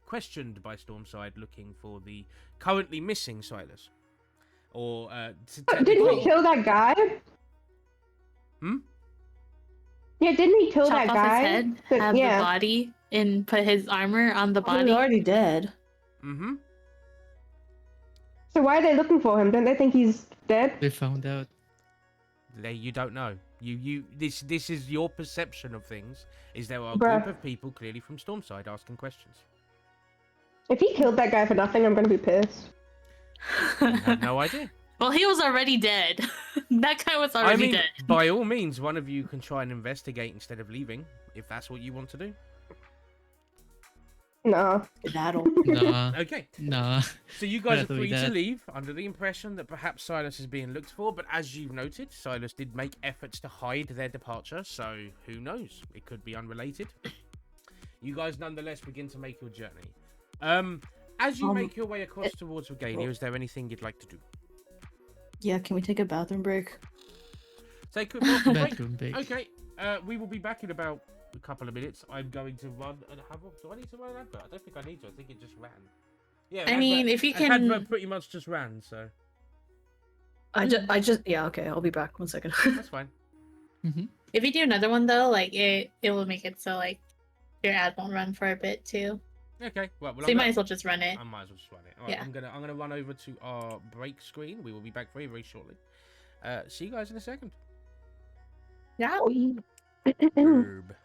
Speaker 1: questioned by Stormside, looking for the currently missing Silas. Or
Speaker 3: Didn't he kill that guy?
Speaker 1: Hmm?
Speaker 3: Yeah, didn't he kill
Speaker 5: chop
Speaker 3: that
Speaker 5: off
Speaker 3: guy?
Speaker 5: his head,
Speaker 3: But-
Speaker 5: have
Speaker 3: yeah.
Speaker 5: the body, and put his armor on the
Speaker 4: He was
Speaker 5: body.
Speaker 4: already dead.
Speaker 1: Mm-hmm.
Speaker 3: So why are they looking for him? Don't they think he's dead?
Speaker 2: They found out.
Speaker 1: You don't know. This is your perception of things. Is there are a
Speaker 3: Bruh.
Speaker 1: group of people clearly from Stormside asking questions?
Speaker 3: If he killed that guy for nothing, I'm gonna be pissed.
Speaker 1: You have no idea.
Speaker 5: Well, he was already dead. That guy was already
Speaker 1: I mean,
Speaker 5: dead.
Speaker 1: by all means, one of you can try and investigate instead of leaving, if that's what you want to do.
Speaker 3: No.
Speaker 4: Skedaddle.
Speaker 2: Nah,
Speaker 1: Okay.
Speaker 2: nah.
Speaker 1: So you guys are
Speaker 2: Not doing
Speaker 1: free to
Speaker 2: that.
Speaker 1: leave under the impression that perhaps Silas is being looked for, but as you've noted, Silas did make efforts to hide their departure, so who knows? It could be unrelated. You guys nonetheless begin to make your journey. As you make your way across towards Regalia, is there anything you'd like to do?
Speaker 4: Yeah, can we take a bathroom break?
Speaker 1: Take a break.
Speaker 2: Bedroom big.
Speaker 1: Okay, we will be back in about a couple of minutes. I'm going to run and have a... Do I need to run an advert? I don't think I need to. I think it just ran. Yeah,
Speaker 5: I mean, if you
Speaker 1: an advert
Speaker 5: can,
Speaker 1: pretty much just ran, so
Speaker 4: I just yeah, okay, I'll be back 1 second.
Speaker 1: that's fine.
Speaker 5: if you do another one though, like it will make it so like your ad won't run for a bit too.
Speaker 1: Okay, well,
Speaker 5: So you might as well just run it.
Speaker 1: I might as well just run it. All right,
Speaker 5: Yeah.
Speaker 1: I'm gonna run over to our break screen. We will be back very, very shortly. See you guys in a second.
Speaker 5: Yeah.
Speaker 1: Herb.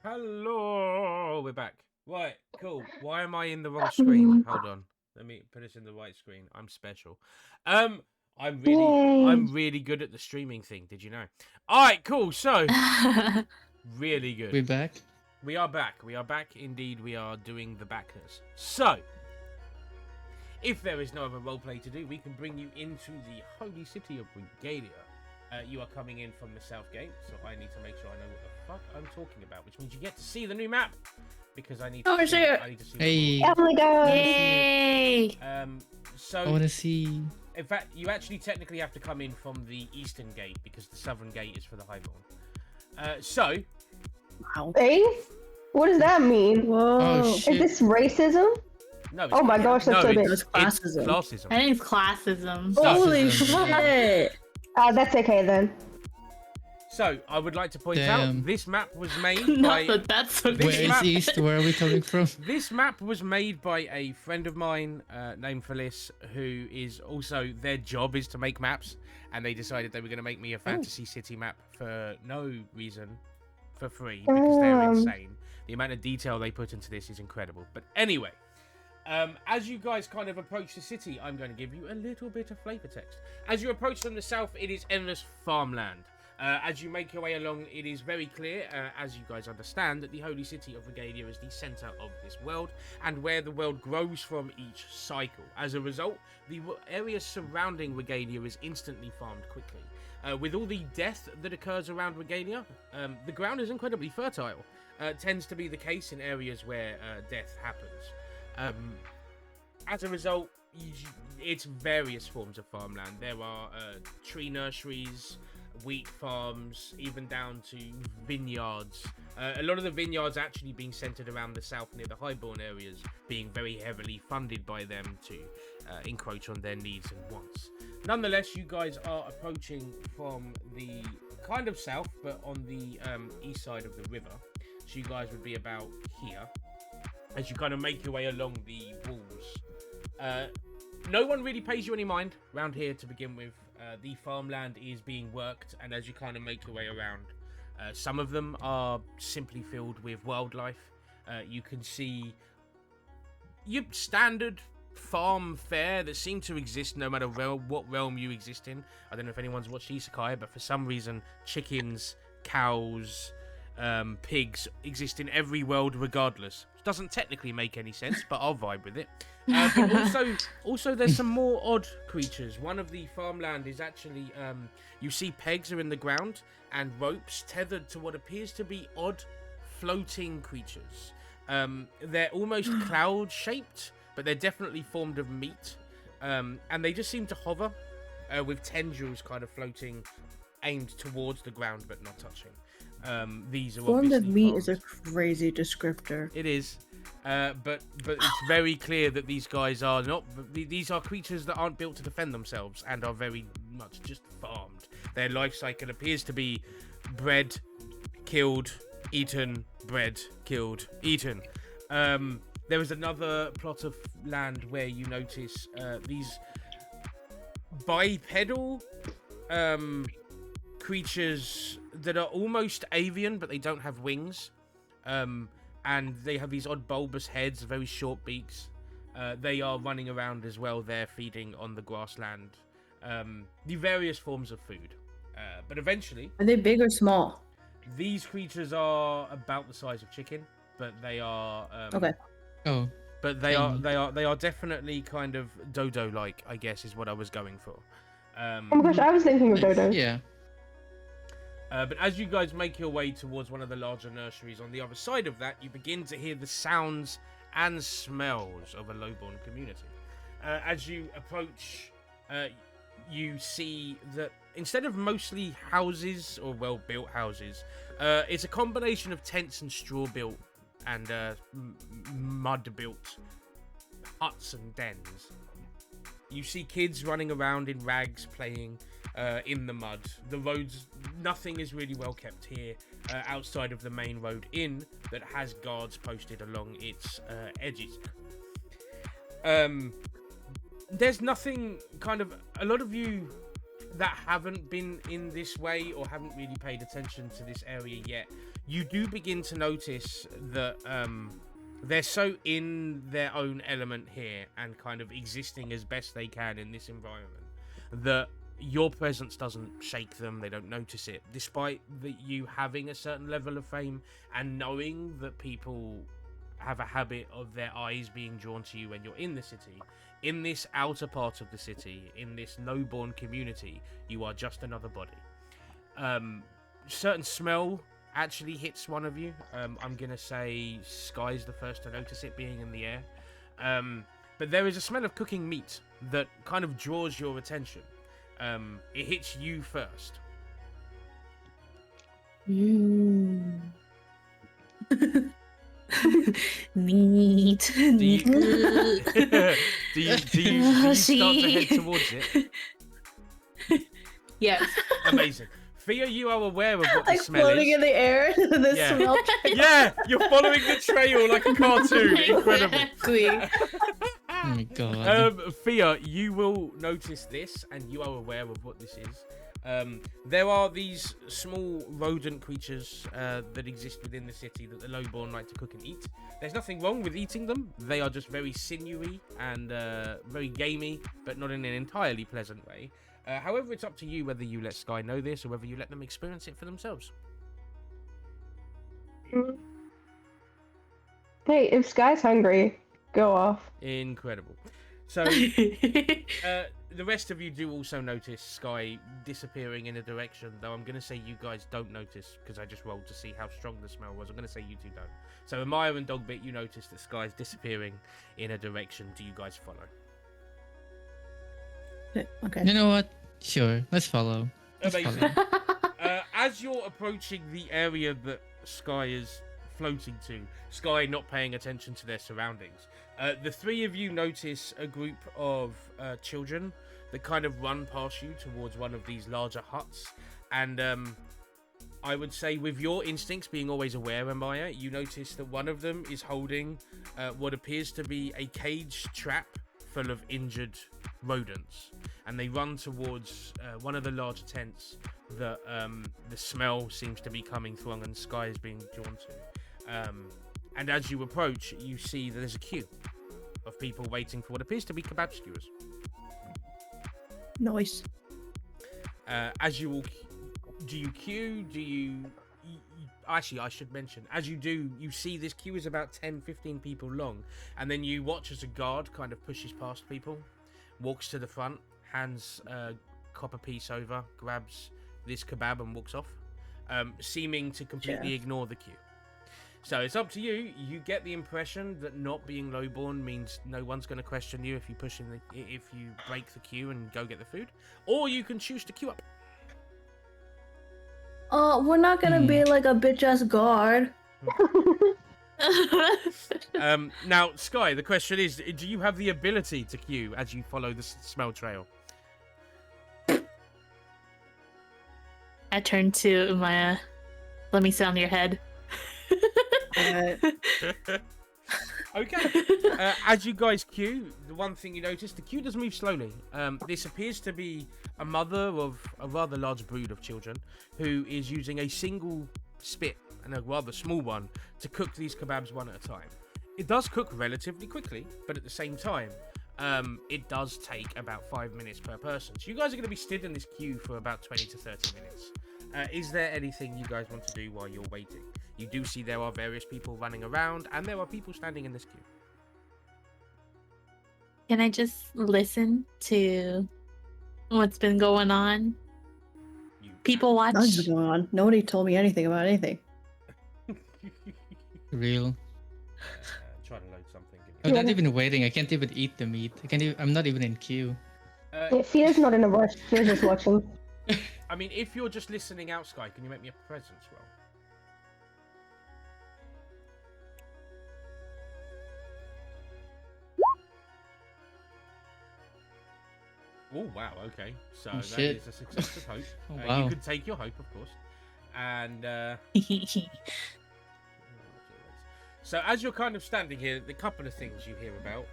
Speaker 1: Hello, we're back. Right, cool. Why am I in the wrong screen? Hold on. Let me put this in the right screen. I'm special. I'm really good at the streaming thing. Did you know? All right, cool. So, really good.
Speaker 2: We back?
Speaker 1: We are back. We are back. Indeed, we are doing the backness. So, if there is no other roleplay to do, we can bring you into the holy city of Regalia. You are coming in from the south gate, so I need to make sure I know what the fuck I'm talking about, which means you get to see the new map because I need to. See,
Speaker 5: shit.
Speaker 1: I need to see.
Speaker 2: Hey,
Speaker 3: Oh my god.
Speaker 5: Yay!
Speaker 1: So
Speaker 2: I want to see.
Speaker 1: in fact, you actually technically have to come in from the eastern gate because the southern gate is for the highborn. So,
Speaker 4: Wow.
Speaker 3: Hey? What does that mean?
Speaker 4: Whoa.
Speaker 2: Oh
Speaker 3: Is
Speaker 2: shit!
Speaker 3: this racism?
Speaker 1: no. It's
Speaker 3: Oh my gosh, that's so big.
Speaker 4: That's classism.
Speaker 1: Classism.
Speaker 5: I think it's classism.
Speaker 4: Holy
Speaker 2: Classism.
Speaker 4: shit!
Speaker 3: That's okay then.
Speaker 1: So, I would like to point
Speaker 2: Damn.
Speaker 1: out this map was made
Speaker 5: Not
Speaker 1: by.
Speaker 5: that that's
Speaker 1: This
Speaker 2: Where
Speaker 5: okay.
Speaker 1: map-
Speaker 2: is east? Where are we coming from?
Speaker 1: This map was made by a friend of mine named Phyllis, who is also, their job is to make maps, and they decided they were going to make me a fantasy city map for no reason, for free, because they're insane. The amount of detail they put into this is incredible. But anyway, as you guys kind of approach the city, I'm going to give you a little bit of flavor text. As you approach from the south, it is endless farmland. As you make your way along, it is very clear, as you guys understand, that the holy city of Regalia is the center of this world and where the world grows from each cycle. As a result, the area surrounding Regalia is instantly farmed quickly. With all the death that occurs around Regalia, the ground is incredibly fertile. Tends to be the case in areas where death happens. As a result, it's various forms of farmland. There are tree nurseries, wheat farms, even down to vineyards. A lot of the vineyards actually being centered around the south near the highborn areas, being very heavily funded by them to encroach on their needs and wants. Nonetheless, you guys are approaching from the kind of south, but on the east side of the river. So you guys would be about here as you kind of make your way along the walls. No one really pays you any mind around here to begin with. The farmland is being worked, and as you kind of make your way around, some of them are simply filled with wildlife. You can see your standard farm fare that seem to exist no matter what realm you exist in. I don't know if anyone's watched Isekai'd, but for some reason, chickens, cows, pigs exist in every world regardless. Which doesn't technically make any sense, but I'll vibe with it. But also there's some more odd creatures. One of the farmland is actually, you see pegs are in the ground and ropes tethered to what appears to be odd floating creatures. They're almost cloud shaped, but they're definitely formed of meat. And they just seem to hover with tendrils kind of floating, aimed towards the ground but not touching. These are
Speaker 4: Formed of
Speaker 1: obviously
Speaker 4: meat
Speaker 1: farmed.
Speaker 4: is a crazy descriptor.
Speaker 1: It is, but it's very clear that these guys are not. These are creatures that aren't built to defend themselves and are very much just farmed. Their life cycle appears to be bred, killed, eaten, bred, killed, eaten. There is another plot of land where you notice these bipedal creatures that are almost avian, but they don't have wings. And they have these odd bulbous heads, very short beaks. They are running around as well. They're feeding on the grassland. The various forms of food. But eventually,
Speaker 4: Are they big or small?
Speaker 1: these creatures are about the size of chicken, but they are
Speaker 4: Okay.
Speaker 2: Oh,
Speaker 1: But they are definitely kind of dodo-like, I guess, is what I was going for.
Speaker 3: Oh my gosh, I was thinking of
Speaker 2: nice.
Speaker 3: dodos.
Speaker 2: Yeah.
Speaker 1: But as you guys make your way towards one of the larger nurseries on the other side of that, you begin to hear the sounds and smells of a lowborn community. As you approach, you see that instead of mostly houses or well-built houses, it's a combination of tents and straw-built and mud-built huts and dens. You see kids running around in rags playing in the mud. The roads, nothing is really well kept here outside of the main road in that has guards posted along its edges. There's nothing kind of, a lot of you that haven't been in this way or haven't really paid attention to this area yet, you do begin to notice that they're so in their own element here and kind of existing as best they can in this environment that your presence doesn't shake them. They don't notice it, despite you having a certain level of fame and knowing that people have a habit of their eyes being drawn to you when you're in the city. In this outer part of the city, in this lowborn community, you are just another body. Certain smell actually hits one of you. I'm gonna say Sky's the first to notice it being in the air. But there is a smell of cooking meat that kind of draws your attention. It hits you first.
Speaker 5: Neat.
Speaker 1: Do you start to head towards it?
Speaker 5: Yes.
Speaker 1: Amazing. Thea, you are aware of what the
Speaker 4: Like
Speaker 1: smell
Speaker 4: floating
Speaker 1: is.
Speaker 4: in the air, the
Speaker 1: Yeah.
Speaker 4: smell.
Speaker 1: Yeah, you're following the trail like a cartoon. Incredible.
Speaker 5: Exactly.
Speaker 2: Oh my god.
Speaker 1: Thea, you will notice this, and you are aware of what this is. There are these small rodent creatures that exist within the city that the lowborn like to cook and eat. There's nothing wrong with eating them. They are just very sinewy and very gamey, but not in an entirely pleasant way. However, it's up to you whether you let Sky know this or whether you let them experience it for themselves.
Speaker 3: Hey, if Sky's hungry, go off.
Speaker 1: Incredible. So, the rest of you do also notice Sky disappearing in a direction, though I'm going to say you guys don't notice because I just rolled to see how strong the smell was. I'm going to say you two don't. So, Amaya and Dogbit, you notice that Sky's disappearing in a direction. Do you guys follow?
Speaker 4: Okay.
Speaker 2: You know what? Sure, let's follow. Let's
Speaker 1: Amazing.
Speaker 2: follow.
Speaker 1: As you're approaching the area that Sky is floating to, Sky not paying attention to their surroundings, the three of you notice a group of children that kind of run past you towards one of these larger huts. And I would say with your instincts being always aware, Amaya, you notice that one of them is holding what appears to be a cage trap full of injured rodents, and they run towards one of the larger tents that the smell seems to be coming from and Sky is being drawn to. And as you approach, you see that there's a queue of people waiting for what appears to be kebab skewers.
Speaker 4: Nice.
Speaker 1: As you all, do you queue? Do you... Actually, I should mention, as you do, you see this queue is about 10-15 people long, and then you watch as a guard kind of pushes past people, walks to the front, hands a copper piece over, grabs this kebab and walks off, seeming to completely ignore the queue. So it's up to you. You get the impression that not being lowborn means no one's going to question you if you if you break the queue and go get the food, or you can choose to queue up.
Speaker 4: We're not gonna be like a bitch ass guard.
Speaker 1: Now, Sky, the question is, do you have the ability to queue as you follow the smell trail?
Speaker 5: I turn to Maya. Let me sit on your head.
Speaker 1: Okay. As you guys queue, the one thing you notice, the queue does move slowly. This appears to be a mother of a rather large brood of children who is using a single spit, and a rather small one, to cook these kebabs one at a time. It does cook relatively quickly, but at the same time, it does take about 5 minutes per person. So you guys are going to be stood in this queue for about 20 to 30 minutes. Is there anything you guys want to do while you're waiting? You do see there are various people running around, and there are people standing in this queue.
Speaker 5: Can I just listen to what's been going on? People watch.
Speaker 4: Nothing's going on. Nobody told me anything about anything.
Speaker 2: Real.
Speaker 1: Trying to load something.
Speaker 2: I'm not even waiting. I can't even eat the meat. I'm not even in queue.
Speaker 3: Thea's not in a rush. She's just watching.
Speaker 1: I mean, if you're just listening out, Sky, can you make me a presence roll? Oh, wow, okay. So that
Speaker 2: shit.
Speaker 1: is a success of hope.
Speaker 2: Oh,
Speaker 1: You
Speaker 2: wow.
Speaker 1: can take your hope, of course. And so as you're kind of standing here, the couple of things you hear about.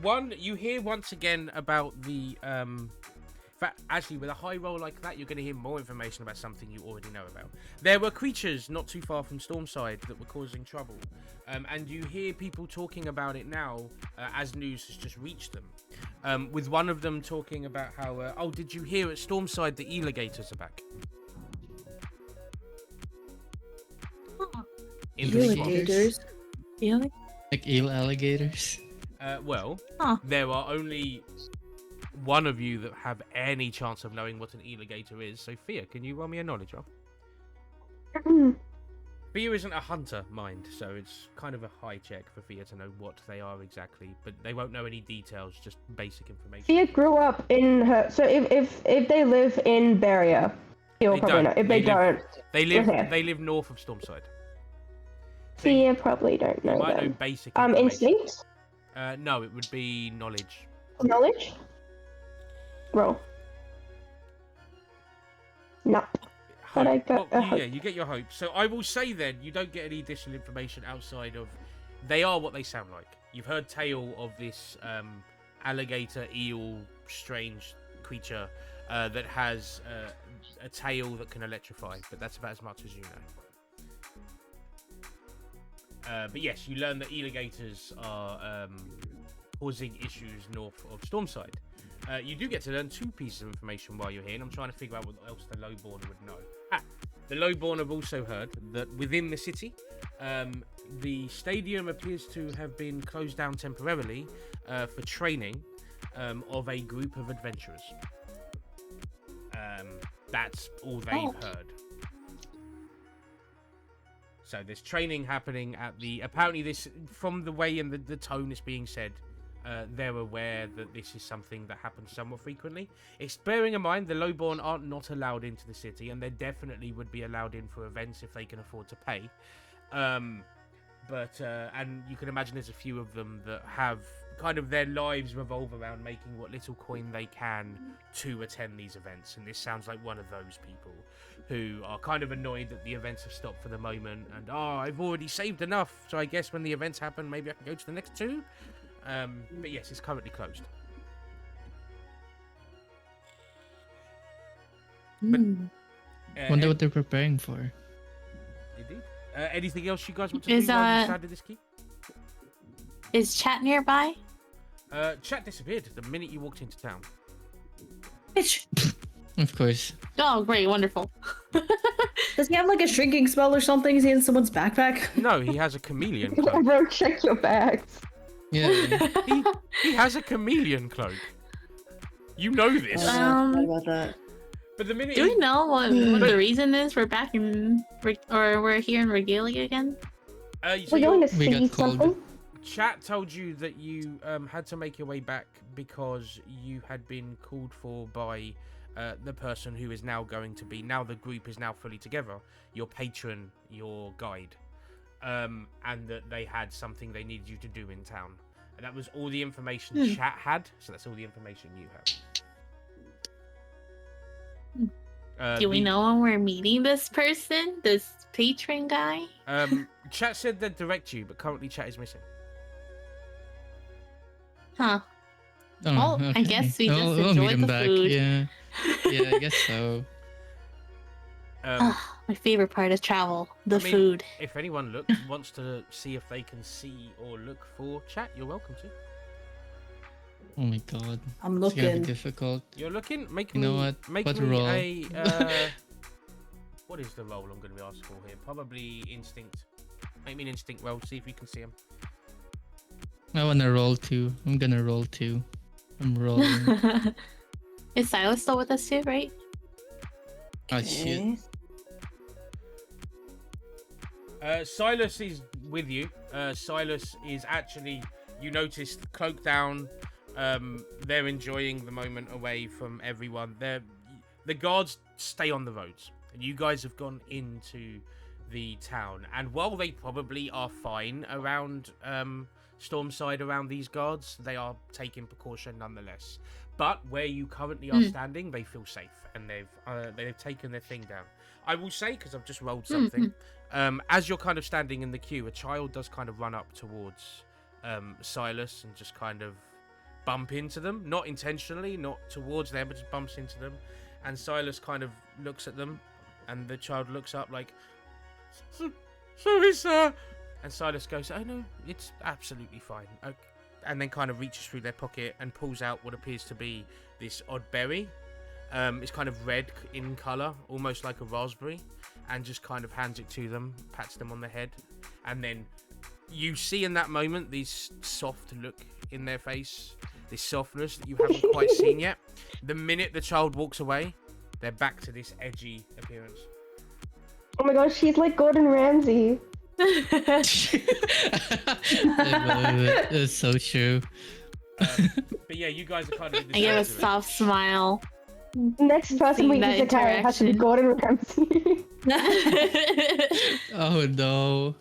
Speaker 1: One, you hear once again about the Actually, with a high roll like that, you're going to hear more information about something you already know about. There were creatures not too far from Stormside that were causing trouble, and you hear people talking about it now as news has just reached them. With one of them talking about how, oh, did you hear at Stormside the alligators are back? In the swamp.
Speaker 4: Alligators.
Speaker 5: Really?
Speaker 2: Like eel alligators.
Speaker 1: Well,
Speaker 5: Huh.
Speaker 1: there are only one of you that have any chance of knowing what an alligator is. So, Fia, can you roll me a knowledge roll? Fia isn't a hunter, mind, so it's kind of a high check for Fia to know what they are exactly, but they won't know any details, just basic information.
Speaker 3: Fia grew up in her. So if they live in Barrier, you'll
Speaker 1: They
Speaker 3: probably
Speaker 1: don't.
Speaker 3: know. If they don't,
Speaker 1: They
Speaker 3: Okay.
Speaker 1: live north of Stormside.
Speaker 3: Fia probably don't
Speaker 1: You
Speaker 3: know
Speaker 1: might know
Speaker 3: them.
Speaker 1: basic information.
Speaker 3: Instinct,
Speaker 1: No, it would be knowledge.
Speaker 3: knowledge, roll. No. But I got a hope.
Speaker 1: Yeah, you get your hope. So I will say then, you don't get any additional information outside of they are what they sound like. You've heard tale of this alligator, eel, strange creature that has a tail that can electrify, but that's about as much as you know. But yes, you learn that alligators are causing issues north of Stormside. You do get to learn 2 pieces of information while you're here, and I'm trying to figure out what else the Lowborn would know. The Lowborn have also heard that within the city, the stadium appears to have been closed down temporarily for training of a group of adventurers. That's all they've heard. So there's training happening at the... Apparently this, from the way and the tone it's being said, they're aware that this is something that happens somewhat frequently. It's bearing in mind the Lowborn aren't not allowed into the city, and they definitely would be allowed in for events if they can afford to pay. And you can imagine there's a few of them that have kind of their lives revolve around making what little coin they can to attend these events, and this sounds like one of those people who are kind of annoyed that the events have stopped for the moment, and I've already saved enough, so I guess when the events happen maybe I can go to the next 2. But yes, it's currently closed. But,
Speaker 2: Wonder what they're preparing for.
Speaker 1: Indeed. Anything else you guys want to do
Speaker 5: Is,
Speaker 1: while you decided this key?
Speaker 5: Is chat nearby?
Speaker 1: Chat disappeared the minute you walked into town.
Speaker 4: Bitch.
Speaker 2: Of course.
Speaker 5: Oh, great, wonderful.
Speaker 4: Does he have like a shrinking spell or something? Is he in someone's backpack?
Speaker 1: No, he has a chameleon cloak.
Speaker 3: Bro, check your bags.
Speaker 2: Yeah.
Speaker 1: he has a chameleon cloak. You know this.
Speaker 4: Sorry about that.
Speaker 1: But the minute
Speaker 5: Do we know what the reason is we're back in, or we're here in Regalia again?
Speaker 1: So
Speaker 3: We're going to
Speaker 2: We
Speaker 3: see
Speaker 2: got called.
Speaker 3: something.
Speaker 1: Chat told you that you had to make your way back because you had been called for by the person who is now going to be, now the group is now fully together, your patron, your guide, and that they had something they needed you to do in town. And that was all the information chat had, so that's all the information you have.
Speaker 5: Do we know when we're meeting this person, this patron guy?
Speaker 1: Chat said they'd direct you, but currently chat is missing.
Speaker 5: Huh.
Speaker 2: Oh,
Speaker 5: I guess we just
Speaker 2: we'll
Speaker 5: enjoyed
Speaker 2: meet him
Speaker 5: the
Speaker 2: back.
Speaker 5: food.
Speaker 2: Yeah. Yeah, I guess so.
Speaker 5: My favorite part of travel, the
Speaker 1: I mean,
Speaker 5: food.
Speaker 1: If anyone wants to see if they can see or look for chat, you're welcome to.
Speaker 2: Oh my god.
Speaker 4: I'm
Speaker 2: It's gonna be
Speaker 4: looking.
Speaker 2: difficult.
Speaker 1: You're looking. Make
Speaker 2: You
Speaker 1: me.
Speaker 2: know what?
Speaker 1: Make
Speaker 2: What
Speaker 1: me
Speaker 2: roll?
Speaker 1: a. What is the roll I'm going to be asked for here? Probably instinct. Make me an instinct roll. See if you can see him.
Speaker 2: I wanna roll 2. I'm gonna roll 2. I'm rolling.
Speaker 5: Is Silas still with us too, right?
Speaker 2: Oh shit.
Speaker 1: Silas is with you. Silas is actually. You noticed cloak down. They're enjoying the moment away from everyone. The guards stay on the roads, and you guys have gone into the town. And while they probably are fine around Stormside, around these guards, they are taking precaution nonetheless. But where you currently are standing, they feel safe, and they've taken their thing down. I will say, because I've just rolled something, as you're kind of standing in the queue, a child does kind of run up towards Silas and just kind of bump into them, not intentionally, not towards them, but just bumps into them. And Silas kind of looks at them, and the child looks up like, sorry, sir. And Silas goes, oh no, it's absolutely fine. Okay. And then kind of reaches through their pocket and pulls out what appears to be this odd berry. It's kind of red in colour, almost like a raspberry, and just kind of hands it to them, pats them on the head, and then you see in that moment this soft look in their face, this softness that you haven't quite seen yet. The minute the child walks away, they're back to this edgy appearance.
Speaker 3: Oh my gosh, she's like Gordon Ramsay.
Speaker 2: I believe it. It's so true.
Speaker 1: But yeah, you guys are kind of in the
Speaker 5: I give a
Speaker 1: center of it.
Speaker 5: soft smile.
Speaker 3: Next person we
Speaker 5: Seeing that
Speaker 3: Isekai'd has to be
Speaker 5: interaction.
Speaker 3: Gordon Ramsay.
Speaker 2: Oh no.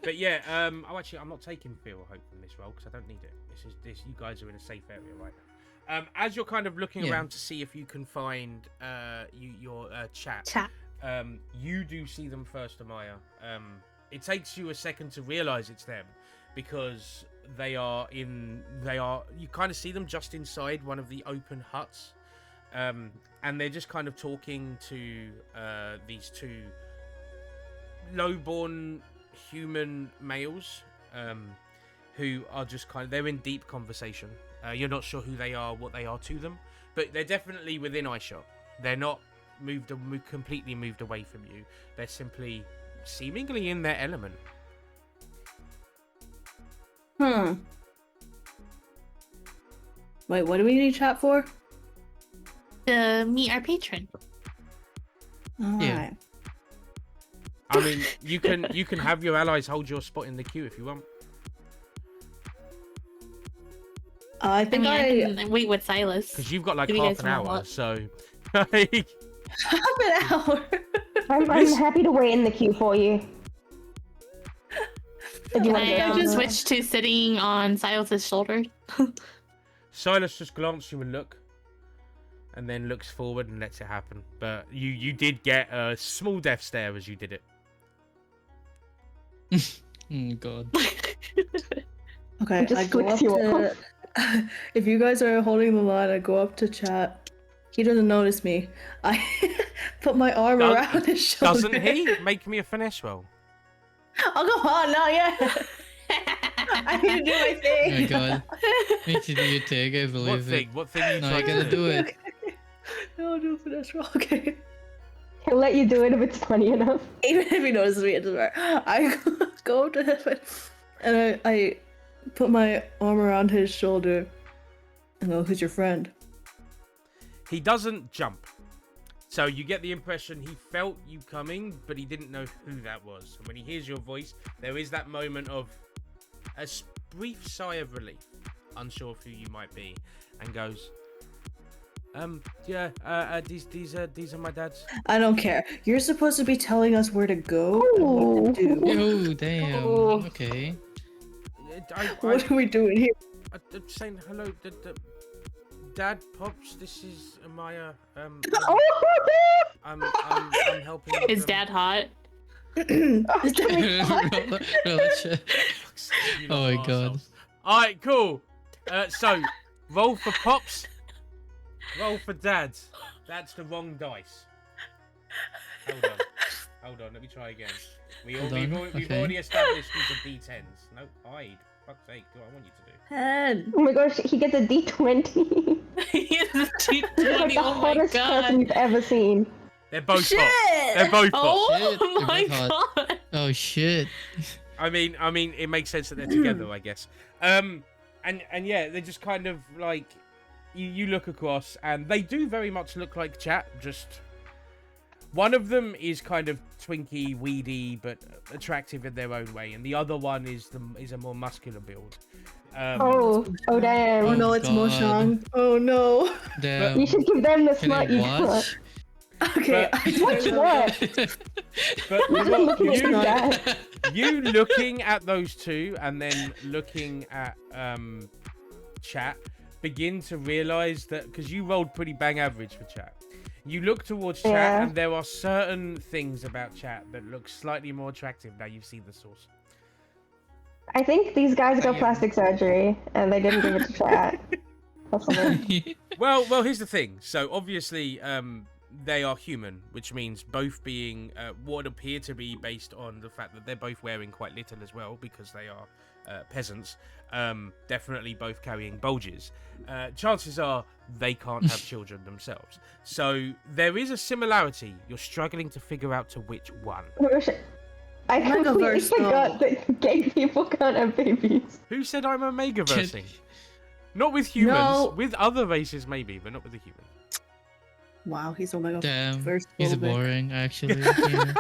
Speaker 1: But yeah, actually, I'm not taking Fear or Hope from this role because I don't need it. This. You guys are in a safe area right now. As you're kind of looking
Speaker 2: Yeah.
Speaker 1: around to see if you can find your chat,
Speaker 5: Chat.
Speaker 1: you do see them first, Amaya. It takes you a second to realize it's them because you kind of see them just inside one of the open huts. And they're just kind of talking to these two low-born human males who are just they're in deep conversation. You're not sure who they are, what they are to them, but they're definitely within eyeshot. They're not completely moved away from you. They're simply seemingly in their element.
Speaker 4: Wait, what do we need chat for?
Speaker 5: To meet our patron.
Speaker 4: Alright.
Speaker 2: Yeah.
Speaker 1: I mean, you can have your allies hold your spot in the queue if you want.
Speaker 4: I think
Speaker 5: I can wait with Silas.
Speaker 1: Because you've got like
Speaker 5: Do you
Speaker 1: half
Speaker 5: guys
Speaker 1: an
Speaker 5: want
Speaker 1: hour,
Speaker 5: what?
Speaker 1: so
Speaker 4: half an hour.
Speaker 3: I'm happy to wait in the queue for you. If you
Speaker 5: Can
Speaker 3: want to
Speaker 5: I
Speaker 3: go
Speaker 5: just
Speaker 3: somewhere.
Speaker 5: switch to sitting on Silas's shoulder?
Speaker 1: Silas just glances you and look, and then looks forward and lets it happen. But you did get a small death stare as you did it.
Speaker 2: Oh god.
Speaker 4: Okay,
Speaker 3: Just
Speaker 4: I go
Speaker 3: flicks
Speaker 4: up
Speaker 3: you
Speaker 4: to. If you guys are holding the line, I go up to chat. He doesn't notice me. I put my arm
Speaker 1: Does-
Speaker 4: around his shoulder.
Speaker 1: Doesn't he? Make me a finesse roll.
Speaker 4: Oh, come on, not yet. I need to do my
Speaker 2: Oh
Speaker 4: thing.
Speaker 2: my god. Need to do your thing, I
Speaker 1: What
Speaker 2: believe
Speaker 1: thing?
Speaker 2: it.
Speaker 1: What thing are you
Speaker 2: No,
Speaker 1: trying
Speaker 2: you gotta
Speaker 1: to
Speaker 2: do it.
Speaker 4: No, do a finesse roll. Okay.
Speaker 3: He'll let you do it if it's funny enough.
Speaker 4: Even if he notices me, it doesn't matter. I go to him and I put my arm around his shoulder and go, "Who's your friend?"
Speaker 1: He doesn't jump. So you get the impression he felt you coming, but he didn't know who that was. And when he hears your voice, there is that moment of a brief sigh of relief, unsure of who you might be, and goes, these are my dad's.
Speaker 4: I don't care. You're supposed to be telling us where to go and what to do.
Speaker 2: Oh damn.
Speaker 5: Oh.
Speaker 2: Okay.
Speaker 4: What are we doing here?
Speaker 1: I'm saying hello, Dad, Pops. This is Amaya. I'm helping.
Speaker 5: Is
Speaker 1: them.
Speaker 5: Dad hot?
Speaker 2: Roll check.
Speaker 1: You
Speaker 2: Oh
Speaker 1: lot
Speaker 2: my god.
Speaker 1: arseholes. All right, cool. So roll for Pops. Roll for Dad. That's the wrong dice. Hold on. Let me try again. We've
Speaker 2: on,
Speaker 1: already established these are D10s. No, hide. Fuck's sake, do I want you to do?
Speaker 4: 10.
Speaker 3: Oh my gosh, he gets a D20.
Speaker 5: He's a
Speaker 3: He's like
Speaker 5: T20.
Speaker 3: the
Speaker 5: Oh my
Speaker 3: hottest person
Speaker 5: god.
Speaker 3: you've ever seen.
Speaker 1: They're both
Speaker 4: Shit!
Speaker 1: hot. They're both hot.
Speaker 5: Oh
Speaker 2: Shit,
Speaker 5: my
Speaker 2: they're both
Speaker 5: god.
Speaker 2: Oh shit.
Speaker 1: I mean, it makes sense that they're together, I guess. And yeah, they're just kind of like you look across, and they do very much look like chat. Just one of them is kind of twinky, weedy, but attractive in their own way, and the other one is a more muscular build.
Speaker 3: Oh damn.
Speaker 4: Oh no, it's
Speaker 2: God.
Speaker 4: Moshang. Oh no.
Speaker 2: Damn.
Speaker 3: You should give them the
Speaker 2: Can
Speaker 3: smart
Speaker 2: I
Speaker 3: you
Speaker 2: watch?
Speaker 4: Okay.
Speaker 1: But-
Speaker 3: Watch what?
Speaker 1: But
Speaker 3: You're just looking at
Speaker 1: you,
Speaker 3: your dad.
Speaker 1: you looking at those two and then looking at chat begin to realize that because you rolled pretty bang average for chat. You look towards chat
Speaker 3: Yeah.
Speaker 1: and there are certain things about chat that look slightly more attractive now you've seen the source.
Speaker 3: I think these guys got
Speaker 1: Yeah.
Speaker 3: plastic surgery and they didn't give it to chat. Possibly.
Speaker 1: Well, here's the thing. So obviously, they are human, which means both being what appear to be based on the fact that they're both wearing quite little as well, because they are peasants. Definitely both carrying bulges. Chances are they can't have children themselves. So there is a similarity. You're struggling to figure out to which one.
Speaker 3: I completely
Speaker 4: Megaverse,
Speaker 3: forgot that gay people can't have babies.
Speaker 1: Who said I'm a megaversing? Not with humans.
Speaker 4: No.
Speaker 1: With other races, maybe, but not with the humans.
Speaker 4: Wow, he's Omega
Speaker 2: Damn,
Speaker 4: first.
Speaker 2: he's
Speaker 4: phobic.
Speaker 2: boring actually. Yeah.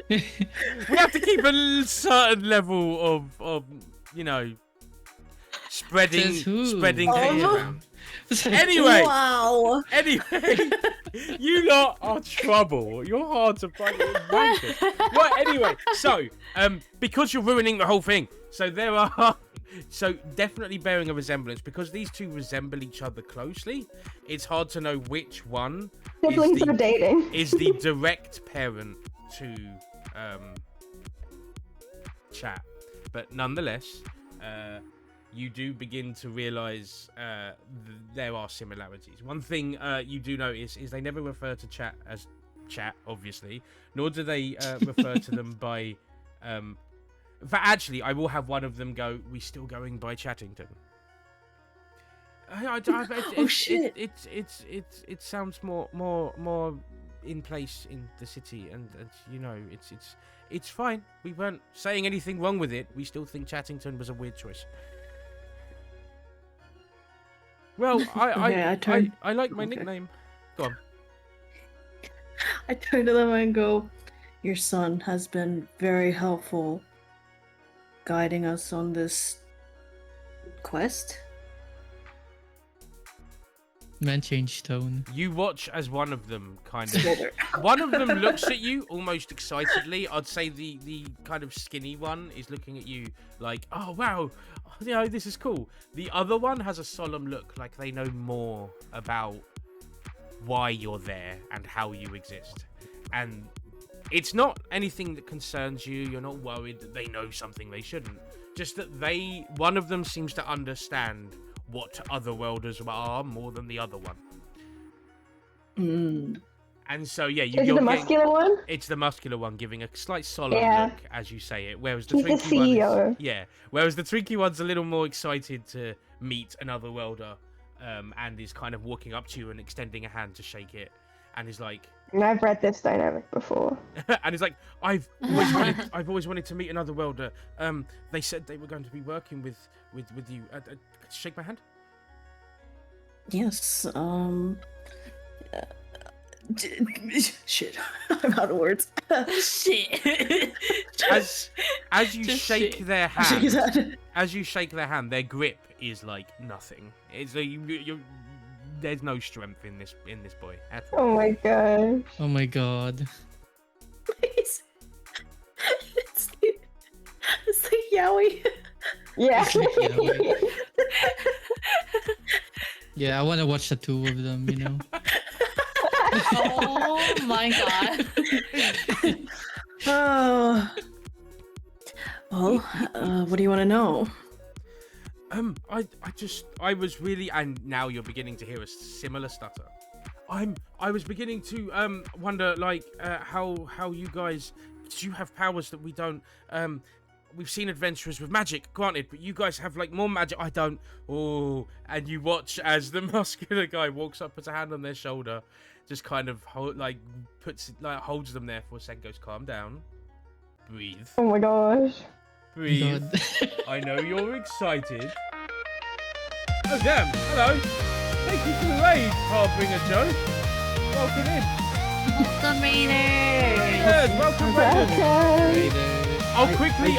Speaker 1: We have to keep a certain level of spreading
Speaker 2: Says who?
Speaker 1: things
Speaker 4: Oh.
Speaker 1: around. Anyway,
Speaker 4: Wow.
Speaker 1: anyway, you lot are trouble. You're hard to find. Right, anyway, so because you're ruining the whole thing, so there are. So definitely bearing a resemblance, because these two resemble each other closely. It's hard to know which one
Speaker 3: Siblings are dating.
Speaker 1: is the direct parent to chat, but nonetheless, you do begin to realize there are similarities. One thing you do notice is they never refer to chat as chat, obviously, nor do they refer to them by. But actually, I will have one of them go, "We still going by Chattington."
Speaker 4: Oh, shit.
Speaker 1: It sounds more in place in the city, and it's fine. We weren't saying anything wrong with it. We still think Chattington was a weird choice. Well,
Speaker 4: Okay,
Speaker 1: I like my
Speaker 4: okay.
Speaker 1: nickname. Go on.
Speaker 4: I turn to them and go, "Your son has been very helpful guiding us on this quest."
Speaker 2: Man changed tone.
Speaker 1: You watch as one of them kind of.
Speaker 4: Smolder.
Speaker 1: One of them looks at you almost excitedly. I'd say the kind of skinny one is looking at you like, "Oh wow, this is cool." The other one has a solemn look, like they know more about why you're there and how you exist. And it's not anything that concerns you. You're not worried that they know something they shouldn't. Just that one of them seems to understand what otherworlders are more than the other one.
Speaker 4: Mm.
Speaker 1: And so, yeah,
Speaker 3: Is it the muscular one?
Speaker 1: It's the muscular one giving a slight solemn
Speaker 3: Yeah.
Speaker 1: look as you say it, whereas the
Speaker 3: He's the
Speaker 1: Twinkie one
Speaker 3: CEO.
Speaker 1: whereas the Twinkie one's a little more excited to meet another welder, and is kind of walking up to you and extending a hand to shake it, and is like,
Speaker 3: And I've read this dynamic before.
Speaker 1: and he's like, I've always wanted to meet another welder. They said they were going to be working with you. Shake my hand.
Speaker 4: Yes. Shit. I'm out of words.
Speaker 5: Shit.
Speaker 1: As you
Speaker 5: Just
Speaker 1: shake
Speaker 5: shit.
Speaker 1: their
Speaker 4: Shake his
Speaker 1: hand,
Speaker 4: head.
Speaker 1: as you shake their hand, their grip is like nothing. It's there's no strength in this boy at all.
Speaker 3: Oh my gosh.
Speaker 2: Oh my god.
Speaker 4: Please. It's the Yowie.
Speaker 3: Yeah.
Speaker 2: Yeah, I want to watch the two of them, you know.
Speaker 5: Oh my god.
Speaker 4: Oh. Well, what do you want to know?
Speaker 1: I was really, and now you're beginning to hear a similar stutter. I was beginning to wonder, like, how you guys, do you have powers that we don't? We've seen adventurers with magic, granted, but you guys have like more magic. I don't. Oh, and you watch as the muscular guy walks up, puts a hand on their shoulder, just kind of holds them there for a second, goes, "Calm down, breathe,
Speaker 3: Oh my gosh.
Speaker 1: breathe."
Speaker 2: God.
Speaker 1: I know you're excited. Oh damn! Hello. Thank you for the raid, Harbinger Joe. Welcome in.
Speaker 5: Welcome, Raiders.
Speaker 1: Yes, welcome, Raiders.
Speaker 3: Welcome.
Speaker 1: I'll quickly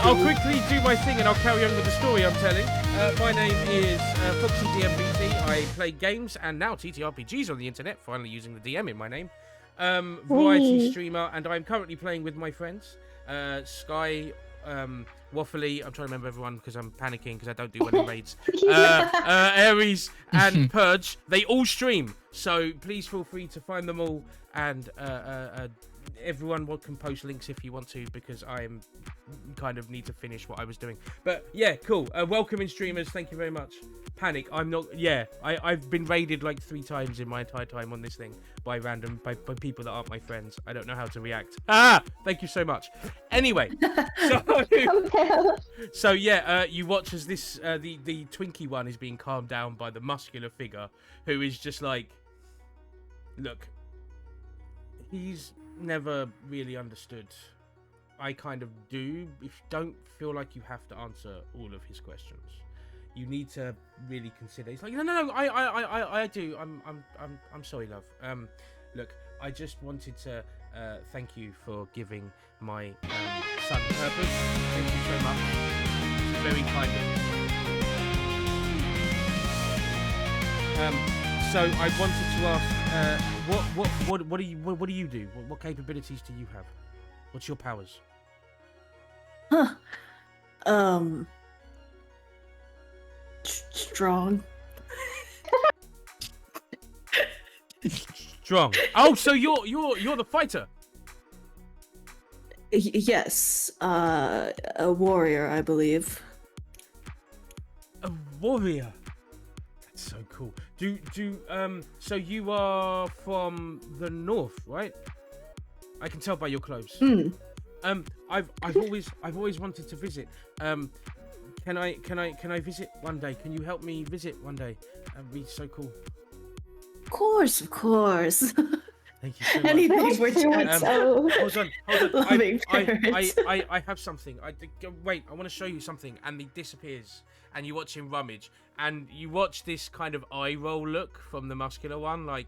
Speaker 1: do my thing and I'll carry on with the story I'm telling. My name is FoxyDMVT. I play games and now TTRPGs on the internet, finally using the DM in my name. Variety
Speaker 3: Whee.
Speaker 1: streamer, and I'm currently playing with my friends. Sky, Waffiliy, I'm trying to remember everyone because I'm panicking because I don't do any raids. Ares and Purge, they all stream, so please feel free to find them all and everyone can post links if you want to, because I'm kind of need to finish what I was doing. But yeah, cool. Welcome in streamers. Thank you very much. Panic. I'm not. Yeah, I've been raided like 3 times in my entire time on this thing by people that aren't my friends. I don't know how to react. Thank you so much. Anyway, so yeah, you watch as this the Twinkie one is being calmed down by the muscular figure who is just like, look, he's never really understood. I kind of do. If don't feel like you have to answer all of his questions. You need to really consider. He's like, no, I do. I'm sorry, love. Look, I just wanted to thank you for giving my son purpose. Thank you so much. It's very kind of you. So I wanted to ask, what do you do? What capabilities do you have? What's your powers?
Speaker 4: Strong.
Speaker 1: Strong. Oh, so you're the fighter.
Speaker 4: Yes, a warrior, I believe.
Speaker 1: A warrior. That's so cool. So you are from the north, right? I can tell by your clothes. I've always wanted to visit. Can I visit one day? Can you help me visit one day? That'd be so cool.
Speaker 4: Of course.
Speaker 1: Thank you so much.
Speaker 4: Anything for chance.
Speaker 1: Hold on.
Speaker 4: Loving parents.
Speaker 1: I have something. Wait, I want to show you something. And he disappears. And you watch him rummage. And you watch this kind of eye roll look from the muscular one. Like,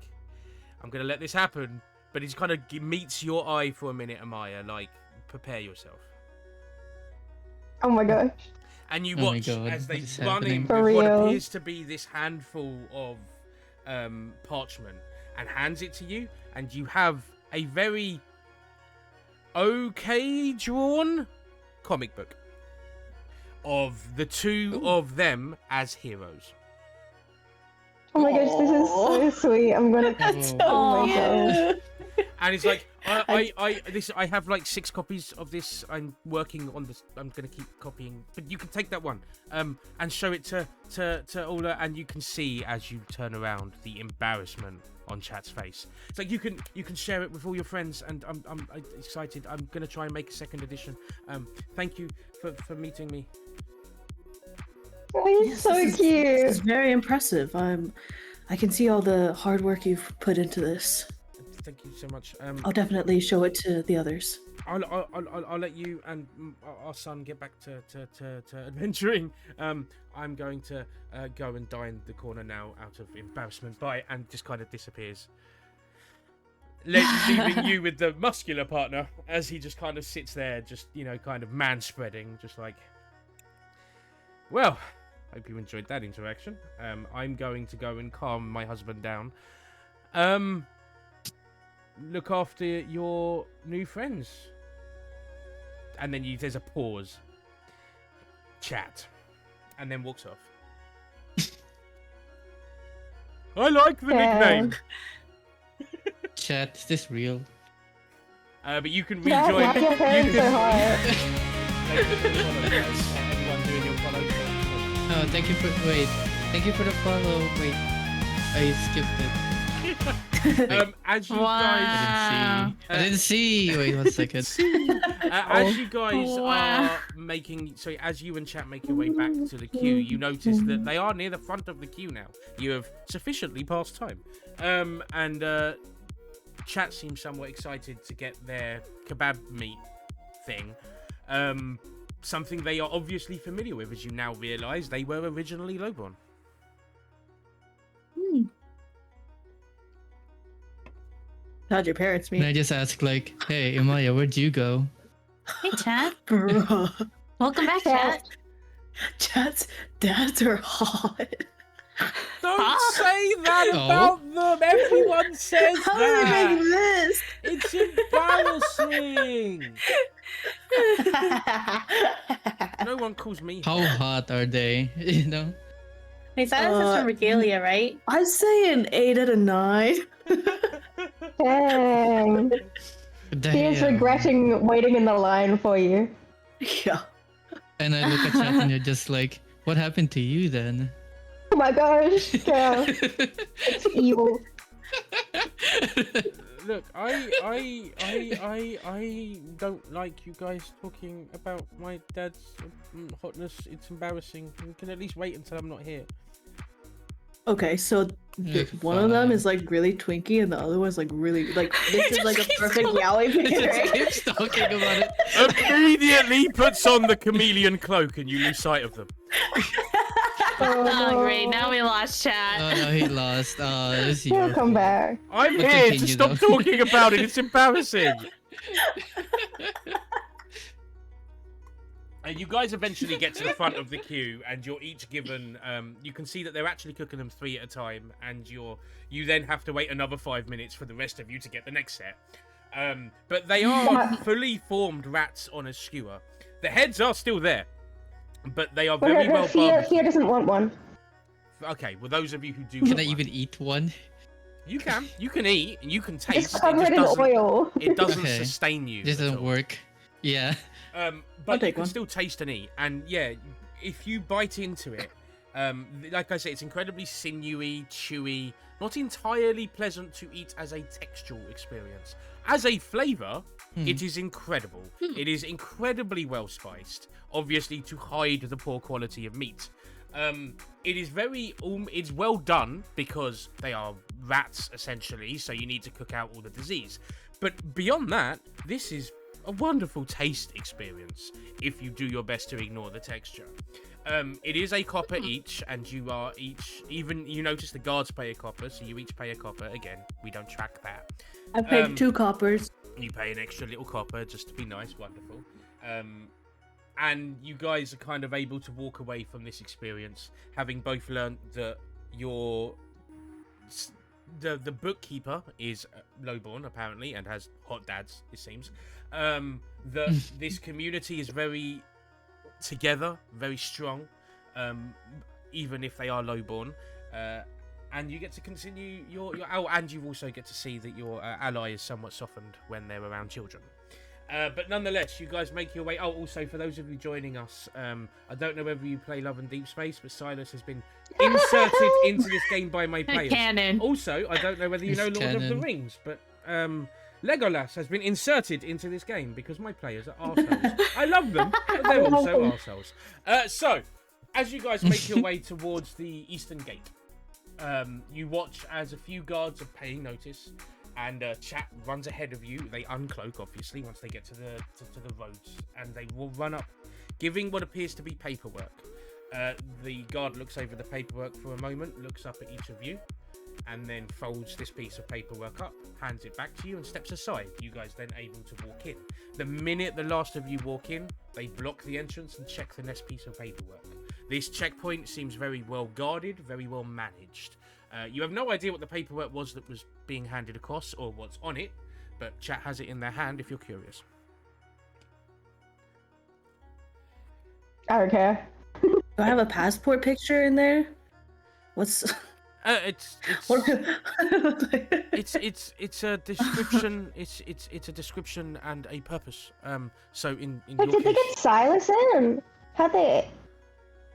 Speaker 1: I'm going to let this happen. But he's kind of meets your eye for a minute, Amaya. Like, prepare yourself.
Speaker 3: Oh my gosh.
Speaker 1: And you watch as they run in with
Speaker 3: For
Speaker 1: what
Speaker 3: real.
Speaker 1: appears to be this handful of parchment and hands it to you, and you have a very okay drawn comic book of the two of them as heroes.
Speaker 3: Oh my gosh, this is so sweet. I'm gonna. Oh my gosh.
Speaker 1: And it's like, I have like 6 copies of this. I'm working on this. I'm gonna keep copying, but you can take that one, and show it to Ola, and you can see as you turn around the embarrassment on chat's face. It's like you can share it with all your friends, and I'm excited. I'm gonna try and make a 2nd edition. Thank you for meeting me.
Speaker 3: Oh, you're so
Speaker 4: This
Speaker 3: cute.
Speaker 4: is very impressive. I can see all the hard work you've put into this.
Speaker 1: Thank you so much.
Speaker 4: I'll definitely show it to the others.
Speaker 1: I'll let you and our son get back to adventuring. I'm going to go and die in the corner now out of embarrassment and just kind of disappears. Leaving you with the muscular partner as he just kind of sits there, just, kind of man-spreading, just like, well, hope you enjoyed that interaction. I'm going to go and calm my husband down. Look after your new friends. And then there's a pause. Chat. And then walks off. I like the nickname.
Speaker 2: Chat, is this real?
Speaker 1: But you can
Speaker 3: Yeah,
Speaker 1: rejoin.
Speaker 3: clap your hands so hard.
Speaker 1: Everyone doing your follow.
Speaker 2: Oh, thank you for the follow. Wait, I skipped it.
Speaker 1: As you
Speaker 5: Wow.
Speaker 1: guys,
Speaker 2: I didn't see. Wait 1 second.
Speaker 1: as you guys
Speaker 5: Wow.
Speaker 1: are as you and chat make your way back to the queue, you notice that they are near the front of the queue now. You have sufficiently passed time, and chat seems somewhat excited to get their kebab meat thing. Something they are obviously familiar with, as you now realise they were originally lowborn.
Speaker 4: How'd your parents
Speaker 2: And I
Speaker 4: meet?
Speaker 2: just ask like, hey, Amaya, where'd you go?
Speaker 5: Hey, Chad.
Speaker 4: Bruh.
Speaker 5: Welcome back, Chad.
Speaker 4: Chat's dads are hot.
Speaker 1: Don't
Speaker 5: Huh?
Speaker 1: say that
Speaker 2: Oh.
Speaker 1: about them. Everyone says
Speaker 4: How are
Speaker 1: that.
Speaker 4: they making this?
Speaker 1: It's embarrassing. No one calls me.
Speaker 2: How hot are they? You know?
Speaker 5: Hey, Silas is from Regalia, right?
Speaker 4: I'd say an 8 out of 9.
Speaker 3: Dang. He is
Speaker 2: Damn.
Speaker 3: regretting waiting in the line for you.
Speaker 4: Yeah.
Speaker 2: And I look at chat and you're just like, what happened to you then?
Speaker 3: Oh my gosh, yeah, it's evil.
Speaker 1: Look, I don't like you guys talking about my dad's hotness. It's embarrassing. You can at least wait until I'm not here.
Speaker 4: Okay, so one of them is like really twinky, and the other one's like really like this is like a perfect yaoi
Speaker 2: He
Speaker 4: picture.
Speaker 2: just keeps talking about it.
Speaker 1: Immediately puts on the chameleon cloak and you lose sight of them.
Speaker 5: Oh, great. Now we lost chat.
Speaker 2: Oh no, he lost. Oh, this is
Speaker 3: He'll
Speaker 2: your
Speaker 3: come
Speaker 2: fault.
Speaker 3: back.
Speaker 1: I'm
Speaker 2: But
Speaker 1: here to
Speaker 2: continue,
Speaker 1: stop
Speaker 2: though.
Speaker 1: talking about it. It's embarrassing. And you guys eventually get to the front of the queue, and you're each given. You can see that they're actually cooking them 3 at a time, and you then have to wait another 5 minutes for the rest of you to get the next set. But they are fully formed rats on a skewer. The heads are still there, but they are very well barbecued.
Speaker 3: Fear doesn't want one.
Speaker 1: Okay, well, those of you who do,
Speaker 2: Can
Speaker 1: want
Speaker 2: I
Speaker 1: one,
Speaker 2: even eat one?
Speaker 1: you can eat and you can taste.
Speaker 3: Just cover it in
Speaker 1: doesn't-
Speaker 3: oil.
Speaker 1: It doesn't
Speaker 2: Okay.
Speaker 1: sustain you.
Speaker 2: This
Speaker 1: at
Speaker 2: doesn't
Speaker 1: all.
Speaker 2: work. Yeah.
Speaker 4: I'll
Speaker 1: But you
Speaker 4: take
Speaker 1: can
Speaker 4: one.
Speaker 1: still taste and eat. And yeah, if you bite into it, like I say, it's incredibly sinewy, chewy, not entirely pleasant to eat as a textual experience. As a flavour, it is incredible. It is incredibly well spiced, obviously to hide the poor quality of meat. It is very, it's well done because they are rats essentially, so you need to cook out all the disease. But beyond that, this is a wonderful taste experience if you do your best to ignore the texture. It is a copper each, and you are each, even you notice the guards pay a copper, so you each pay a copper. Again, we don't track that.
Speaker 4: I paid 2 coppers.
Speaker 1: You pay an extra little copper just to be nice, wonderful. And you guys are kind of able to walk away from this experience, having both learned that the bookkeeper is lowborn apparently and has hot dads, it seems. That this community is very together, very strong, even if they are lowborn. And you get to continue your and you also get to see that your ally is somewhat softened when they're around children. But nonetheless, you guys make your way. Oh, also for those of you joining us, I don't know whether you play Love and Deep Space, but Silas has been inserted into this game by my players.
Speaker 5: Canon.
Speaker 1: Also, I don't know whether you know
Speaker 2: It's
Speaker 1: Lord of the
Speaker 2: canon.
Speaker 1: Rings, but Legolas has been inserted into this game because my players are arseholes. I love them, but they're also arseholes. So, as you guys make your way towards the Eastern Gate, you watch as a few guards are paying notice, and chat runs ahead of you. They uncloak, obviously, once they get to the roads, and they will run up, giving what appears to be paperwork. The guard looks over the paperwork for a moment, looks up at each of you, and then folds this piece of paperwork up, hands it back to you, and steps aside. You guys then able to walk in. The minute the last of you walk in, they block the entrance and check the next piece of paperwork. This checkpoint seems very well guarded, very well managed. You have no idea what the paperwork was that was being handed across or what's on it, but chat has it in their hand if you're curious.
Speaker 3: I don't care.
Speaker 4: Do I have a passport picture in there? What's
Speaker 1: It's
Speaker 4: what?
Speaker 1: it's a description. It's a description and a purpose. So in
Speaker 3: But
Speaker 1: your
Speaker 3: did they
Speaker 1: case,
Speaker 3: get Silas in?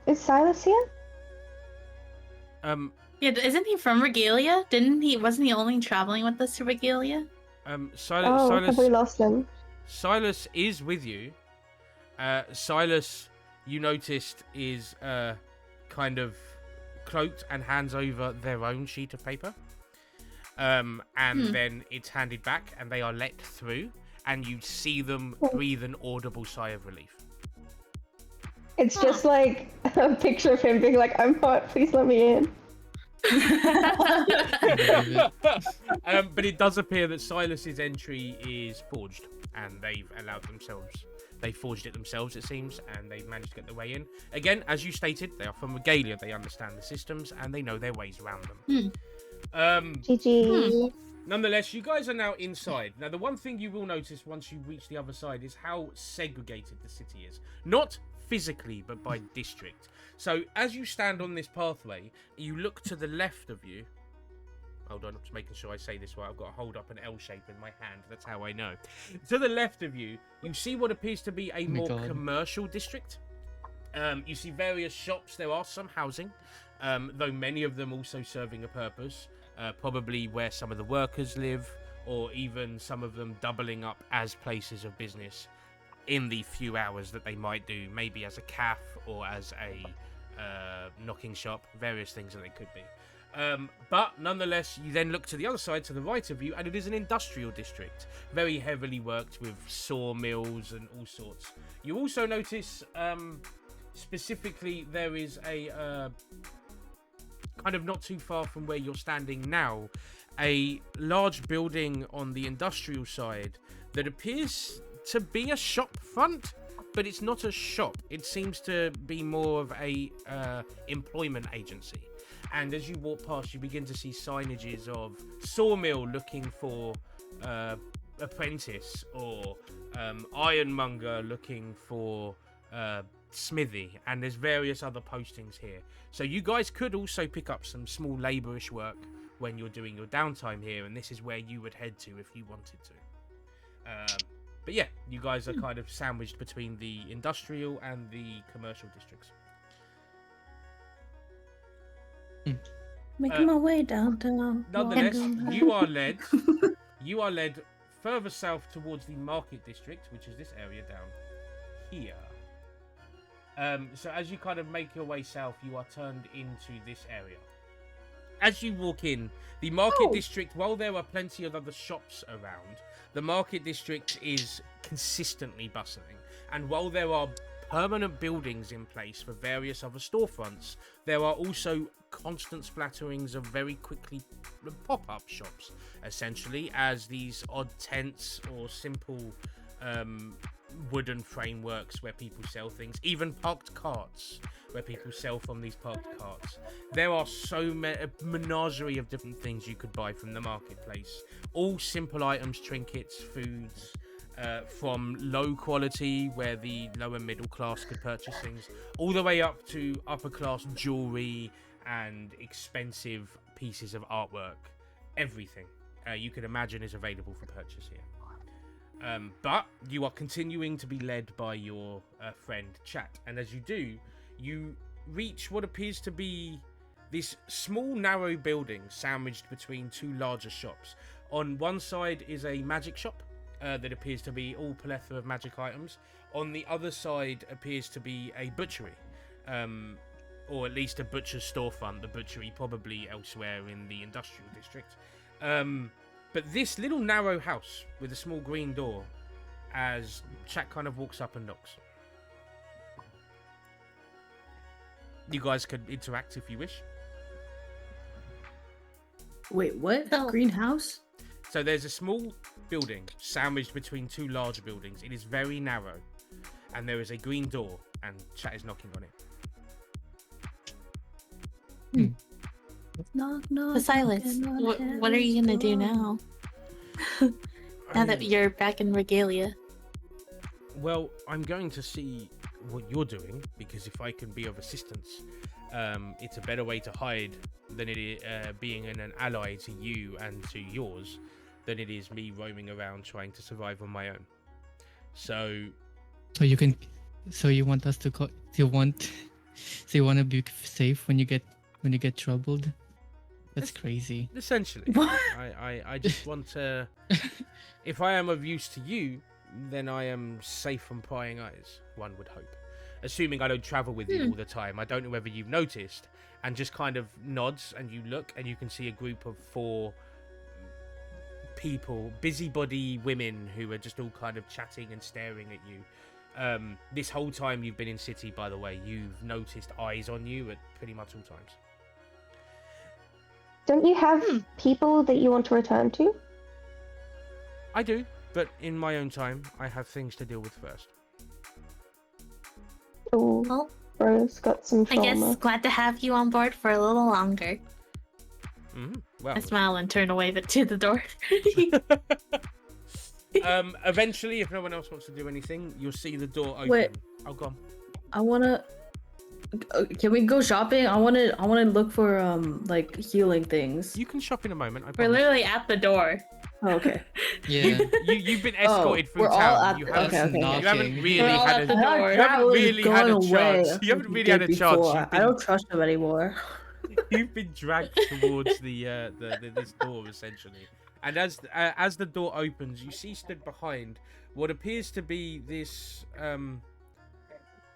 Speaker 3: Is Silas here?
Speaker 5: Yeah, isn't he from Regalia? Wasn't he only traveling with us to Regalia?
Speaker 3: Oh, have we lost him?
Speaker 1: Silas is with you. Silas, you noticed, is kind of cloaked and hands over their own sheet of paper. And then it's handed back and they are let through, and you see them breathe an audible sigh of relief.
Speaker 3: It's just like a picture of him being like, "I'm hot, please let me in."
Speaker 1: But it does appear that Silas's entry is forged, and they forged it themselves, it seems, and they've managed to get their way in. Again, as you stated, they are from Regalia, they understand the systems, and they know their ways around them.
Speaker 3: GG.
Speaker 1: Nonetheless, you guys are now inside. Now, the one thing you will notice once you reach the other side is how segregated the city is. Not physically, but by district. So, as you stand on this pathway, you look to the left of you. Hold on, I'm just making sure I say this right. I've got to hold up an L shape in my hand. That's how I know. To the left of you, you see what appears to be a
Speaker 2: my
Speaker 1: more
Speaker 2: God.
Speaker 1: commercial district. You see various shops. There are some housing, though many of them also serving a purpose. Probably where some of the workers live, or even some of them doubling up as places of business in the few hours that they might do, maybe as a cafe or as a knocking shop, various things that they could be. But nonetheless, you then look to the other side, to the right of you, and it is an industrial district, very heavily worked with sawmills and all sorts. You also notice, specifically, there is a kind of not too far from where you're standing now, a large building on the industrial side that appears to be a shop front, but it's not a shop. It seems to be more of a employment agency. And as you walk past, you begin to see signages of sawmill looking for apprentice, or ironmonger looking for smithy, and there's various other postings here. So you guys could also pick up some small labourish work when you're doing your downtime here, and this is where you would head to if you wanted to. But yeah, you guys are kind of sandwiched between the industrial and the commercial districts.
Speaker 4: Making my way downtown.
Speaker 1: Nonetheless,
Speaker 4: Walking
Speaker 1: you are led further south towards the market district, which is this area down here. So as you kind of make your way south, you are turned into this area. As you walk in, the market district, while there are plenty of other shops around, the market district is consistently bustling. And while there are permanent buildings in place for various other storefronts, there are also constant splatterings of very quickly pop-up shops, essentially, as these odd tents or simple wooden frameworks where people sell things, even parked carts where people sell from these parked carts. There are so many, a menagerie of different things you could buy from the marketplace, all simple items, trinkets, foods, from low quality where the lower middle class could purchase things, all the way up to upper class jewelry and expensive pieces of artwork. Everything you could imagine is available for purchase here. But you are continuing to be led by your friend Chat, and as you do, you reach what appears to be this small narrow building sandwiched between two larger shops. On one side is a magic shop that appears to be all plethora of magic items. On the other side appears to be a butchery, or at least a butcher's storefront, the butchery probably elsewhere in the industrial district. But this little narrow house with a small green door, as Chat kind of walks up and knocks. You guys could interact if you wish.
Speaker 4: Wait, what?
Speaker 5: Oh.
Speaker 4: Greenhouse?
Speaker 1: So there's a small building sandwiched between two large buildings. It is very narrow, and there is a green door, and Chat is knocking on it.
Speaker 4: Knock, knock.
Speaker 5: But Silas, what are you gonna do now? Now that you're back in Regalia.
Speaker 1: Well, I'm going to see what you're doing, because if I can be of assistance, it's a better way to hide than it is being an ally to you and to yours than it is me roaming around trying to survive on my own. So
Speaker 2: you can. So you want us to call? So you want to be safe when you get troubled? That's crazy.
Speaker 1: essentially,
Speaker 4: What?
Speaker 1: I just want to. If I am of use to you, then I am safe from prying eyes, one would hope. Assuming I don't travel with you all the time. I don't know whether you've noticed, and just kind of nods, and you look, and you can see a group of 4 people, busybody women, who are just all kind of chatting and staring at you. This whole time you've been in city, by the way, you've noticed eyes on you at pretty much all times.
Speaker 3: Don't you have people that you want to return to?
Speaker 1: I do, but in my own time, I have things to deal with first.
Speaker 3: Oh,
Speaker 5: Well,
Speaker 3: bro's got some
Speaker 5: I
Speaker 3: trauma.
Speaker 5: guess glad to have you on board for a little longer.
Speaker 1: Well,
Speaker 5: I smile and turn away to the door.
Speaker 1: eventually, if no one else wants to do anything, you'll see the door open.
Speaker 4: Wait.
Speaker 1: Oh, go on.
Speaker 4: I wanna. Can we go shopping? I want to look for like healing things.
Speaker 1: You can shop in a moment. I
Speaker 5: We're
Speaker 1: promise.
Speaker 5: literally at the door.
Speaker 4: Oh, okay.
Speaker 2: Yeah.
Speaker 1: You've been escorted through
Speaker 4: we're all
Speaker 1: town.
Speaker 4: at
Speaker 1: You
Speaker 4: the-
Speaker 1: haven't,
Speaker 4: okay, okay.
Speaker 1: you haven't
Speaker 2: Knocking.
Speaker 1: really
Speaker 5: We're all
Speaker 1: had
Speaker 5: at the
Speaker 1: a,
Speaker 5: door.
Speaker 1: you haven't
Speaker 4: was
Speaker 1: really had a
Speaker 4: going away
Speaker 1: chance. You haven't
Speaker 4: like
Speaker 1: really
Speaker 4: you
Speaker 1: had a
Speaker 4: did
Speaker 1: chance.
Speaker 4: before.
Speaker 1: You've
Speaker 4: I don't trust him anymore.
Speaker 1: You've been dragged towards the this door essentially, and as the door opens, you see stood behind what appears to be this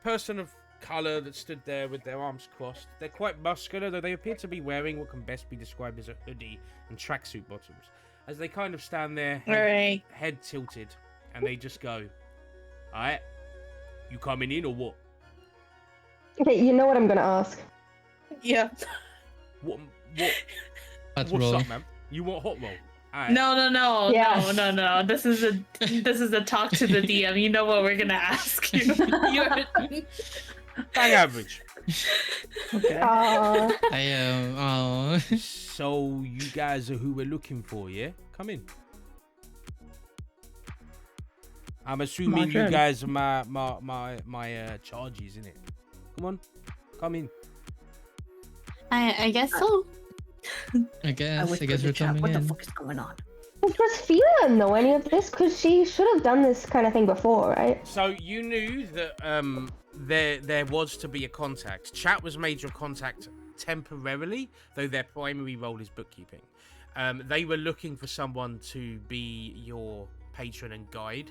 Speaker 1: person of color that stood there with their arms crossed. They're quite muscular, though they appear to be wearing what can best be described as a hoodie and tracksuit bottoms. As they kind of stand there,
Speaker 5: Alright.
Speaker 1: head tilted, and they just go, "All right, you coming in or what?
Speaker 3: Okay, you know what I'm gonna ask.
Speaker 5: Yeah.
Speaker 1: What
Speaker 2: Hot
Speaker 1: what's
Speaker 2: roll.
Speaker 1: up, man? You want hot roll? All right.
Speaker 5: No.
Speaker 3: Yes.
Speaker 5: No. This is a talk to the DM. You know what we're gonna ask you.
Speaker 1: Bang average.
Speaker 4: Okay.
Speaker 2: I am. Oh.
Speaker 1: So you guys are who we're looking for, yeah? Come in. I'm assuming you
Speaker 4: turn.
Speaker 1: guys are my charges, innit? Come on, come in.
Speaker 5: I guess so.
Speaker 2: I guess
Speaker 4: whispered
Speaker 2: we're
Speaker 4: to chat,
Speaker 2: coming
Speaker 4: what
Speaker 2: in.
Speaker 4: the fuck is going on?
Speaker 3: Does Fiona know any of this? Because she should have done this kind of thing before, right?
Speaker 1: So you knew that there was to be a contact. Chat was made your contact temporarily, though their primary role is bookkeeping. They were looking for someone to be your patron and guide.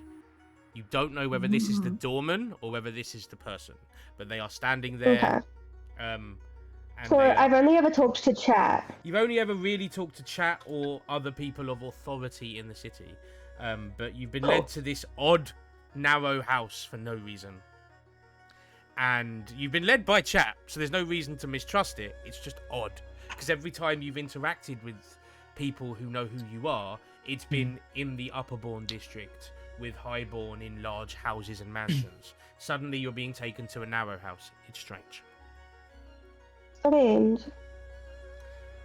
Speaker 1: You don't know whether this is the doorman or whether this is the person, but they are standing there.
Speaker 3: Okay.
Speaker 1: And
Speaker 3: So
Speaker 1: they
Speaker 3: I've only ever talked to Chat.
Speaker 1: You've only ever really talked to Chat or other people of authority in the city, but you've been led to this odd, narrow house for no reason. And you've been led by Chat, so there's no reason to mistrust it. It's just odd, because every time you've interacted with people who know who you are, it's been in the Upperbourne district with Highbourne in large houses and mansions. Suddenly you're being taken to a narrow house. It's strange.
Speaker 3: Strange.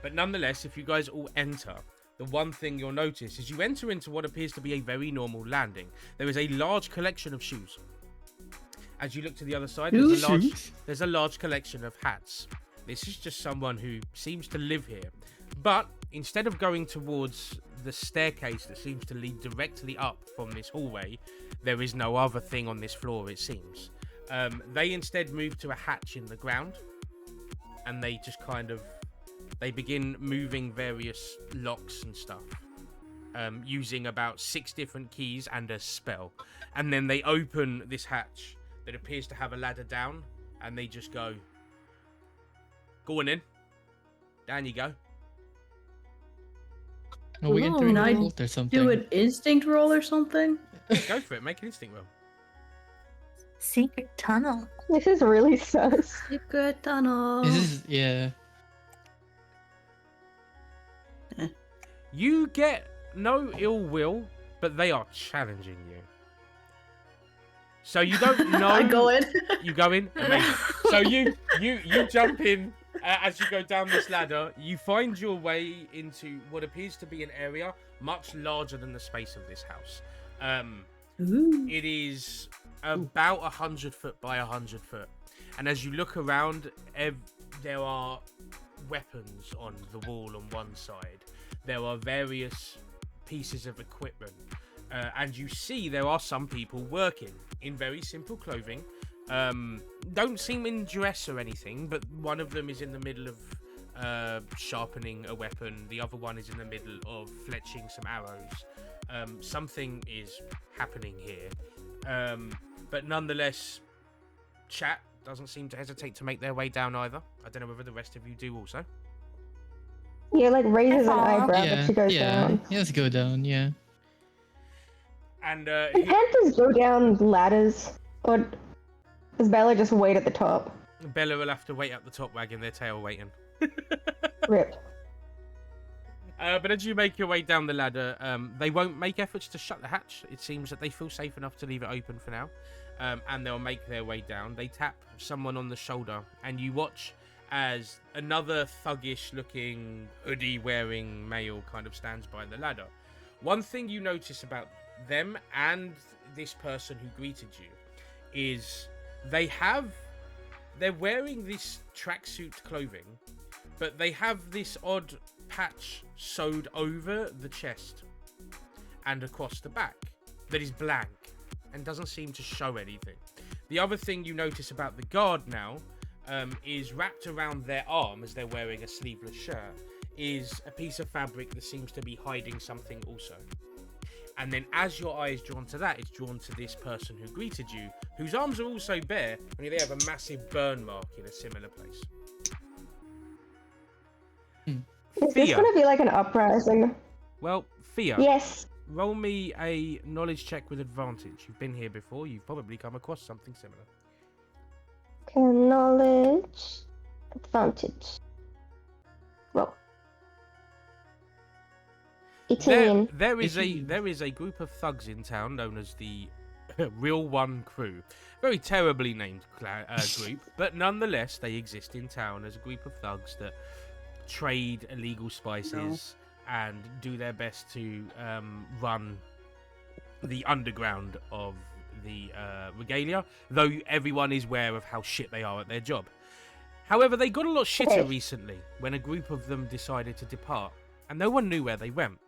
Speaker 1: But nonetheless, if you guys all enter, the one thing you'll notice is you enter into what appears to be a very normal landing. There is a large collection of shoes. As you look to the other side, there's a large collection of hats. This is just someone who seems to live here. But instead of going towards the staircase that seems to lead directly up from this hallway, there is no other thing on this floor, it seems. They instead move to a hatch in the ground, and they just they begin moving various locks and stuff, using about 6 different keys and a spell. And then they open this hatch that appears to have a ladder down, and they just go on in. Down you go.
Speaker 2: Are we entering
Speaker 4: Can I
Speaker 2: a cult or something?
Speaker 4: Do an instinct roll or something?
Speaker 1: Go for it. Make an instinct roll.
Speaker 5: Secret tunnel.
Speaker 3: This is really sus.
Speaker 4: Secret tunnel.
Speaker 2: This is yeah.
Speaker 1: You get no ill will, but they are challenging you. So you don't know.
Speaker 4: I go in.
Speaker 1: You go in. Amazing. So you jump in as you go down this ladder. You find your way into what appears to be an area much larger than the space of this house.
Speaker 4: Ooh.
Speaker 1: It is about 100 foot by 100 foot, and as you look around, there are weapons on the wall on one side. There are various pieces of equipment, and you see there are some people working in very simple clothing. Don't seem in dress or anything, but one of them is in the middle of sharpening a weapon. The other one is in the middle of fletching some arrows. Something is happening here. But nonetheless, Chat doesn't seem to hesitate to make their way down either. I don't know whether the rest of you do also.
Speaker 3: Yeah, like raises an eyebrow,
Speaker 2: Yeah,
Speaker 3: but she goes
Speaker 2: yeah.
Speaker 3: down.
Speaker 2: Let's go down. Yeah.
Speaker 1: And
Speaker 3: Do Panthers go down ladders, or does Bella just wait at the top?
Speaker 1: Bella will have to wait up the top, wagging their tail, waiting.
Speaker 3: Rip.
Speaker 1: But as you make your way down the ladder, they won't make efforts to shut the hatch. It seems that they feel safe enough to leave it open for now. And they'll make their way down. They tap someone on the shoulder, and you watch as another thuggish-looking, hoodie-wearing male kind of stands by the ladder. One thing you notice about them and this person who greeted you is they have they're wearing this tracksuit clothing, but they have this odd patch sewed over the chest and across the back that is blank and doesn't seem to show anything. The other thing you notice about the guard now is wrapped around their arm, as they're wearing a sleeveless shirt, is a piece of fabric that seems to be hiding something also. And then as your eye is drawn to that, it's drawn to this person who greeted you, whose arms are also bare, only they have a massive burn mark in a similar place.
Speaker 3: Is this
Speaker 1: Fia.
Speaker 3: gonna be like an uprising?
Speaker 1: Well, Fia,
Speaker 3: Yes.
Speaker 1: roll me a knowledge check with advantage. You've been here before, you've probably come across something similar.
Speaker 3: Okay, knowledge. Advantage. Roll. 18.
Speaker 1: There is a group of thugs in town known as the Real One Crew. Very terribly named group, but nonetheless they exist in town as a group of thugs that trade illegal spices and do their best to run the underground of the Regalia, though everyone is aware of how shit they are at their job. However, they got a lot shitter recently when a group of them decided to depart, and no one knew where they went.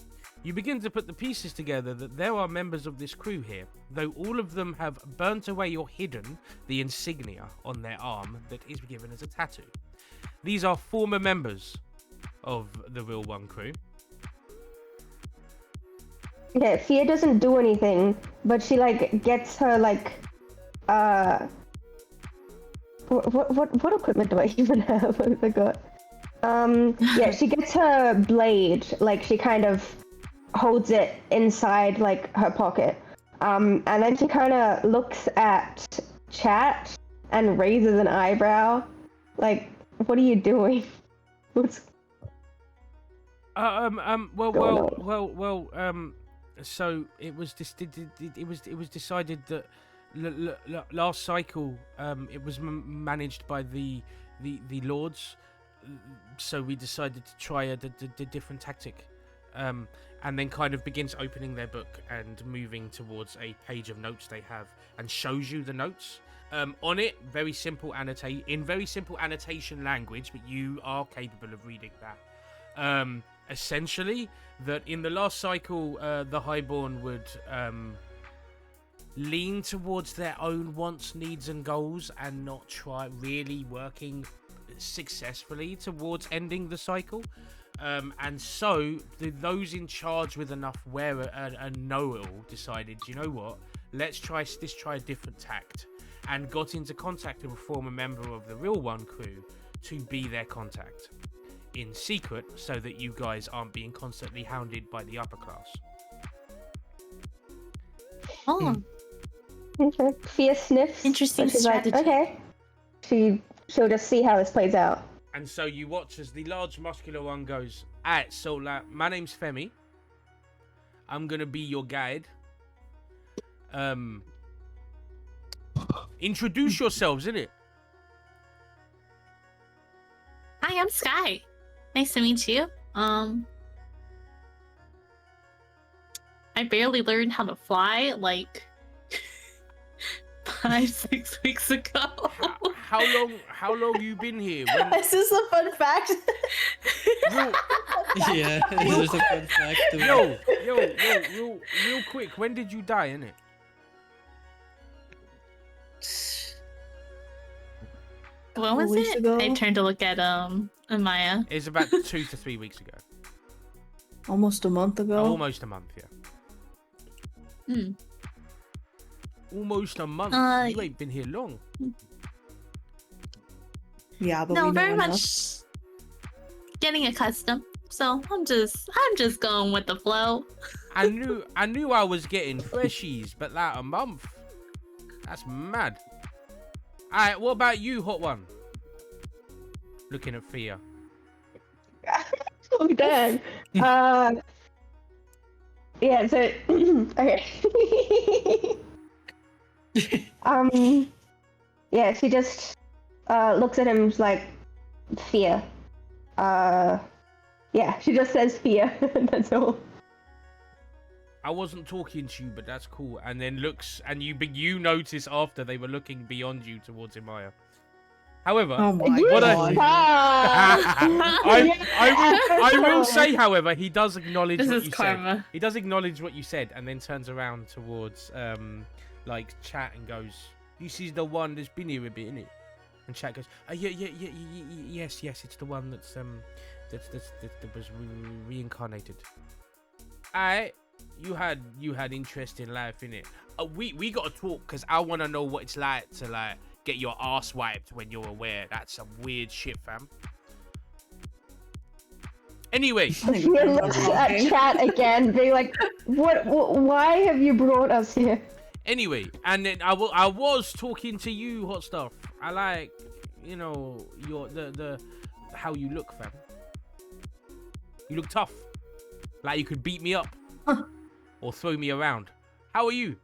Speaker 1: You begin to put the pieces together that there are members of this crew here, though all of them have burnt away or hidden the insignia on their arm that is given as a tattoo. These are former members of the Real One Crew.
Speaker 3: Okay, Fia doesn't do anything, but she like gets her like what equipment do I even have? I forgot. Yeah, she gets her blade, like she kind of holds it inside like her pocket. And then she kind of looks at chat and raises an eyebrow. Like, what are you doing? What's
Speaker 1: So it was decided that last cycle it was managed by the lords, so we decided to try a different tactic, and then kind of begins opening their book and moving towards a page of notes they have and shows you the notes. On it, very simple annotation language, but you are capable of reading that. Essentially, that in the last cycle, the Highborn would lean towards their own wants, needs, and goals, and not try really working successfully towards ending the cycle. And so, those in charge with enough a know-it-all decided, you know what, let's try a different tact, and got into contact with a former member of the Real One Crew to be their contact in secret, so that you guys aren't being constantly hounded by the upper class.
Speaker 5: Oh,
Speaker 3: okay? Fia sniffs.
Speaker 5: interesting
Speaker 3: but she's like,
Speaker 5: strategy.
Speaker 3: okay. She'll just see how this plays out.
Speaker 1: And so you watch as the large muscular one goes, alright, so like, my name's Femi. I'm gonna be your guide. Introduce yourselves, innit?
Speaker 5: Hi, I'm Sky. Nice to meet you. I barely learned how to fly like 5-6 weeks ago.
Speaker 1: How long you been here?
Speaker 4: This is a fun fact.
Speaker 2: Yeah, there's a fun fact to it.
Speaker 1: Real quick, when did you die, innit?
Speaker 5: When was
Speaker 4: weeks
Speaker 5: it?
Speaker 4: ago.
Speaker 5: I turned to look at Amaya.
Speaker 1: It's about 2 to 3 weeks ago.
Speaker 4: Almost a month ago.
Speaker 1: Almost a month, yeah.
Speaker 5: Hmm.
Speaker 1: Almost a month. You ain't been here long.
Speaker 4: Yeah, but
Speaker 5: No,
Speaker 4: we know
Speaker 5: very
Speaker 4: enough.
Speaker 5: much getting accustomed. So I'm just going with the flow.
Speaker 1: I knew I was getting freshies, but like a month. That's mad. Alright, what about you, Hot One? Looking at Fia.
Speaker 3: Oh, dang. Yeah, so, okay. Yeah, she just, looks at him like, fear. Yeah, she just says fear, that's all.
Speaker 1: I wasn't talking to you, but that's cool. And then looks, and you notice after they were looking beyond you towards Imaya. However,
Speaker 4: Oh my
Speaker 1: what
Speaker 4: god.
Speaker 1: I will say, however, he does acknowledge
Speaker 5: This
Speaker 1: what
Speaker 5: is
Speaker 1: you
Speaker 5: karma.
Speaker 1: said. He does acknowledge what you said, and then turns around towards like chat and goes, "This is the one that's been here a bit, innit?" And chat goes, yes, it's the one that was reincarnated. You had interest in life, innit? We gotta talk, because I want to know what it's like to like get your ass wiped when you're aware. That's some weird shit, fam. Anyway,
Speaker 3: He looks at chat again, being like, "What? Why have you brought us here?"
Speaker 1: Anyway, and then I was talking to you, hot stuff. I like, you know, your the how you look, fam. You look tough, like you could beat me up or throw me around. How are you?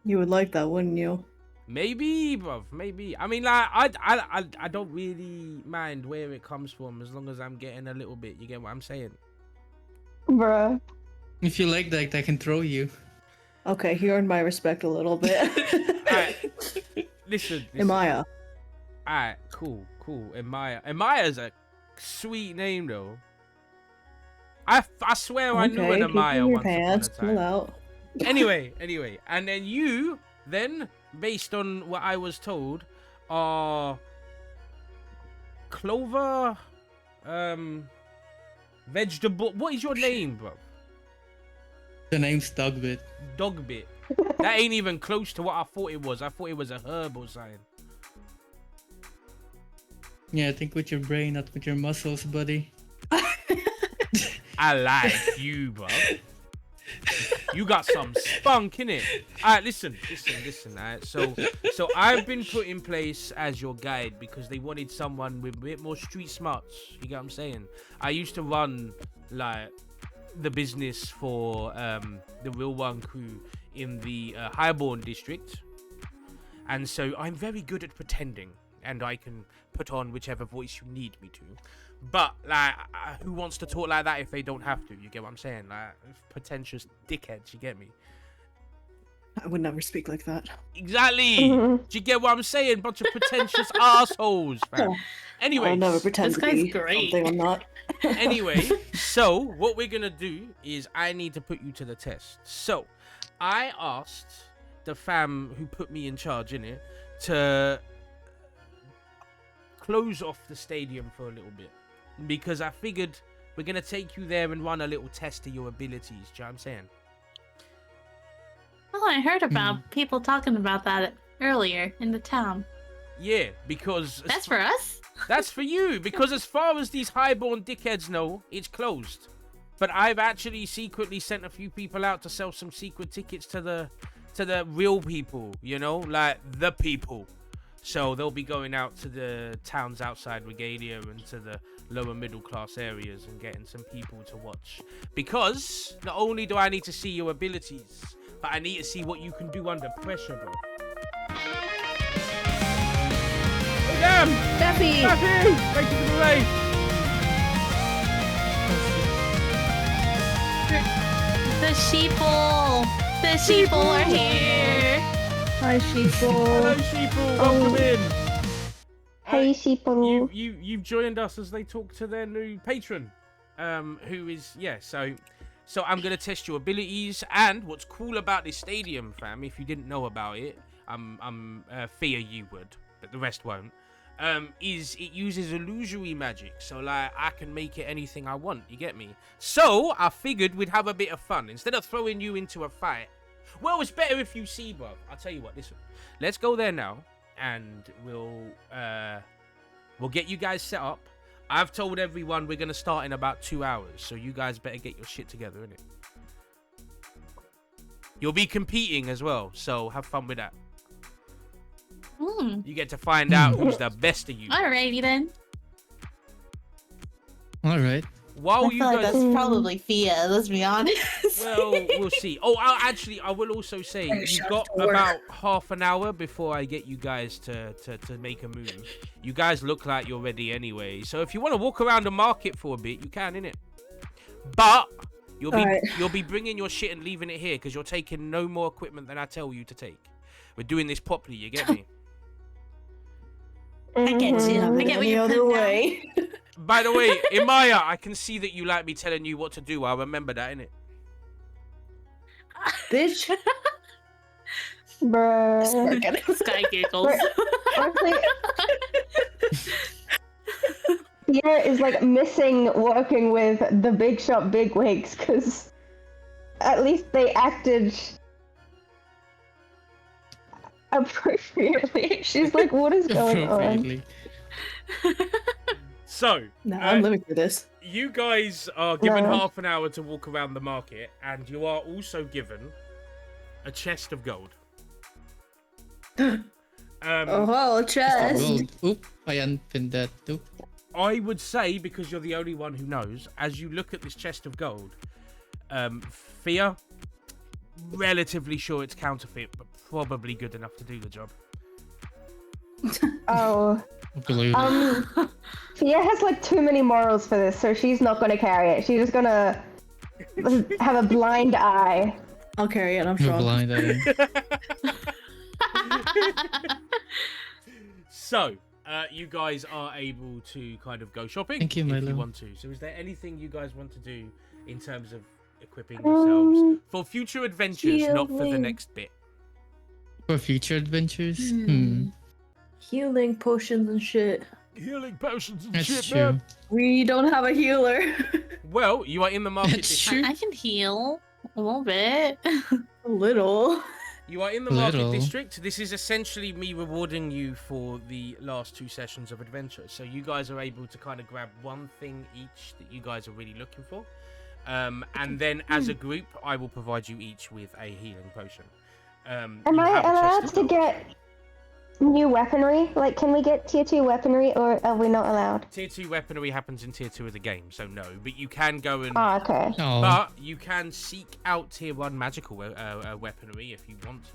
Speaker 4: You would like that, wouldn't you?
Speaker 1: Maybe, bruv. Maybe. I mean, like, I don't really mind where it comes from as long as I'm getting a little bit. You get what I'm saying?
Speaker 3: Bruh.
Speaker 2: If you like that, I can throw you.
Speaker 4: Okay, he earned my respect a little bit.
Speaker 1: Alright, listen.
Speaker 4: Amaya.
Speaker 1: Alright, cool. Amaya. Amaya's a sweet name, though. I swear I knew an
Speaker 4: Okay, keep
Speaker 1: Amaya
Speaker 4: in your
Speaker 1: once
Speaker 4: pants,
Speaker 1: upon a
Speaker 4: pull
Speaker 1: time.
Speaker 4: out.
Speaker 1: Anyway, and then you, based on what I was told, are Clover, vegetable. What is your name, bro?
Speaker 2: The name's Dogbit.
Speaker 1: Dogbit. That ain't even close to what I thought it was. I thought it was a herb or something.
Speaker 2: Yeah, think with your brain, not with your muscles, buddy.
Speaker 1: I like you, bro. You got some spunk in it. Alright, listen. Alright, so I've been put in place as your guide because they wanted someone with a bit more street smarts. You get what I'm saying? I used to run like the business for the Real One crew in the Highborn district, and so I'm very good at pretending, and I can put on whichever voice you need me to. But like, who wants to talk like that if they don't have to? You get what I'm saying? Like, pretentious dickheads. You get me?
Speaker 4: I would never speak like that.
Speaker 1: Exactly. Do you get what I'm saying? Bunch of pretentious assholes, fam. Anyway,
Speaker 4: I'll never pretend
Speaker 5: This
Speaker 4: to
Speaker 5: guy's
Speaker 4: be
Speaker 5: great.
Speaker 4: something I'm not.
Speaker 1: anyway, so what we're gonna do is I need to put you to the test. So I asked the fam who put me in charge in it to close off the stadium for a little bit, because I figured we're gonna take you there and run a little test of your abilities. Do you know what I'm saying?
Speaker 5: Oh, I heard about people talking about that earlier in the town.
Speaker 1: Yeah, because
Speaker 5: That's for us?
Speaker 1: that's for you, because as far as these highborn dickheads know, it's closed. But I've actually secretly sent a few people out to sell some secret tickets to the real people, you know, like the people. So they'll be going out to the towns outside Regalia and to the lower middle class areas and getting some people to watch. Because not only do I need to see your abilities, but I need to see what you can do under pressure, bro. Oh, damn!
Speaker 3: Feffy!
Speaker 1: Feffy! Thank you for the raid!
Speaker 5: The sheeple! The sheeple are here!
Speaker 4: Hi, sheeple.
Speaker 1: Hello, sheeple. Welcome in.
Speaker 3: Hey, sheeple.
Speaker 1: You've joined us as they talk to their new patron, who is So I'm gonna test your abilities, and what's cool about this stadium, fam, if you didn't know about it, fear you would, but the rest won't. Is it uses illusory magic, so like I can make it anything I want. You get me? So I figured we'd have a bit of fun instead of throwing you into a fight. Well, it's better if you see, bro. I'll tell you what. Listen, let's go there now, and we'll get you guys set up. I've told everyone we're gonna start in about 2 hours, so you guys better get your shit together, innit? You'll be competing as well, so have fun with that. You get to find out who's the best of you.
Speaker 5: Alrighty then.
Speaker 2: All right.
Speaker 1: While
Speaker 5: I
Speaker 1: you
Speaker 5: feel like
Speaker 1: guys,
Speaker 5: that's probably Fia, let's be honest.
Speaker 1: well, we'll see. Oh, I will also say you've got about half an hour before I get you guys to make a move. You guys look like you're ready anyway, so if you want to walk around the market for a bit, you can, innit? But you'll be bringing your shit and leaving it here because you're taking no more equipment than I tell you to take. We're doing this properly, you get me?
Speaker 5: I get you. I
Speaker 3: Mhm.
Speaker 5: get what
Speaker 4: Any
Speaker 5: you're
Speaker 4: other
Speaker 5: putting down.
Speaker 4: way.
Speaker 1: By the way, Imaya, I can see that you like me telling you what to do. I'll remember that, innit?
Speaker 4: Bitch.
Speaker 3: Bruh.
Speaker 5: Sky giggles.
Speaker 3: Honestly, Pierre is like missing working with the big shop bigwigs because at least they acted appropriately. She's like, what is going on?
Speaker 2: Appropriately.
Speaker 1: So,
Speaker 4: No, I'm living for this.
Speaker 1: you guys are given
Speaker 3: No.
Speaker 1: half an hour to walk around the market, and you are also given a chest of gold.
Speaker 4: Oh, chest.
Speaker 2: Gold. Oop, I unpinned that. Oop.
Speaker 1: I would say, because you're the only one who knows, as you look at this chest of gold, Fia, relatively sure it's counterfeit, but probably good enough to do the job.
Speaker 3: Oh.
Speaker 2: Believe it.
Speaker 3: Fia has like too many morals for this, so she's not gonna carry it. She's just gonna have a blind eye.
Speaker 4: I'll carry it, I'm
Speaker 2: You're
Speaker 4: strong.
Speaker 2: blind, I
Speaker 1: So, you guys are able to kind of go shopping
Speaker 2: Thank you,
Speaker 1: if you
Speaker 2: Milo.
Speaker 1: want to. So is there anything you guys want to do in terms of equipping yourselves for future adventures, not for the
Speaker 4: Healing.
Speaker 1: next bit?
Speaker 2: For future adventures?
Speaker 4: Healing potions and shit.
Speaker 1: Healing potions and
Speaker 2: That's
Speaker 1: shit,
Speaker 2: true.
Speaker 1: man.
Speaker 4: We don't have a healer.
Speaker 1: Well, you are in the market
Speaker 2: That's
Speaker 1: district.
Speaker 2: true.
Speaker 5: I can heal a little bit.
Speaker 4: A little.
Speaker 1: You are in the market
Speaker 2: Little.
Speaker 1: district. This is essentially me rewarding you for the last 2 sessions of adventure. So you guys are able to kind of grab one thing each that you guys are really looking for. And then as a group, I will provide you each with a healing potion.
Speaker 3: Am
Speaker 1: you
Speaker 3: I
Speaker 1: have a chest
Speaker 3: allowed
Speaker 1: of
Speaker 3: to
Speaker 1: gold.
Speaker 3: get new weaponry? Like, can we get tier 2 weaponry, or are we not allowed?
Speaker 1: Tier 2 weaponry happens in tier 2 of the game, so no. But you can go and...
Speaker 3: Oh, okay.
Speaker 2: Oh,
Speaker 1: But you can seek out tier 1 magical weaponry if you want to.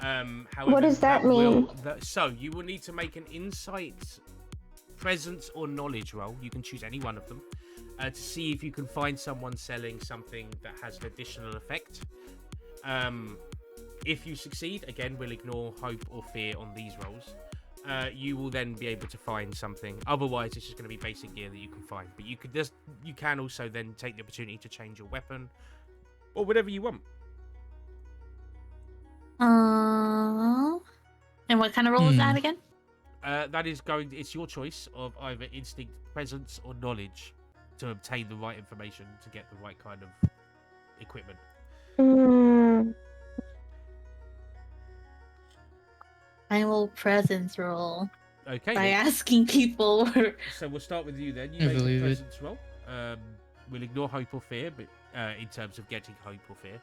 Speaker 1: However,
Speaker 3: What does that mean?
Speaker 1: So you will need to make an insight, presence, or knowledge roll. You can choose any one of them to see if you can find someone selling something that has an additional effect. If you succeed, again, we'll ignore hope or fear on these rolls. You will then be able to find something. Otherwise, it's just going to be basic gear that you can find. But you can also then take the opportunity to change your weapon or whatever you want.
Speaker 5: And what kind of roll is that again?
Speaker 1: That is going. It's your choice of either instinct, presence, or knowledge to obtain the right information to get the right kind of equipment.
Speaker 3: Mm,
Speaker 5: I will presence roll
Speaker 1: Okay.
Speaker 5: by
Speaker 1: then.
Speaker 5: asking people.
Speaker 1: So we'll start with you then. You
Speaker 2: I
Speaker 1: make a
Speaker 2: believe it.
Speaker 1: presence roll. We'll ignore hope or fear, but in terms of getting hope or fear,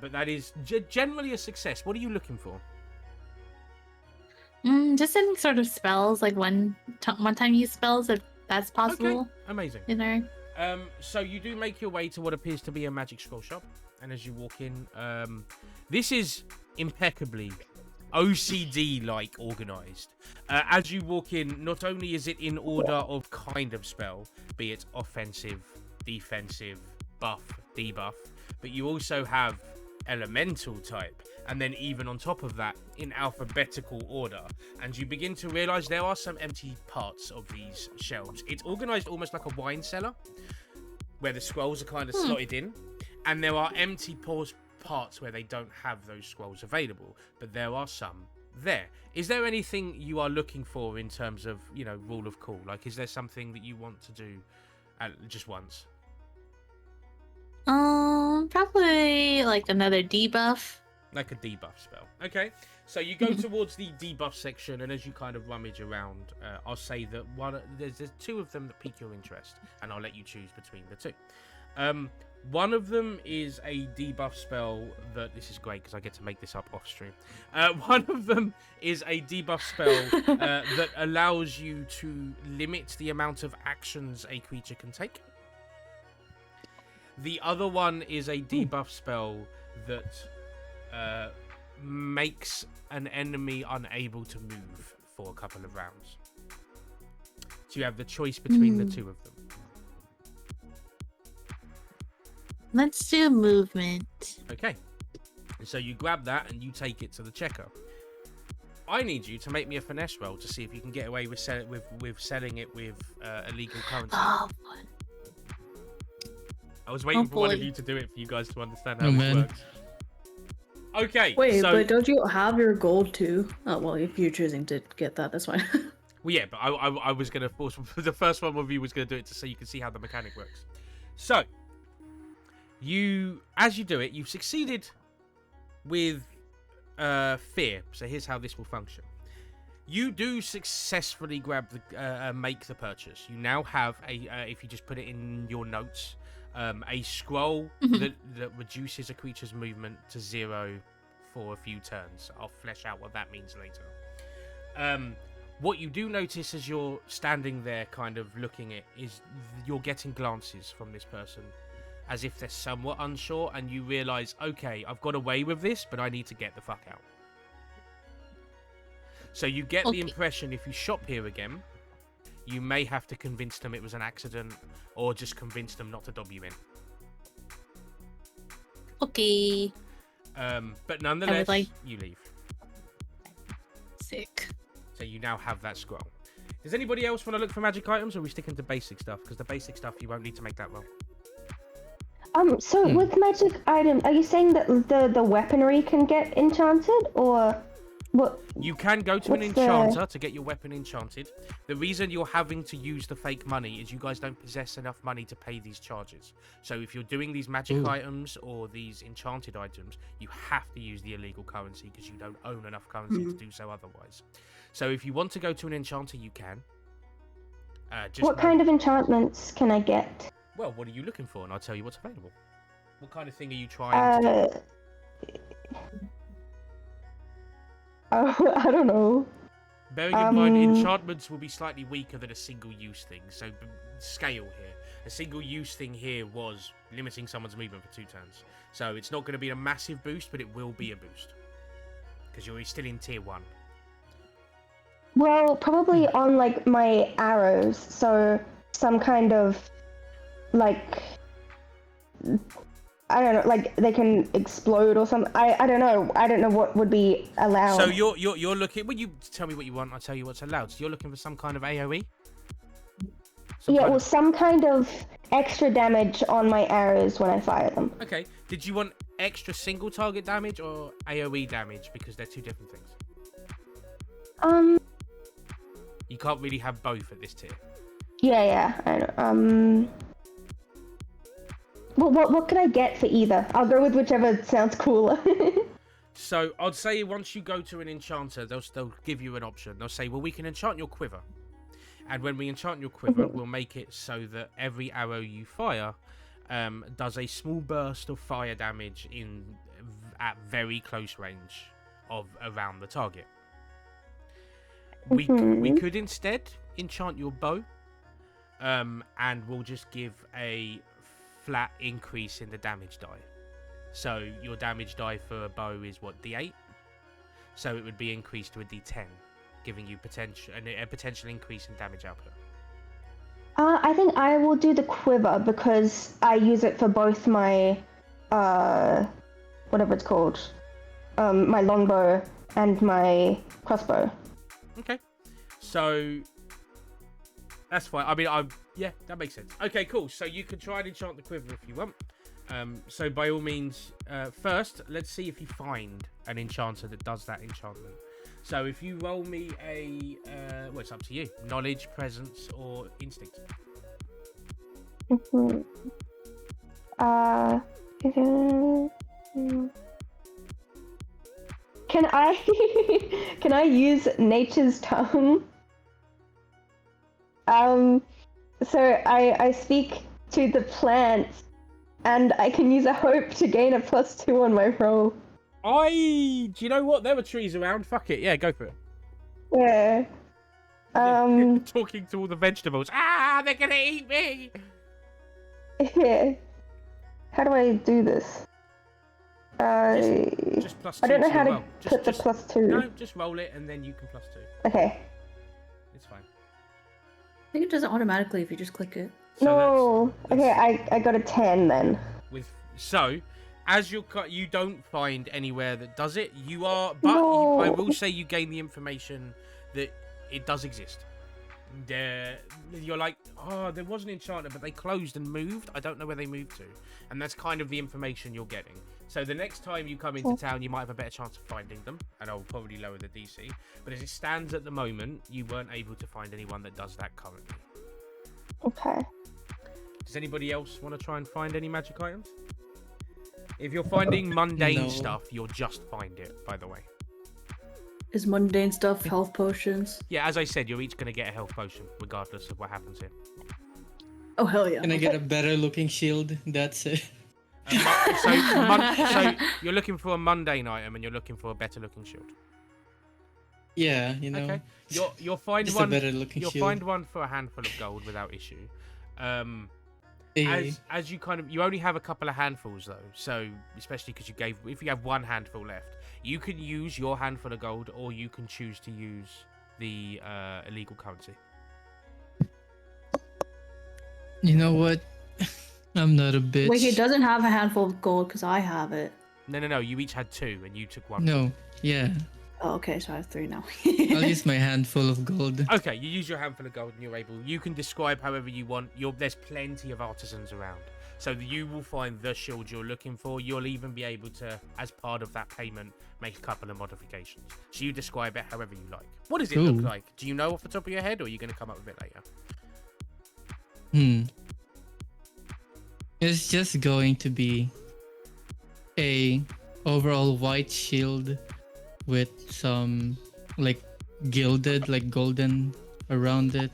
Speaker 1: but that is generally a success. What are you looking for?
Speaker 5: Just any sort of spells, like one time use spells, if that's possible.
Speaker 1: Okay, amazing.
Speaker 5: In there.
Speaker 1: So you do make your way to what appears to be a magic scroll shop, and as you walk in, this is impeccably OCD-like organized. As you walk in, not only is it in order of kind of spell, be it offensive, defensive, buff, debuff, but you also have elemental type, and then even on top of that, in alphabetical order. And you begin to realize there are some empty parts of these shelves. It's organized almost like a wine cellar, where the scrolls are kind of slotted in, and there are empty parts where they don't have those scrolls available, but there are some there. Is there anything you are looking for in terms of, rule of cool? Like, is there something that you want to do just once?
Speaker 5: Probably like another debuff.
Speaker 1: Like a debuff spell. Okay, so you go towards the debuff section, and as you kind of rummage around, I'll say that there's 2 of them that pique your interest, and I'll let you choose between the 2. One of them is a debuff spell that... This is great because I get to make this up off stream. One of them is a debuff spell that allows you to limit the amount of actions a creature can take. The other one is a debuff spell that makes an enemy unable to move for a couple of rounds. So you have the choice between the 2 of them.
Speaker 5: Let's do movement.
Speaker 1: Okay. So you grab that and you take it to the checker. I need you to make me a finesse roll to see if you can get away with selling it with illegal currency.
Speaker 5: Oh,
Speaker 1: I was waiting for one of
Speaker 5: boy.
Speaker 1: you to do it for you guys to understand how
Speaker 2: Oh,
Speaker 1: this
Speaker 2: man.
Speaker 1: works. Okay.
Speaker 4: Wait,
Speaker 1: so,
Speaker 4: but don't you have your gold too? Oh well, if you're choosing to get that, that's fine.
Speaker 1: well, yeah, but I was gonna force the first one of you was gonna do it so you can see how the mechanic works. So, as you do it, you've succeeded with fear. So here's how this will function. You do successfully make the purchase. You now have if you just put it in your notes, a scroll that reduces a creature's movement to 0 for a few turns. I'll flesh out what that means later. What you do notice as you're standing there kind of looking at is you're getting glances from this person as if they're somewhat unsure, and you realise, okay, I've got away with this, but I need to get the fuck out. So you get the impression if you shop here again, you may have to convince them it was an accident, or just convince them not to dob you in.
Speaker 5: Okay.
Speaker 1: But nonetheless,
Speaker 5: like-
Speaker 1: you leave.
Speaker 5: Sick.
Speaker 1: So you now have that scroll. Does anybody else want to look for magic items, or are we sticking to basic stuff? Because the basic stuff, you won't need to make that roll.
Speaker 3: So with magic items, are you saying that the weaponry can get enchanted, or what?
Speaker 1: You can go to an
Speaker 3: What's the-
Speaker 1: enchanter to get your weapon enchanted. The reason you're having to use the fake money is you guys don't possess enough money to pay these charges. So if you're doing these magic items or these enchanted items, you have to use the illegal currency because you don't own enough currency to do so otherwise. So if you want to go to an enchanter, you can.
Speaker 3: What kind of enchantments can I get?
Speaker 1: Well, what are you looking for? And I'll tell you what's available. What kind of thing are you trying to do?
Speaker 3: Oh, I don't know.
Speaker 1: Bearing in mind, enchantments will be slightly weaker than a single-use thing. So, scale here. A single-use thing here was limiting someone's movement for 2 turns. So, it's not going to be a massive boost, but it will be a boost. Because you're still in tier 1.
Speaker 3: Well, probably on like my arrows. So some kind of like, I don't know, like they can explode or something. I don't know. I don't know what would be allowed.
Speaker 1: So you're looking. Well, you tell me what you want. I'll tell you what's allowed. So you're looking for some kind of AOE.
Speaker 3: Some kind of extra damage on my arrows when I fire them.
Speaker 1: Okay. Did you want extra single target damage or AOE damage? Because they're 2 different things. You can't really have both at this tier.
Speaker 3: Yeah. I know. Well, what can I get for either? I'll go with whichever sounds cooler.
Speaker 1: So I'd say once you go to an enchanter, they'll give you an option. They'll say, well, we can enchant your quiver. And when we enchant your quiver, we'll make it so that every arrow you fire does a small burst of fire damage at very close range of around the target. We could instead enchant your bow, and we'll just give a flat increase in the damage die. So your damage die for a bow is what, D8? So it would be increased to a D10, giving you a potential increase in damage output.
Speaker 3: I think I will do the quiver because I use it for both my whatever it's called, my longbow and my crossbow.
Speaker 1: Okay, so that's fine. I mean, yeah, that makes sense. Okay, cool. So you can try and enchant the quiver if you want. So by all means, first, let's see if you find an enchanter that does that enchantment. So if you roll me a, well, it's up to you. Knowledge, presence, or instinct.
Speaker 3: Can I use nature's tongue? So I speak to the plants, and I can use a hope to gain a +2 on my roll.
Speaker 1: Do you know what? There were trees around. Fuck it. Yeah, go for it.
Speaker 3: Yeah.
Speaker 1: Talking to all the vegetables. They're gonna eat me.
Speaker 3: Yeah. How do I do this?
Speaker 1: Just +2.
Speaker 3: I don't know
Speaker 1: to
Speaker 3: how
Speaker 1: your
Speaker 3: to
Speaker 1: roll.
Speaker 3: put the +2.
Speaker 1: No, just roll it and then you can +2.
Speaker 3: Okay.
Speaker 1: It's fine.
Speaker 4: I think it does it automatically if you just click it.
Speaker 1: So
Speaker 3: No.
Speaker 1: that's
Speaker 3: Okay, I got a 10 then.
Speaker 1: so as you don't find anywhere that does it. You are, but
Speaker 3: No.
Speaker 1: I will say you gain the information that it does exist. You're like, oh, there was an enchanter, but they closed and moved. I don't know where they moved to, and that's kind of the information you're getting. So the next time you come into town, you might have a better chance of finding them, and I'll probably lower the DC. But as it stands at the moment, you weren't able to find anyone that does that currently.
Speaker 3: Okay.
Speaker 1: Does anybody else want to try and find any magic items? If you're finding mundane
Speaker 2: No.
Speaker 1: stuff, you'll just find it, by the way.
Speaker 4: Is mundane stuff health potions?
Speaker 1: Yeah, as I said, you're each going to get a health potion, regardless of what happens here.
Speaker 4: Oh, hell yeah.
Speaker 2: Can I get a better looking shield? That's it.
Speaker 1: So you're looking for a mundane item, and you're looking for a better looking shield.
Speaker 2: Yeah, you know.
Speaker 1: Okay, you'll find
Speaker 2: Just
Speaker 1: one.
Speaker 2: a better looking
Speaker 1: You'll
Speaker 2: shield.
Speaker 1: find one for a handful of gold without issue.
Speaker 2: Hey,
Speaker 1: As you you only have a couple of handfuls though, so especially because if you have one handful left, you can use your handful of gold, or you can choose to use the illegal currency.
Speaker 2: you know what? I'm not a bitch.
Speaker 4: Wait, he doesn't have a handful of gold because I have it.
Speaker 1: No. You each had 2, and you took 1.
Speaker 2: No, yeah.
Speaker 4: Oh, okay, so I have 3 now.
Speaker 2: I'll use my handful of gold.
Speaker 1: Okay, you use your handful of gold, and you're able. You can describe however you want. There's plenty of artisans around, so you will find the shield you're looking for. You'll even be able to, as part of that payment, make a couple of modifications. So you describe it however you like. What does it look
Speaker 2: Cool.
Speaker 1: like? Do you know off the top of your head, or are you going to come up with it later?
Speaker 2: It's just going to be a overall white shield with some like gilded, like golden around it,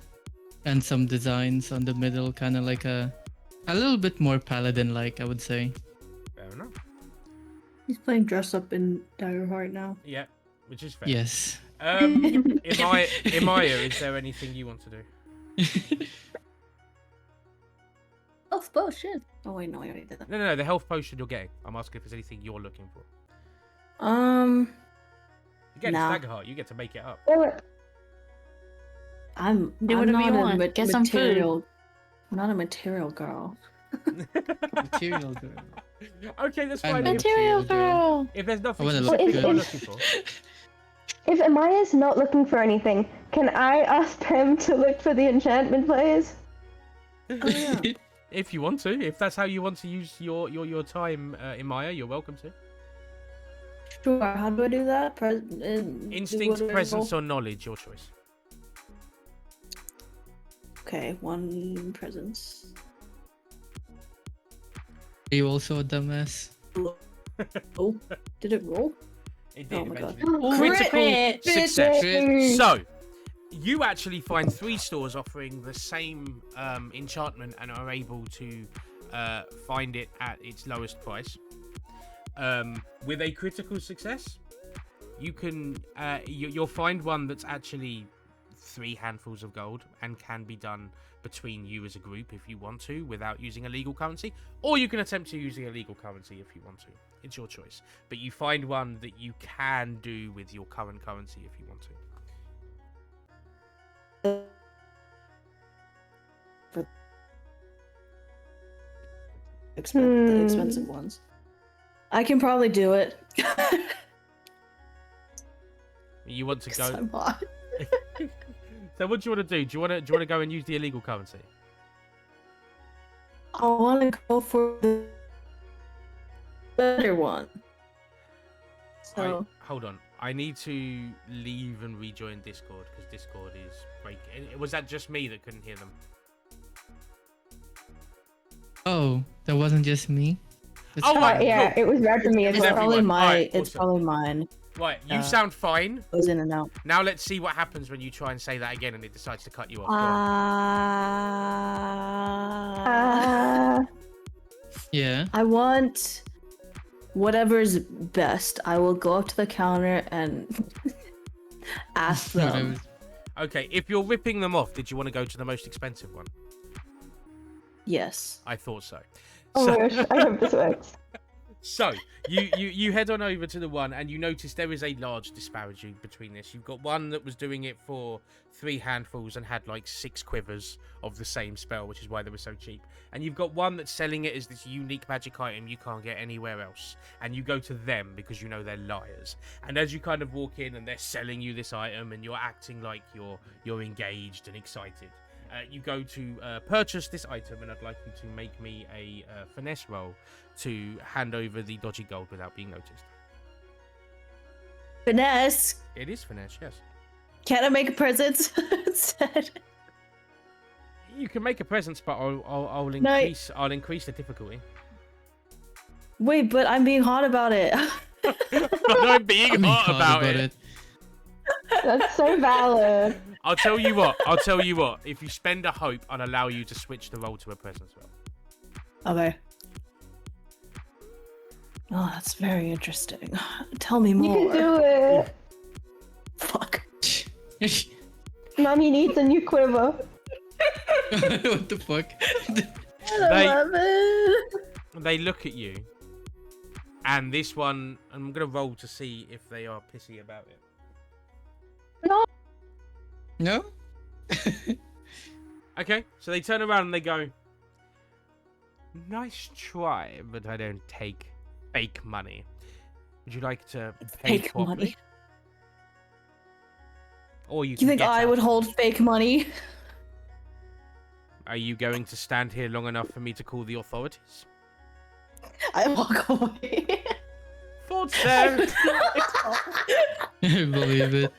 Speaker 2: and some designs on the middle, kind of like a little bit more paladin-like, I would say.
Speaker 1: Fair enough.
Speaker 4: He's playing dress up in Daggerheart now.
Speaker 1: Yeah, which is fair.
Speaker 2: Yes.
Speaker 1: Imaya, is there anything you want to do?
Speaker 4: Oh, bullshit. Oh wait, no, I already did that.
Speaker 1: No, the health potion you're getting. I'm asking if there's anything you're looking for.
Speaker 4: Um,
Speaker 1: You get
Speaker 4: Nah.
Speaker 1: a Daggerheart, you get to make it up.
Speaker 4: I'm
Speaker 5: Do
Speaker 4: I'm
Speaker 5: whatever
Speaker 4: not
Speaker 5: you
Speaker 4: a
Speaker 5: want. Get some food.
Speaker 4: material. I'm not a material girl.
Speaker 2: Material girl.
Speaker 1: Okay, that's
Speaker 2: I'm
Speaker 1: fine.
Speaker 2: a
Speaker 1: If,
Speaker 5: Material girl.
Speaker 1: if there's nothing
Speaker 2: I wanna
Speaker 1: specific
Speaker 3: look
Speaker 1: you're
Speaker 3: good.
Speaker 1: looking for,
Speaker 3: If Amaya's not looking for anything, can I ask them to look for the enchantment players?
Speaker 4: Oh yeah.
Speaker 1: if you want to, if that's how you want to use your time in Maya, you're welcome to.
Speaker 4: Sure. How do I do that?
Speaker 1: Instinct, presence, or knowledge, your choice.
Speaker 4: Okay, 1 presence.
Speaker 2: Are you also a dumbass?
Speaker 4: Oh, did it roll?
Speaker 1: It did
Speaker 4: Oh my god.
Speaker 1: eventually. Critical
Speaker 4: Crit!
Speaker 1: success.
Speaker 2: Crit.
Speaker 1: So, you actually find 3 stores offering the same enchantment and are able to find it at its lowest price. With a critical success, you can you'll find one that's actually 3 handfuls of gold and can be done between you as a group if you want to without using illegal currency, or you can attempt to use the illegal currency if you want to. It's your choice, but you find one that you can do with your current currency if you want to.
Speaker 4: The expensive ones. I can probably do it.
Speaker 1: You want to
Speaker 4: 'Cause
Speaker 1: go?
Speaker 4: I'm hot.
Speaker 1: So what do you want to do? Do you want to go and use the illegal currency?
Speaker 4: I want to go for the better one. So
Speaker 1: Hold on. I need to leave and rejoin Discord because Discord is breaking. Was that just me that couldn't hear them?
Speaker 2: Oh, that wasn't just me? That's
Speaker 1: Oh,
Speaker 2: fine.
Speaker 1: right.
Speaker 3: Yeah,
Speaker 1: cool.
Speaker 3: it was rad for me as
Speaker 1: Is
Speaker 3: well.
Speaker 1: everyone?
Speaker 4: probably my.
Speaker 1: Alright,
Speaker 4: It's
Speaker 1: awesome.
Speaker 4: probably mine.
Speaker 1: Right, you
Speaker 4: Uh,
Speaker 1: sound fine.
Speaker 4: Goes in and out.
Speaker 1: Now let's see what happens when you try and say that again and it decides to cut you off. Go on.
Speaker 2: Yeah.
Speaker 4: I want whatever's best. I will go up to the counter and ask them.
Speaker 2: Whatever.
Speaker 1: Okay, if you're ripping them off, did you want to go to the most expensive one?
Speaker 4: Yes.
Speaker 1: I thought so.
Speaker 3: Oh
Speaker 1: So-
Speaker 3: my gosh, I hope this works.
Speaker 1: So you head on over to the one, and you notice there is a large disparity between this. You've got one that was doing it for 3 handfuls and had like 6 quivers of the same spell, which is why they were so cheap. And you've got one that's selling it as this unique magic item you can't get anywhere else. And you go to them because you know they're liars. And as you kind of walk in and they're selling you this item and you're acting like you're engaged and excited, you go to purchase this item, and I'd like you to make me a finesse roll to hand over the dodgy gold without being noticed.
Speaker 4: Finesse.
Speaker 1: It is finesse, yes.
Speaker 4: Can I make a present instead?
Speaker 1: You can make a presence, but I'll
Speaker 4: No.
Speaker 1: increase the difficulty.
Speaker 4: Wait, but I'm being hot about it.
Speaker 1: But I'm being hot about it.
Speaker 3: That's so valid.
Speaker 1: I'll tell you what. If you spend a hope, I'll allow you to switch the roll to a presence roll.
Speaker 4: Okay. Oh, that's very interesting. Tell me
Speaker 3: You
Speaker 4: more.
Speaker 3: can do it.
Speaker 4: Fuck.
Speaker 3: Mommy needs a new quiver.
Speaker 2: What the fuck?
Speaker 4: I love it.
Speaker 1: They look at you, and this one, I'm gonna roll to see if they are pissy about it.
Speaker 2: No?
Speaker 1: Okay, so they turn around and they go, "Nice try, but I don't take fake money. Would you like to pay
Speaker 4: Fake
Speaker 1: properly?
Speaker 4: money.
Speaker 1: Or you
Speaker 4: You
Speaker 1: can
Speaker 4: think
Speaker 1: get
Speaker 4: I
Speaker 1: out.
Speaker 4: would hold fake money?
Speaker 1: Are you going to stand here long enough for me to call the authorities?"
Speaker 4: I walk away.
Speaker 1: Thought so.
Speaker 2: I believe it.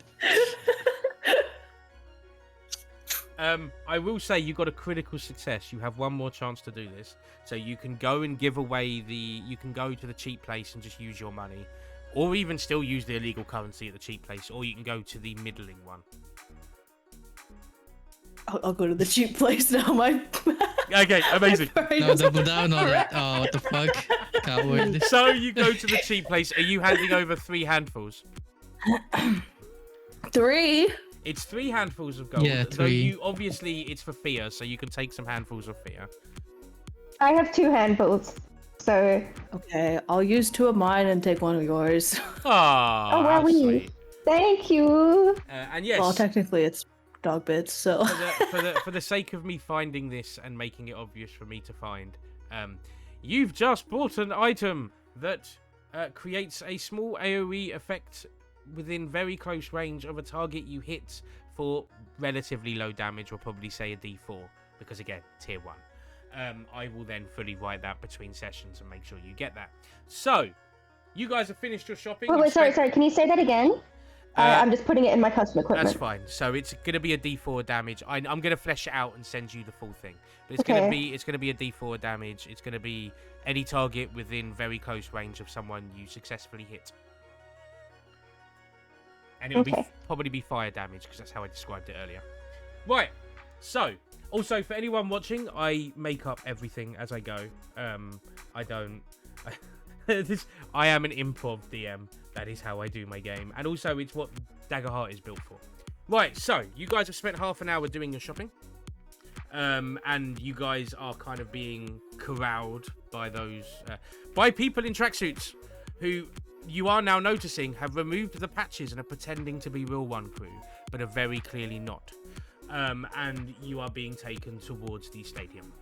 Speaker 1: I will say you got a critical success. You have one more chance to do this. So you can go and give away you can go to the cheap place and just use your money. Or even still use the illegal currency at the cheap place. Or you can go to the middling one.
Speaker 4: I'll go to the cheap place now.
Speaker 1: Okay, amazing.
Speaker 2: No, double down on it. Oh, what the fuck? Coward.
Speaker 1: So you go to the cheap place. Are you handing over 3 handfuls?
Speaker 4: 3.
Speaker 1: It's 3 handfuls of gold.
Speaker 2: Yeah,
Speaker 1: Though
Speaker 2: 3.
Speaker 1: you obviously it's for fear, so you can take some handfuls of fear.
Speaker 3: I have 2 handfuls, so.
Speaker 4: Okay, I'll use 2 of mine and take 1 of yours.
Speaker 1: Ah,
Speaker 3: Oh,
Speaker 1: how
Speaker 3: wow,
Speaker 1: sweet.
Speaker 3: Thank you.
Speaker 1: And yes,
Speaker 4: Well, technically it's dog bits, so.
Speaker 1: for the sake of me finding this and making it obvious for me to find, you've just bought an item that creates a small AoE effect within very close range of a target you hit for relatively low damage. We'll probably say a D4 because again, tier 1. I will then fully write that between sessions and make sure you get that. So, you guys have finished your shopping.
Speaker 3: Oh,
Speaker 1: You've
Speaker 3: wait, sorry.
Speaker 1: spent-
Speaker 3: Can you say that again? I'm just putting it in my custom equipment.
Speaker 1: That's fine. So it's going to be a D4 damage. I'm going to flesh it out and send you the full thing. But it's
Speaker 3: Okay.
Speaker 1: going to be a D4 damage. It's going to be any target within very close range of someone you successfully hit. And it'll
Speaker 3: Okay.
Speaker 1: probably be fire damage because that's how I described it earlier. Right. So, also for anyone watching, I make up everything as I go. I don't. I am an improv DM. That is how I do my game. And also, it's what Daggerheart is built for. Right, so, you guys have spent half an hour doing your shopping. And you guys are kind of being corralled by those... by people in tracksuits who you are now noticing have removed the patches and are pretending to be Real One crew, but are very clearly not. And you are being taken towards the stadium.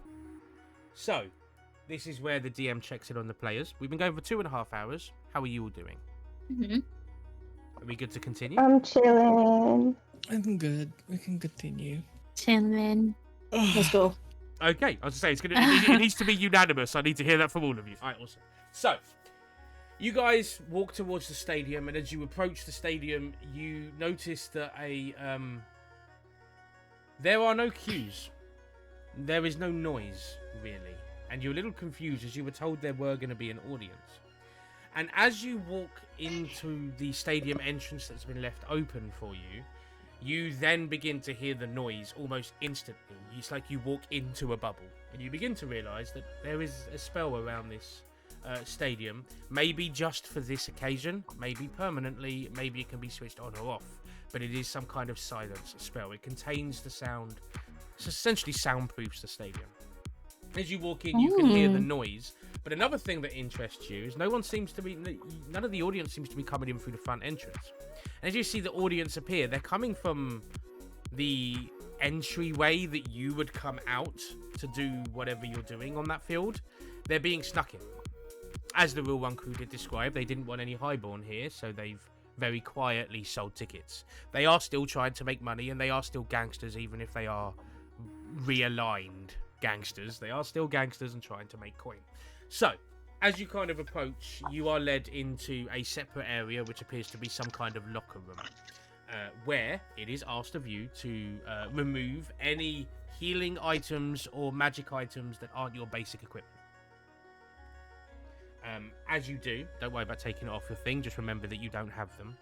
Speaker 1: So, this is where the DM checks in on the players. We've been going for 2.5 hours. How are you all doing?
Speaker 5: Mhm.
Speaker 1: Are we good to continue?
Speaker 3: I'm chilling.
Speaker 2: I'm good. We can continue.
Speaker 5: Chillin'.
Speaker 4: Let's go.
Speaker 1: Okay, I was to say it needs to be unanimous. I need to hear that from all of you. All right, awesome. So, you guys walk towards the stadium, and as you approach the stadium, you notice that there are no queues. There is no noise, really, and you're a little confused as you were told there were going to be an audience. And as you walk into the stadium entrance that's been left open for you, you then begin to hear the noise almost instantly. It's like you walk into a bubble, and you begin to realise that there is a spell around this stadium, maybe just for this occasion, maybe permanently, maybe it can be switched on or off, but it is some kind of silence spell. It contains the sound, it's essentially soundproofs the stadium. As you walk in, you can hear the noise, But another thing that interests you is none of the audience seems to be coming in through the front entrance. And as you see the audience appear, they're coming from the entryway that you would come out to do whatever you're doing on that field. They're being snuck in. As the Real One crew did describe, they didn't want any highborn here, so they've very quietly sold tickets. They are still trying to make money, and they are still gangsters, even if they are realigned gangsters. They are still gangsters and trying to make coin. So, as you kind of approach, you are led into a separate area, which appears to be some kind of locker room, where it is asked of you to remove any healing items or magic items that aren't your basic equipment. As you do, don't worry about taking it off your thing, just remember that you don't have them.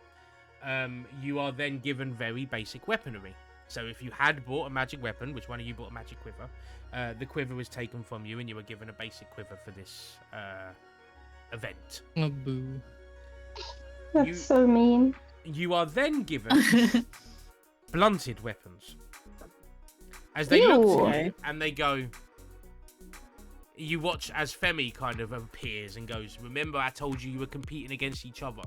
Speaker 1: You are then given very basic weaponry. So if you had bought a magic weapon, which one of you bought a magic quiver, the quiver was taken from you and you were given a basic quiver for this event.
Speaker 2: Oh, boo.
Speaker 3: That's so mean.
Speaker 1: You are then given blunted weapons. As they
Speaker 3: Ew.
Speaker 1: look to you and they go... You watch as Femi kind of appears and goes, remember I told you were competing against each other.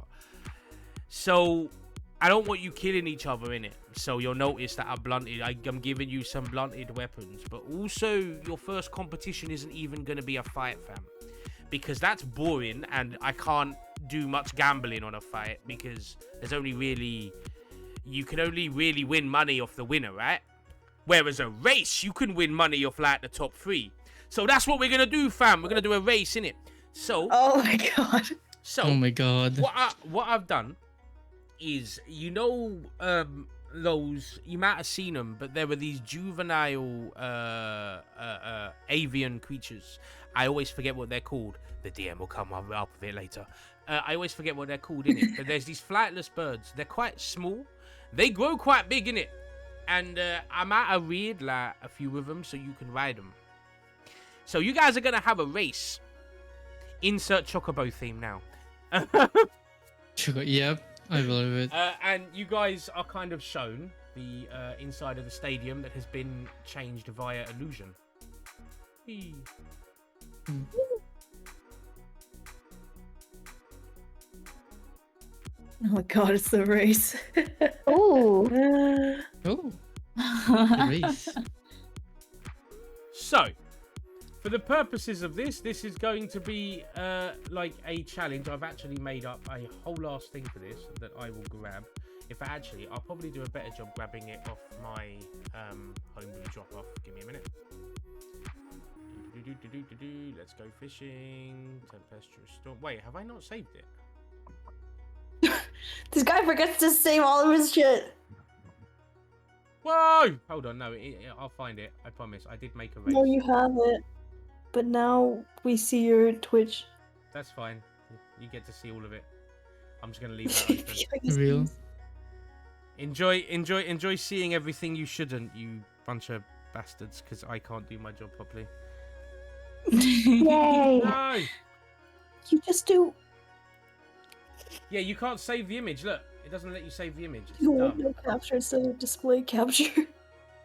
Speaker 1: So, I don't want you killing each other, innit? So you'll notice that I'm giving you some blunted weapons. But also, your first competition isn't even going to be a fight, fam. Because that's boring and I can't do much gambling on a fight. Because there's only really... You can only really win money off the winner, right? Whereas a race, you can win money off like the top 3. So that's what we're going to do, fam. We're going to do a race, innit? So...
Speaker 4: Oh my god.
Speaker 1: So...
Speaker 2: Oh my god.
Speaker 1: What I've done is, you know, those... You might have seen them, but there were these juvenile avian creatures. I always forget what they're called. The DM will come up with it later. I always forget what they're called, innit? But there's these flightless birds. They're quite small. They grow quite big, innit? And I might have reared like a few of them so you can ride them. So you guys are going to have a race. Insert Chocobo theme now.
Speaker 2: Yep, I believe it.
Speaker 1: And you guys are kind of shown the inside of the stadium that has been changed via illusion. Whee.
Speaker 4: Oh my god, it's the race.
Speaker 3: Ooh.
Speaker 2: Oh, the race.
Speaker 1: So, for the purposes of this is going to be like a challenge. I've actually made up a whole ass thing for this that I will grab. I'll probably do a better job grabbing it off my homebrew drop off. Give me a minute. Let's go fishing. Tempestuous storm. Wait, have I not saved it?
Speaker 4: This guy forgets to save all of his shit.
Speaker 1: Whoa! Hold on, no, I'll find it. I promise. I did make a race.
Speaker 4: No, you have it. But now we see your Twitch.
Speaker 1: That's fine. You get to see all of it. I'm just gonna leave that open.
Speaker 2: Real.
Speaker 1: Enjoy seeing everything you shouldn't, you bunch of bastards, because I can't do my job properly.
Speaker 3: Yay.
Speaker 1: No!
Speaker 4: You just do.
Speaker 1: Yeah, you can't save the image. Look, it doesn't let you save the image. It's
Speaker 4: You want
Speaker 1: dumb.
Speaker 4: no capture instead of display capture.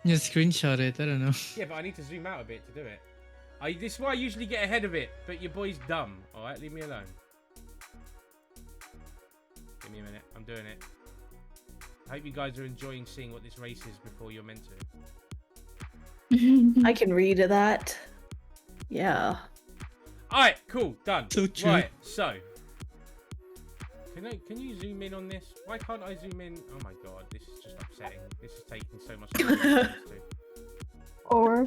Speaker 2: Yeah, screenshot it. I don't know.
Speaker 1: Yeah, but I need to zoom out a bit to do it. This is why I usually get ahead of it, but your boy's dumb. Alright, leave me alone. Give me a minute. I'm doing it. I hope you guys are enjoying seeing what this race is before you're meant to.
Speaker 4: I can read that. Yeah.
Speaker 1: Alright, cool, done.
Speaker 2: So true.
Speaker 1: Right, so. Can you zoom in on this? Why can't I zoom in? Oh my god, this is just upsetting. This is taking so much time than it needs to.
Speaker 3: Or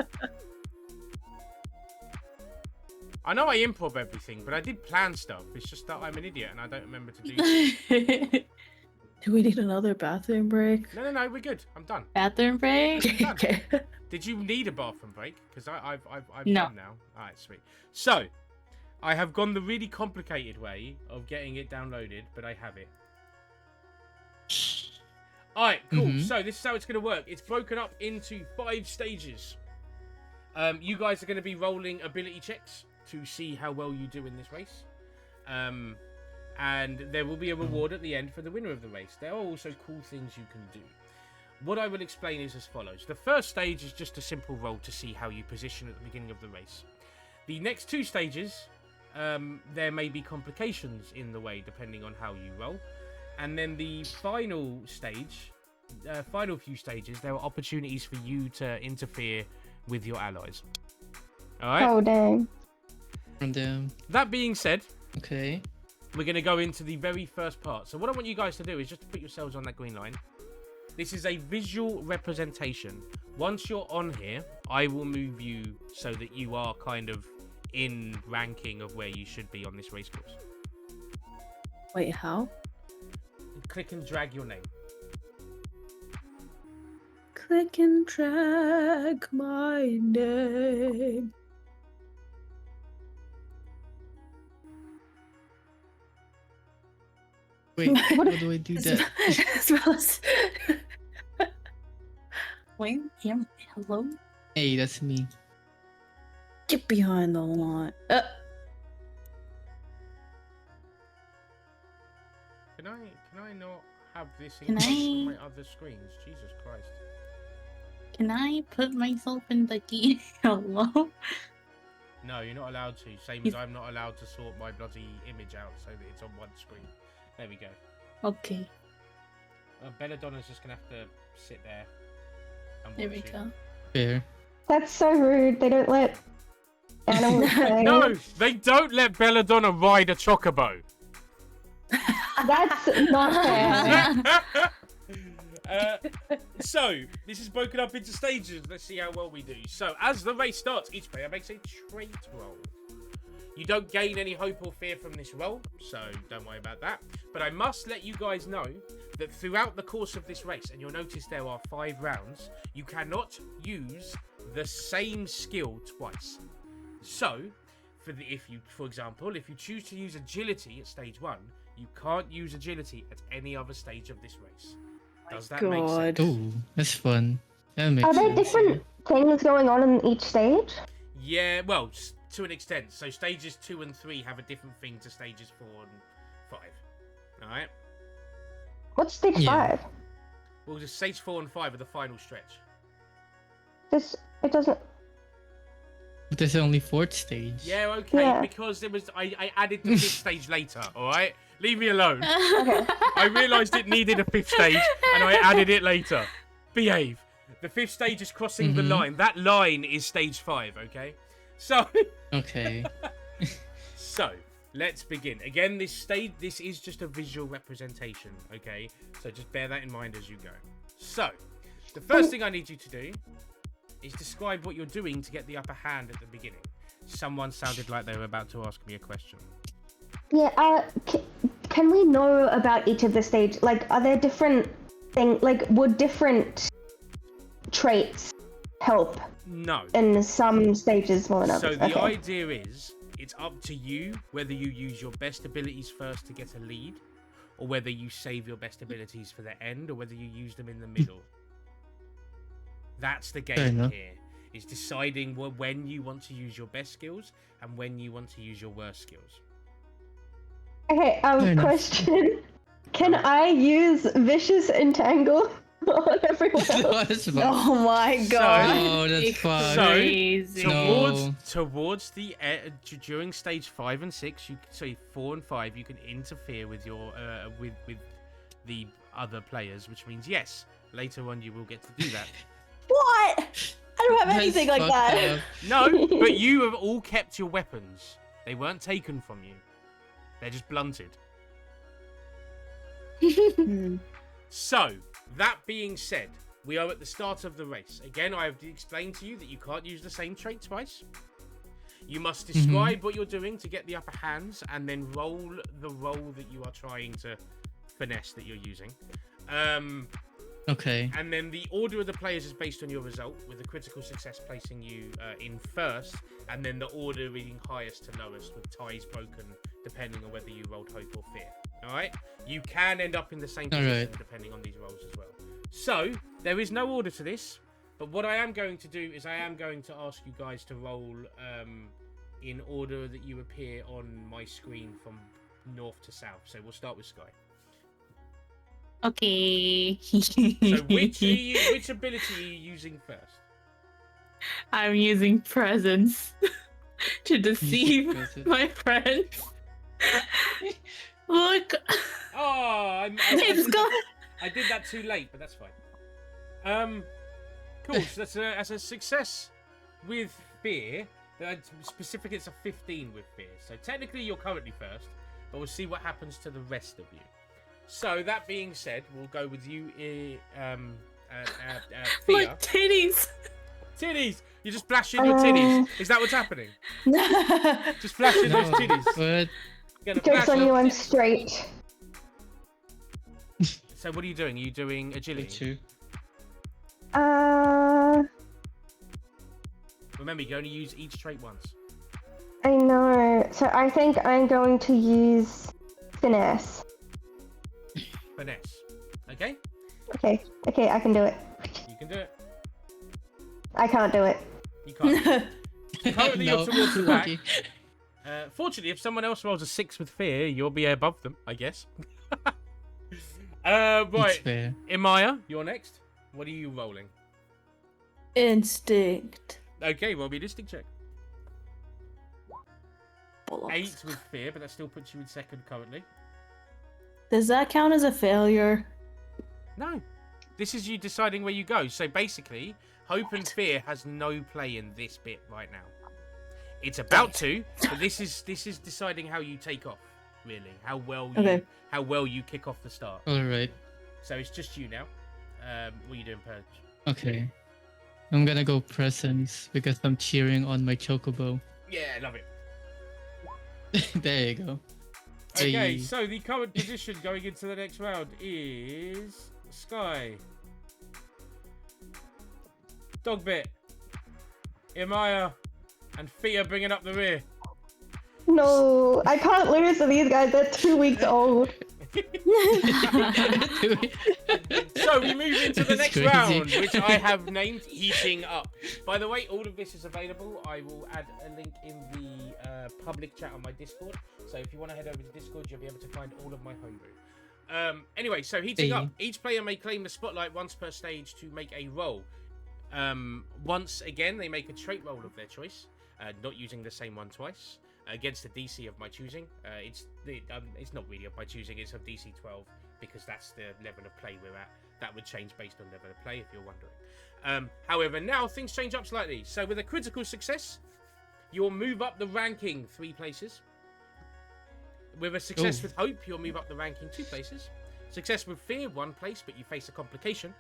Speaker 1: I know I improv everything, but I did plan stuff. It's just that I'm an idiot and I don't remember to do.
Speaker 4: Do we need another bathroom break?
Speaker 1: No, we're good. I'm done.
Speaker 5: Bathroom break?
Speaker 4: Okay.
Speaker 1: Did you need a bathroom break? Because I've
Speaker 5: No.
Speaker 1: done now. All right, sweet. So, I have gone the really complicated way of getting it downloaded, but I have it. All right, cool.
Speaker 2: Mhm.
Speaker 1: So this is how it's going to work. It's broken up into 5 stages. You guys are going to be rolling ability checks to see how well you do in this race. And there will be a reward at the end for the winner of the race. There are also cool things you can do. What I will explain is as follows. The first stage is just a simple roll to see how you position at the beginning of the race. The next 2 stages there may be complications in the way depending on how you roll. And then the final stage, final few stages, there are opportunities for you to interfere with your allies. All right.
Speaker 3: Oh dang.
Speaker 2: And
Speaker 1: That being said,
Speaker 2: okay.
Speaker 1: we're going to go into the very first part. So what I want you guys to do is just to put yourselves on that green line. This is a visual representation. Once you're on here, I will move you so that you are kind of in ranking of where you should be on this race course.
Speaker 4: Wait, how?
Speaker 1: Click and drag your name.
Speaker 4: Click and drag my name.
Speaker 2: Wait, how do I do that?
Speaker 4: As well as... Wait, hello?
Speaker 2: Hey, that's me.
Speaker 4: Get behind the line.
Speaker 1: Can I not have this
Speaker 5: Can
Speaker 1: increased on
Speaker 5: I-
Speaker 1: my other screens? Jesus Christ.
Speaker 5: Can I put myself in the key? Hello?
Speaker 1: No, you're not allowed to. Same as I'm not allowed to sort my bloody image out so that it's on one screen. There we go.
Speaker 5: Okay,
Speaker 1: Belladonna's just gonna have to sit there and watch
Speaker 5: there we
Speaker 1: it.
Speaker 5: go.
Speaker 2: Fair.
Speaker 3: That's so rude. They don't let animals play.
Speaker 1: No, they don't let Belladonna ride a chocobo.
Speaker 3: That's not fair.
Speaker 1: So, this is broken up into stages. Let's see how well we do. So, as the race starts, each player makes a trait roll. You don't gain any hope or fear from this roll, so don't worry about that. But I must let you guys know that throughout the course of this race, and you'll notice there are 5 rounds, you cannot use the same skill twice. So, for example, if you choose to use agility at stage 1, you can't use agility at any other stage of this race. Does that make sense?
Speaker 4: God.
Speaker 2: Oh, that's fun. That makes
Speaker 3: Are there
Speaker 2: sense.
Speaker 3: different things going on in each stage?
Speaker 1: Yeah, well, to an extent. So stages 2 and 3 have a different thing to stages 4 and 5. Alright?
Speaker 3: What's stage
Speaker 2: Yeah.
Speaker 3: 5?
Speaker 1: Well, just stage 4 and 5 are the final stretch.
Speaker 3: It doesn't.
Speaker 2: But there's only 4th stage.
Speaker 1: Yeah, okay,
Speaker 3: Yeah.
Speaker 1: because there was I added the 5th stage later, alright? Leave me alone.
Speaker 3: Okay.
Speaker 1: I realised it needed a 5th stage, and I added it later. Behave. The 5th stage is crossing the
Speaker 2: Mhm.
Speaker 1: line. That line is stage 5, okay? So...
Speaker 2: Okay.
Speaker 1: So, let's begin. Again, this is just a visual representation, okay? So just bear that in mind as you go. So, the first thing I need you to do is describe what you're doing to get the upper hand at the beginning. Someone sounded like they were about to ask me a question.
Speaker 3: Yeah. Can we know about each of the stages? Like, are there different things? Like, would different traits help
Speaker 1: No.
Speaker 3: in some stages more than
Speaker 1: So
Speaker 3: others?
Speaker 1: the
Speaker 3: Okay.
Speaker 1: idea is, it's up to you whether you use your best abilities first to get a lead, or whether you save your best abilities for the end, or whether you use them in the middle. That's the
Speaker 2: Fair
Speaker 1: game
Speaker 2: enough.
Speaker 1: here, is deciding when you want to use your best skills and when you want to use your worst skills.
Speaker 3: Okay.
Speaker 2: Fair enough.
Speaker 3: Question: Can I use vicious entangle on everyone else?
Speaker 2: Oh, that's fun.
Speaker 4: Oh my god.
Speaker 2: No, that's fun.
Speaker 1: So,
Speaker 5: Crazy.
Speaker 2: No.
Speaker 1: Towards the during stage 5 and 6, 4 and 5, you can interfere with your with the other players, which means yes, later on you will get to do that.
Speaker 4: What? I don't have
Speaker 2: That's
Speaker 4: anything like
Speaker 2: fucked
Speaker 4: that.
Speaker 2: up.
Speaker 1: No, but you have all kept your weapons. They weren't taken from you. They're just blunted. So, that being said, we are at the start of the race. Again, I have explained to you that you can't use the same trait twice. You must describe what you're doing to get the upper hands, and then roll the roll that you are trying to finesse that you're using.
Speaker 2: Okay.
Speaker 1: And then the order of the players is based on your result, with the critical success placing you in first, and then the order reading highest to lowest, with ties broken depending on whether you rolled hope or fear. Alright? You can end up in the same position
Speaker 2: Alright.
Speaker 1: depending on these rolls as well. So, there is no order to this, but what I am going to do is I am going to ask you guys to roll in order that you appear on my screen from north to south. So we'll start with Sky.
Speaker 5: Okay.
Speaker 1: So which ability are you using first?
Speaker 5: I'm using presence. to deceive
Speaker 2: Visit.
Speaker 5: my friend. Look,
Speaker 1: Oh, I did that too late, but that's fine. Cool. So that's a success with fear. Specifically, it's a 15 with fear. So technically, you're currently first, but we'll see what happens to the rest of you. So that being said, we'll go with you, Thea.
Speaker 5: look, titties.
Speaker 1: Titties! You're just flashing your titties. Is that what's happening? Just flashing those titties.
Speaker 2: But
Speaker 1: Gonna
Speaker 3: Jokes
Speaker 1: flash
Speaker 3: on
Speaker 1: those
Speaker 3: you, I'm
Speaker 1: titties.
Speaker 3: straight.
Speaker 1: So what are you doing? Are you doing agility? Remember, you can only use each trait once.
Speaker 3: I know. So I think I'm going to use finesse.
Speaker 1: Finesse. Okay?
Speaker 3: Okay, I can do it.
Speaker 1: You can do it.
Speaker 3: I can't do it.
Speaker 1: You can't. Currently, you're towards the back.
Speaker 2: Okay.
Speaker 1: Fortunately, if someone else rolls a 6 with fear, you'll be above them, I guess.
Speaker 2: It's
Speaker 1: Right.
Speaker 2: fair.
Speaker 1: Imaya, you're next. What are you rolling?
Speaker 4: Instinct.
Speaker 1: Okay, roll me a distinct check.
Speaker 4: Bollocks.
Speaker 1: 8 with fear, but that still puts you in second currently.
Speaker 4: Does that count as a failure?
Speaker 1: No. This is you deciding where you go. So basically, hope and fear has no play in this bit right now. It's about to, but this is deciding how you take off, really. How well you kick off the start.
Speaker 2: All right.
Speaker 1: So it's just you now. What are you doing, Purge?
Speaker 2: Okay. I'm gonna go presence because I'm cheering on my Chocobo.
Speaker 1: Yeah, love it.
Speaker 2: There you go.
Speaker 1: Okay,
Speaker 2: Hey.
Speaker 1: so the current position going into the next round is Sky, Dogbit, Imaya, and Thea bringing up the rear.
Speaker 3: No, I can't lose to these guys. They're 2 weeks old.
Speaker 1: So we move into the
Speaker 2: That's
Speaker 1: next
Speaker 2: crazy.
Speaker 1: round, which I have named Heating Up. By the way, all of this is available. I will add a link in the public chat on my Discord. So if you want to head over to Discord, you'll be able to find all of my homebrew. Anyway, so Heating
Speaker 2: Hey.
Speaker 1: Up. Each player may claim the spotlight once per stage to make a roll. Once again, they make a trait roll of their choice, not using the same one twice. Against a DC of my choosing. It's not really of my choosing, it's of DC 12 because that's the level of play we're at. That would change based on level of play if you're wondering. However, now things change up slightly. So with a critical success, you'll move up the ranking 3 places. With a success
Speaker 2: Ooh.
Speaker 1: with hope, you'll move up the ranking 2 places. Success with fear, 1 place, but you face a complication.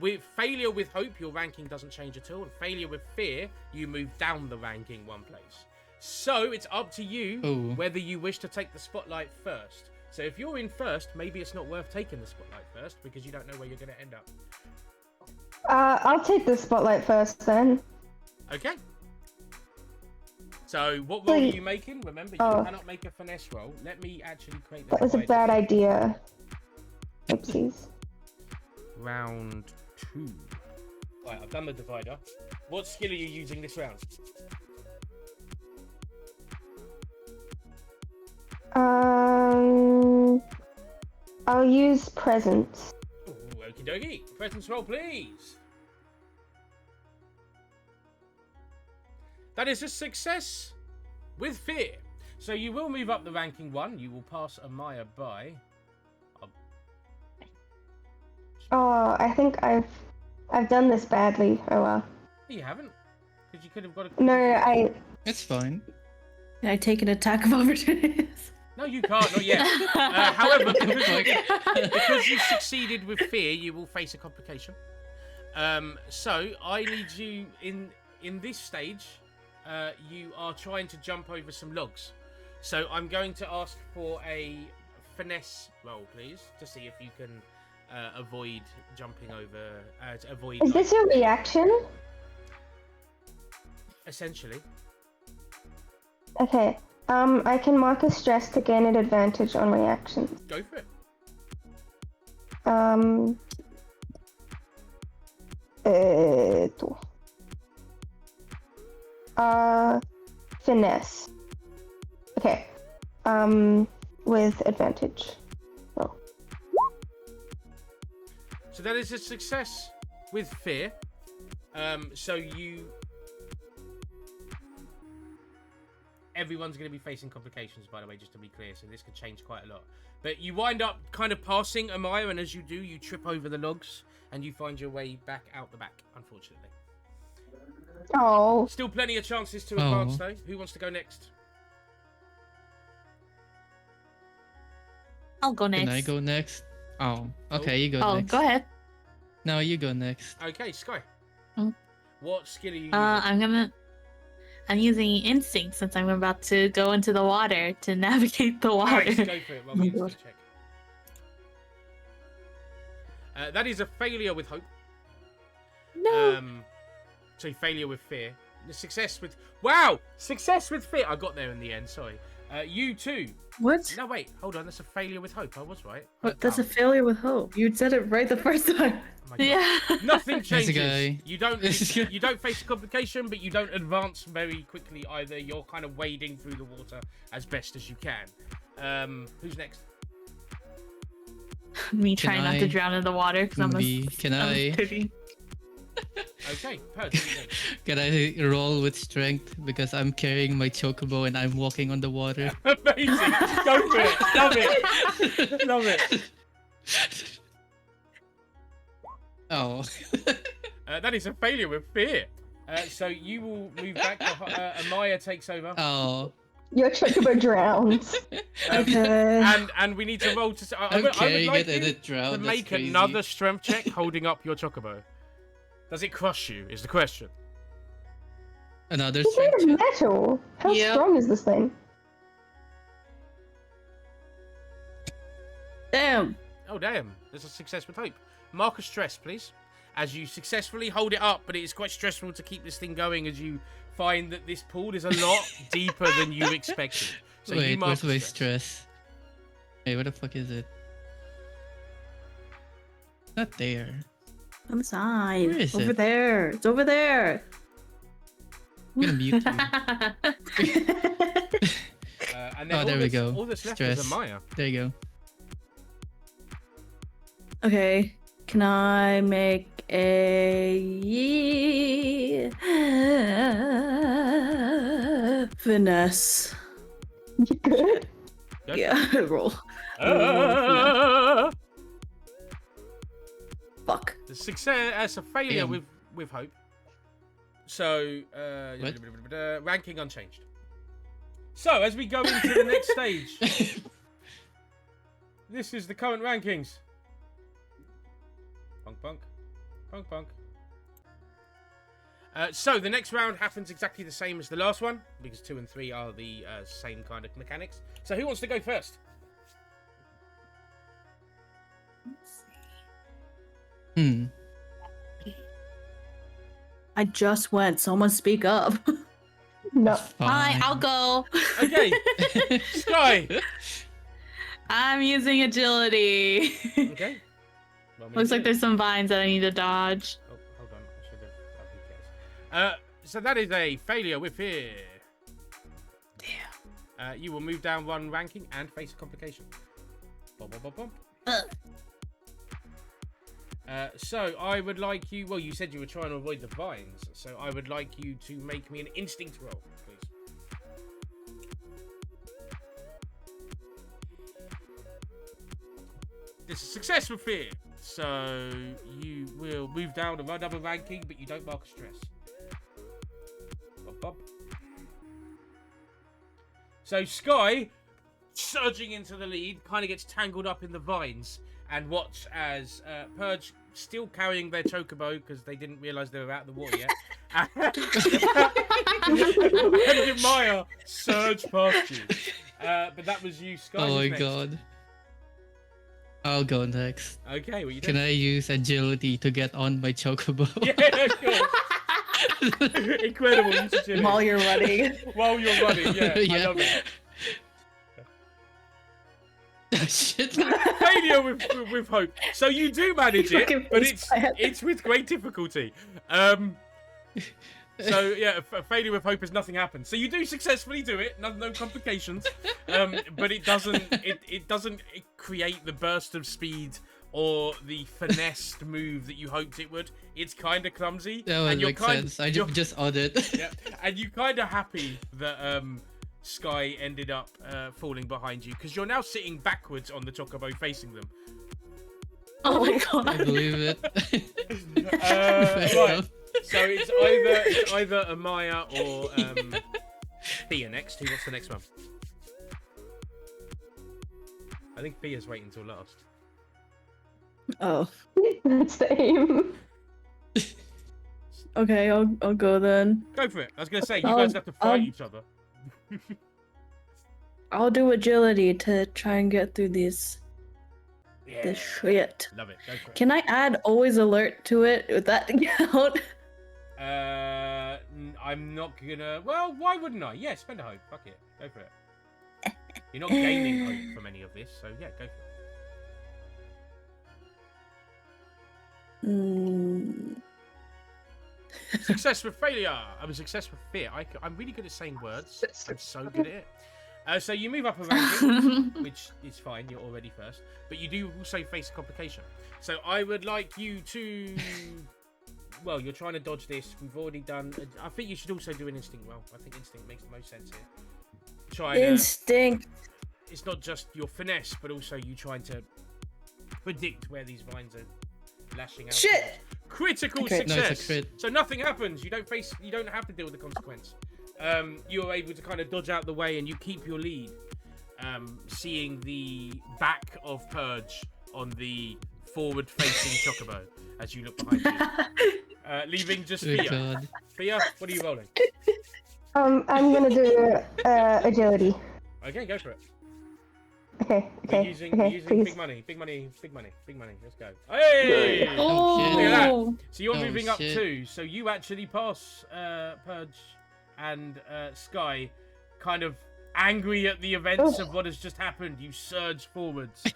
Speaker 1: With failure with hope, your ranking doesn't change at all. And failure with fear, you move down the ranking 1 place. So it's up to you
Speaker 2: Ooh.
Speaker 1: whether you wish to take the spotlight first. So if you're in first, maybe it's not worth taking the spotlight first because you don't know where you're going to end up.
Speaker 3: I'll take the spotlight first then.
Speaker 1: Okay. So what roll are
Speaker 3: Wait.
Speaker 1: you making? Remember, you
Speaker 3: Oh.
Speaker 1: cannot make a finesse roll. Let me actually create the
Speaker 3: That was a
Speaker 1: divider.
Speaker 3: bad idea. Oopsies.
Speaker 1: Round 2. Right, I've done the divider. What skill are you using this round?
Speaker 3: I'll use presents.
Speaker 1: Ooh, okie dokie. Presence roll, please. That is a success with fear. So you will move up the ranking 1. You will pass Amaya by.
Speaker 3: Oh, I think I've done this badly. Oh well.
Speaker 1: You haven't. Because you could have got a...
Speaker 3: No,
Speaker 2: It's fine.
Speaker 4: Can I take an attack of opportunities?
Speaker 1: No, you can't. Not yet. However, because you succeeded with fear, you will face a complication. So I need you in this stage. You are trying to jump over some logs. So I'm going to ask for a finesse roll, please, to see if you can avoid jumping over. Avoid.
Speaker 3: is this a reaction?
Speaker 1: Essentially?
Speaker 3: Okay. I can mark a stress to gain an advantage on reactions.
Speaker 1: Go for it.
Speaker 3: Finesse. Okay. With advantage. Oh.
Speaker 1: So that is a success with fear. So you everyone's going to be facing complications, by the way, just to be clear, so this could change quite a lot. But you wind up kind of passing Amaya, and as you do, you trip over the logs, and you find your way back out the back, unfortunately.
Speaker 3: Oh.
Speaker 1: Still plenty of chances to advance, though. Who wants to go next?
Speaker 5: I'll go next.
Speaker 2: Can I go next? Oh, okay, you go next.
Speaker 5: Go ahead.
Speaker 2: No, you go next.
Speaker 1: Okay, Sky.
Speaker 5: Hmm.
Speaker 1: What skill are you using?
Speaker 5: I'm using instinct since I'm about to go into the water to navigate the water.
Speaker 1: Nice, go for it. Well,
Speaker 4: Oh my
Speaker 1: we
Speaker 4: God.
Speaker 1: check. That is a failure with hope.
Speaker 5: No.
Speaker 1: So failure with fear. Success with... Wow! Success with fear. I got there in the end, sorry. You too.
Speaker 4: What?
Speaker 1: No, wait. Hold on. That's a failure with hope. I was right.
Speaker 4: What? That's a failure with hope. You said it right the first time.
Speaker 1: Oh my God.
Speaker 5: Yeah.
Speaker 1: Nothing
Speaker 2: There's a
Speaker 1: changes.
Speaker 2: guy.
Speaker 1: You don't face a complication, but you don't advance very quickly either. You're kind of wading through the water as best as you can. Who's next?
Speaker 5: Me trying not to
Speaker 2: I
Speaker 5: drown in the water because I'm a...
Speaker 2: Can I
Speaker 1: Okay, Purge, who's next?
Speaker 2: can I roll with strength because I'm carrying my chocobo and I'm walking on the water?
Speaker 1: Amazing. Go for it. Love it. Love it.
Speaker 2: Oh.
Speaker 1: That is a failure with fear. So you will move back. Amaya takes over.
Speaker 2: Oh.
Speaker 3: Your chocobo drowns.
Speaker 4: Okay.
Speaker 1: And we need to roll to... I
Speaker 2: I'm
Speaker 1: would
Speaker 2: carrying
Speaker 1: like
Speaker 2: it and
Speaker 1: you
Speaker 2: it drowned.
Speaker 1: to
Speaker 2: That's
Speaker 1: make
Speaker 2: crazy.
Speaker 1: another strength check holding up your chocobo. Does it crush you, is the question.
Speaker 2: Another
Speaker 3: It's made
Speaker 2: strength
Speaker 3: of
Speaker 2: check?
Speaker 3: metal. How
Speaker 5: Yep.
Speaker 3: strong is this thing?
Speaker 4: Damn.
Speaker 1: Oh, damn. There's a success with hope. Mark a stress, please. As you successfully hold it up, but it is quite stressful to keep this thing going as you find that this pool is a lot deeper than you expected. So you
Speaker 2: Wait,
Speaker 1: mark
Speaker 2: where's
Speaker 1: a
Speaker 2: my
Speaker 1: stress.
Speaker 2: stress? Hey, where the fuck is it? Not there.
Speaker 4: On the side.
Speaker 2: Where is
Speaker 4: over
Speaker 2: it?
Speaker 4: there. It's over there.
Speaker 2: I'm gonna mute you.
Speaker 1: And then
Speaker 2: Oh, there we go.
Speaker 1: All that's left is
Speaker 2: Stress.
Speaker 1: Amaya.
Speaker 2: There you go.
Speaker 4: Okay. Can I make a finesse?
Speaker 3: You good?
Speaker 1: Go.
Speaker 4: Yeah, roll.
Speaker 1: Ah!
Speaker 4: Fuck.
Speaker 1: The success, a failure
Speaker 2: Damn.
Speaker 1: with hope. So,
Speaker 2: What?
Speaker 1: ranking unchanged. So, as we go into the next stage, this is the current rankings. Punk, punk. Punk, punk. So, the next round happens exactly the same as the last one, because 2 and 3 are the same kind of mechanics. So, who wants to go first?
Speaker 2: Hmm.
Speaker 4: I just went. Someone speak up.
Speaker 3: No.
Speaker 5: Fine, I'll go.
Speaker 1: Okay, Sky.
Speaker 5: I'm using agility.
Speaker 1: Okay. Well,
Speaker 5: Looks like there's some vines that I need to dodge.
Speaker 1: Oh, hold on. I should have. Oh, who cares? So that is a failure with fear.
Speaker 5: Damn.
Speaker 1: You will move down one ranking and face a complication. Bum, bum, bum, bum. So I would like you. Well, you said you were trying to avoid the vines, so I would like you to make me an instinct roll, please. This is success with fear, so you will move down another ranking, but you don't mark a stress. Bum, bum. So Sky, surging into the lead, kind of gets tangled up in the vines. And watch as Purge, still carrying their chocobo because they didn't realise they were out of the water yet, and Maya surge past you. But that was you, Sky.
Speaker 2: Oh
Speaker 1: Who's
Speaker 2: my
Speaker 1: next?
Speaker 2: god. I'll go next.
Speaker 1: Okay, well you
Speaker 2: Can I use agility to get on my chocobo?
Speaker 1: Yeah, cool. Incredible use of agility.
Speaker 4: While you're running.
Speaker 1: While you're running, yeah. I
Speaker 2: Yeah.
Speaker 1: love it.
Speaker 2: Shit.
Speaker 1: Failure with hope. So you do manage it,
Speaker 4: Fucking
Speaker 1: but
Speaker 4: face plant.
Speaker 1: it's with great difficulty. So yeah, a failure with hope is nothing happens. So you do successfully do it, no complications. But it doesn't create the burst of speed or the finessed move that you hoped it would. It's kind of clumsy.
Speaker 2: That would
Speaker 1: and you're
Speaker 2: make
Speaker 1: kind
Speaker 2: sense. I
Speaker 1: you're-
Speaker 2: just on it.
Speaker 1: yeah, and you're kind of happy that Sky ended up falling behind you because you're now sitting backwards on the Chocobo facing them.
Speaker 5: Oh my
Speaker 2: I
Speaker 5: god.
Speaker 2: believe it.
Speaker 1: Right. So it's either Amaya or Thea next. Who wants the next one? I think Thea's waiting till last.
Speaker 4: Oh,
Speaker 3: That's the aim.
Speaker 4: okay. I'll go then.
Speaker 1: Go for it. I was going to say, you guys have to fight each other.
Speaker 4: I'll do agility to try and get through this
Speaker 1: Yeah.
Speaker 4: shit.
Speaker 1: Love it. Go for it.
Speaker 4: Can I add always alert to it? Would that count?
Speaker 1: I'm not gonna. Well, why wouldn't I? Yeah, spend a hope. Fuck it. Go for it. You're not gaining hope from any of this, so yeah, go for it.
Speaker 4: Mm.
Speaker 1: Success with failure. I'm a success with fear. I'm really good at saying words. I'm so good at it. So you move up a ranking, which is fine. You're already first, but you do also face a complication. So I would like you to. Well, you're trying to dodge this. We've already done. I think you should also do an instinct roll. I think instinct makes the most sense here. Trying to.
Speaker 4: Instinct.
Speaker 1: It's not just your finesse, but also you trying to predict where these vines are lashing out.
Speaker 4: Shit.
Speaker 1: Critical
Speaker 4: Okay.
Speaker 1: success.
Speaker 2: No, it's a crit.
Speaker 1: So nothing happens. You don't have to deal with the consequence. You're able to kind of dodge out the way and you keep your lead. Seeing the back of Purge on the forward-facing Chocobo as you look behind you, leaving just
Speaker 2: Oh,
Speaker 1: Fia.
Speaker 2: God.
Speaker 1: Fia, what are you rolling?
Speaker 3: I'm gonna do agility.
Speaker 1: Okay, go for it.
Speaker 3: Okay,
Speaker 1: We're
Speaker 3: okay,
Speaker 1: using
Speaker 3: please.
Speaker 1: big money. Let's go. Hey!
Speaker 2: Oh, shit.
Speaker 1: Look at that.
Speaker 5: Oh.
Speaker 1: So you're
Speaker 2: Oh,
Speaker 1: moving up
Speaker 2: shit.
Speaker 1: too. So you actually pass Purge and Sky, kind of angry at the events of what has just happened. You surge forwards,
Speaker 3: Oh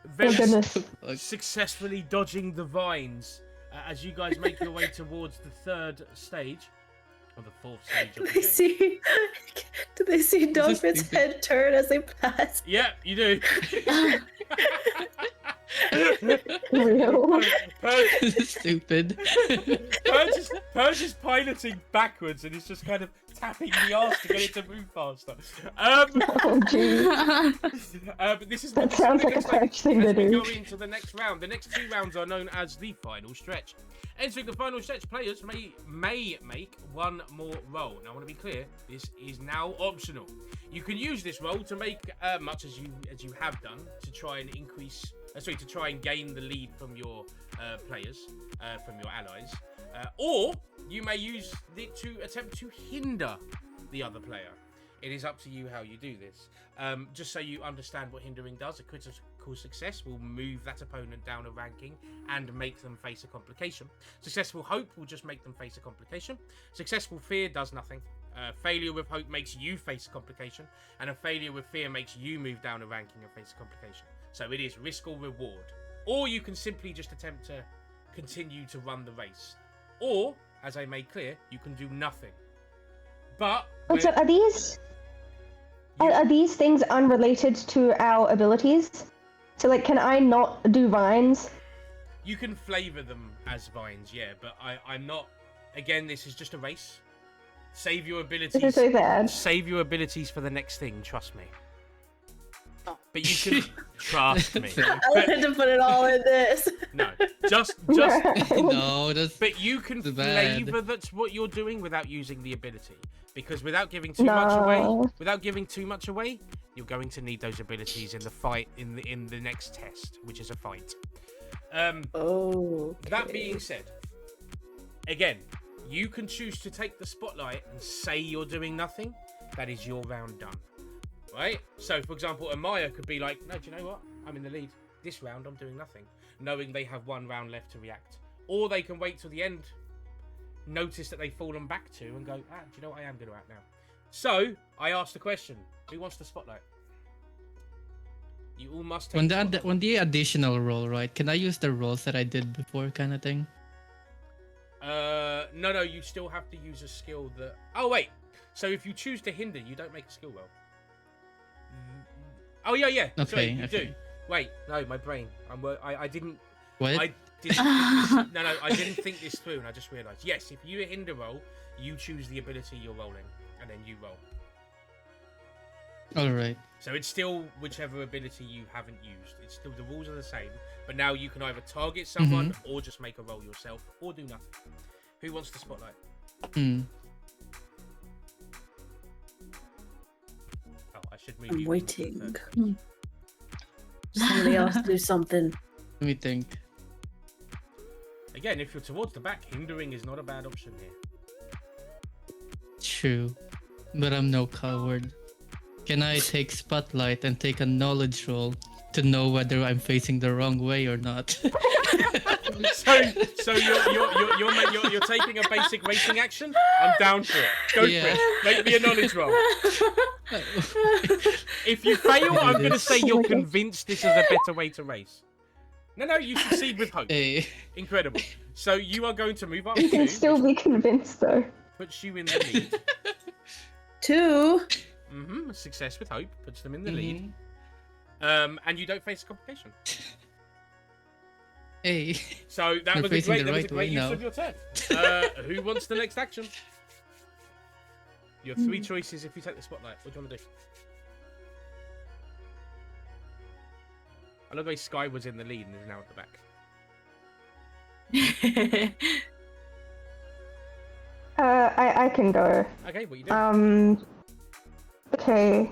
Speaker 1: very
Speaker 3: goodness.
Speaker 2: Fuck.
Speaker 1: successfully dodging the vines as you guys make your way towards the third stage, or the fourth stage
Speaker 4: Do
Speaker 1: of the
Speaker 4: they
Speaker 1: game.
Speaker 4: see? Do they see
Speaker 2: this
Speaker 4: Dogfit's
Speaker 2: stupid?
Speaker 4: head turn as they pass?
Speaker 1: Yeah, you do.
Speaker 3: Real.
Speaker 1: Purge,
Speaker 2: This is stupid.
Speaker 1: Purge is piloting backwards and he's just kind of tapping the arse to get it to move faster.
Speaker 3: Oh jeez.
Speaker 1: But this is
Speaker 3: That
Speaker 1: this is
Speaker 3: sounds
Speaker 1: the
Speaker 3: like a
Speaker 1: next thing.
Speaker 3: Purge thing
Speaker 1: As
Speaker 3: to
Speaker 1: we
Speaker 3: do.
Speaker 1: go into the next round, the next 2 rounds are known as the final stretch. Entering the final stretch, players may make one more roll. Now, I want to be clear, this is now optional. You can use this roll to make much as you have done to try and increase. To try and gain the lead from your players, from your allies, or you may use it to attempt to hinder the other player. It is up to you how you do this. Just so you understand what hindering does, a critical success will move that opponent down a ranking and make them face a complication. Successful hope will just make them face a complication. Successful fear does nothing. Failure with hope makes you face a complication, and a failure with fear makes you move down a ranking and face a complication. So it is risk or reward. Or you can simply just attempt to continue to run the race. Or, as I made clear, you can do nothing. But
Speaker 3: Wait, so are these things unrelated to our abilities? So like, can I not do vines?
Speaker 1: you can flavor them as vines, yeah, but I'm not. Again, this is just a race. Save your
Speaker 3: This
Speaker 1: abilities.
Speaker 3: is so bad.
Speaker 1: Save your abilities for the next thing, trust me. But you can trust me.
Speaker 4: I wanted to put it all in this.
Speaker 1: No, just.
Speaker 2: No, that's
Speaker 1: But you can
Speaker 2: Too bad.
Speaker 1: flavor that's what you're doing without using the ability, because without giving too much away, you're going to need those abilities in the fight in the next test, which is a fight.
Speaker 4: Oh.
Speaker 1: That being said, again, you can choose to take the spotlight and say you're doing nothing. That is your round done. Right? So, for example, Amaya could be like, no, do you know what? I'm in the lead. This round, I'm doing nothing. Knowing they have 1 round left to react. Or they can wait till the end, notice that they've fallen back to, and go, do you know what? I am going to act now. So, I asked the question, who wants the spotlight? You all must take
Speaker 2: when the additional roll, right? Can I use the rolls that I did before, kind of thing?
Speaker 1: No, you still have to use a skill that... Oh, wait. So if you choose to hinder, you don't make a skill roll. Oh, yeah.
Speaker 2: Okay,
Speaker 1: Sorry, you
Speaker 2: okay.
Speaker 1: do. Wait, no, my brain. I didn't...
Speaker 2: What?
Speaker 1: I didn't think this, I didn't think this through, and I just realised. Yes, if you hinder roll, you choose the ability you're rolling, and then you roll.
Speaker 2: All right.
Speaker 1: So it's still whichever ability you haven't used. It's still, the rules are the same, but now you can either target someone or just make a roll yourself or do nothing. Who wants the spotlight?
Speaker 2: Hmm.
Speaker 1: Oh, I should move
Speaker 4: I'm
Speaker 1: you.
Speaker 4: waiting. Somebody else do something.
Speaker 2: Let me think.
Speaker 1: Again, if you're towards the back, hindering is not a bad option here.
Speaker 2: True, but I'm no coward. Can I take spotlight and take a knowledge roll to know whether I'm facing the wrong way or not?
Speaker 1: So you're taking a basic racing action? I'm down for it. Go for it. Make me a knowledge roll. If you fail, I'm going to say you're convinced this is a better way to race. No, you succeed with hope.
Speaker 2: Hey.
Speaker 1: Incredible. So you are going to move up
Speaker 3: You can
Speaker 1: to,
Speaker 3: still be convinced, though.
Speaker 1: puts you in the lead.
Speaker 4: 2.
Speaker 1: Success with hope puts them in the lead. And you don't face a complication.
Speaker 2: Hey.
Speaker 1: So that
Speaker 2: You're
Speaker 1: was a
Speaker 2: facing
Speaker 1: great,
Speaker 2: the
Speaker 1: that was a
Speaker 2: right
Speaker 1: great
Speaker 2: way
Speaker 1: use
Speaker 2: now.
Speaker 1: of your turn. Who wants the next action? You have 3 choices if you take the spotlight. What do you want to do? I love the way Sky was in the lead and is now at the back.
Speaker 3: I can go.
Speaker 1: Okay, what you do?
Speaker 3: Okay.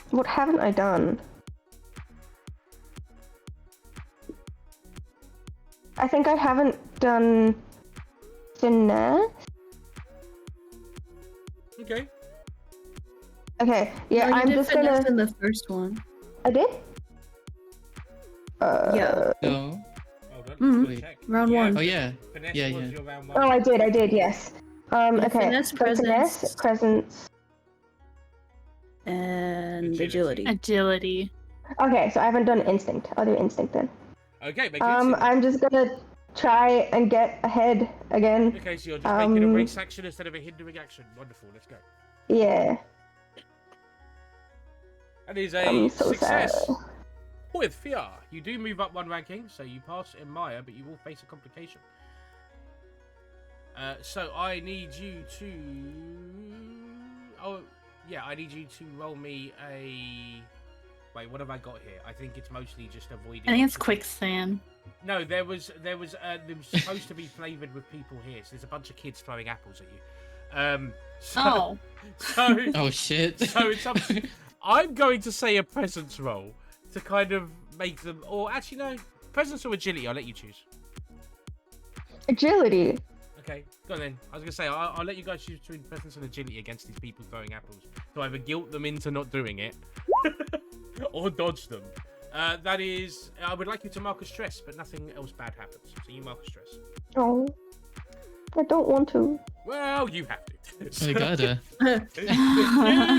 Speaker 3: What haven't I done? I think I haven't done finesse.
Speaker 1: Okay.
Speaker 3: Okay, yeah,
Speaker 4: No, you
Speaker 3: I'm
Speaker 4: did
Speaker 3: just
Speaker 4: finesse
Speaker 3: gonna.
Speaker 4: in the first one.
Speaker 3: I did.
Speaker 4: Yeah.
Speaker 2: No.
Speaker 1: Hold on.
Speaker 4: Mhm.
Speaker 1: let's check.
Speaker 4: Round one.
Speaker 2: Oh yeah.
Speaker 1: Finesse
Speaker 2: Yeah,
Speaker 1: was
Speaker 2: yeah.
Speaker 1: your round 1.
Speaker 3: Oh, I did, yes. Okay.
Speaker 4: Finesse,
Speaker 3: So finesse, presence.
Speaker 4: And
Speaker 1: Agility.
Speaker 4: agility.
Speaker 5: Agility.
Speaker 3: Okay, so I haven't done instinct. I'll do instinct then.
Speaker 1: Okay, make it instant.
Speaker 3: I'm just gonna try and get ahead again.
Speaker 1: Okay, so you're just making a race action instead of a hindering action. Wonderful, let's go.
Speaker 3: Yeah.
Speaker 1: That is a
Speaker 3: I'm so
Speaker 1: success.
Speaker 3: sad.
Speaker 1: With Fiar, you do move up 1 ranking, so you pass in Maya, but you will face a complication. So I need you to... Oh, yeah, I need you to roll me a... Wait, what have I got here? I think it's mostly just avoiding...
Speaker 5: I think it's
Speaker 1: obstacles.
Speaker 5: quicksand.
Speaker 1: No, there was supposed to be flavoured with people here, so there's a bunch of kids throwing apples at you. So,
Speaker 2: Oh shit.
Speaker 1: So it's up to, I'm going to say a presence roll to kind of make them, or actually no, presence or agility. I'll let you choose.
Speaker 3: Agility.
Speaker 1: Okay, go on then. I was gonna say I'll let you guys choose between presence and agility against these people throwing apples to either guilt them into not doing it or dodge them. That is, I would like you to mark a stress, but nothing else bad happens. So you mark a stress.
Speaker 3: Oh. I don't want to.
Speaker 1: Well, you have to.
Speaker 2: I gotta.
Speaker 1: You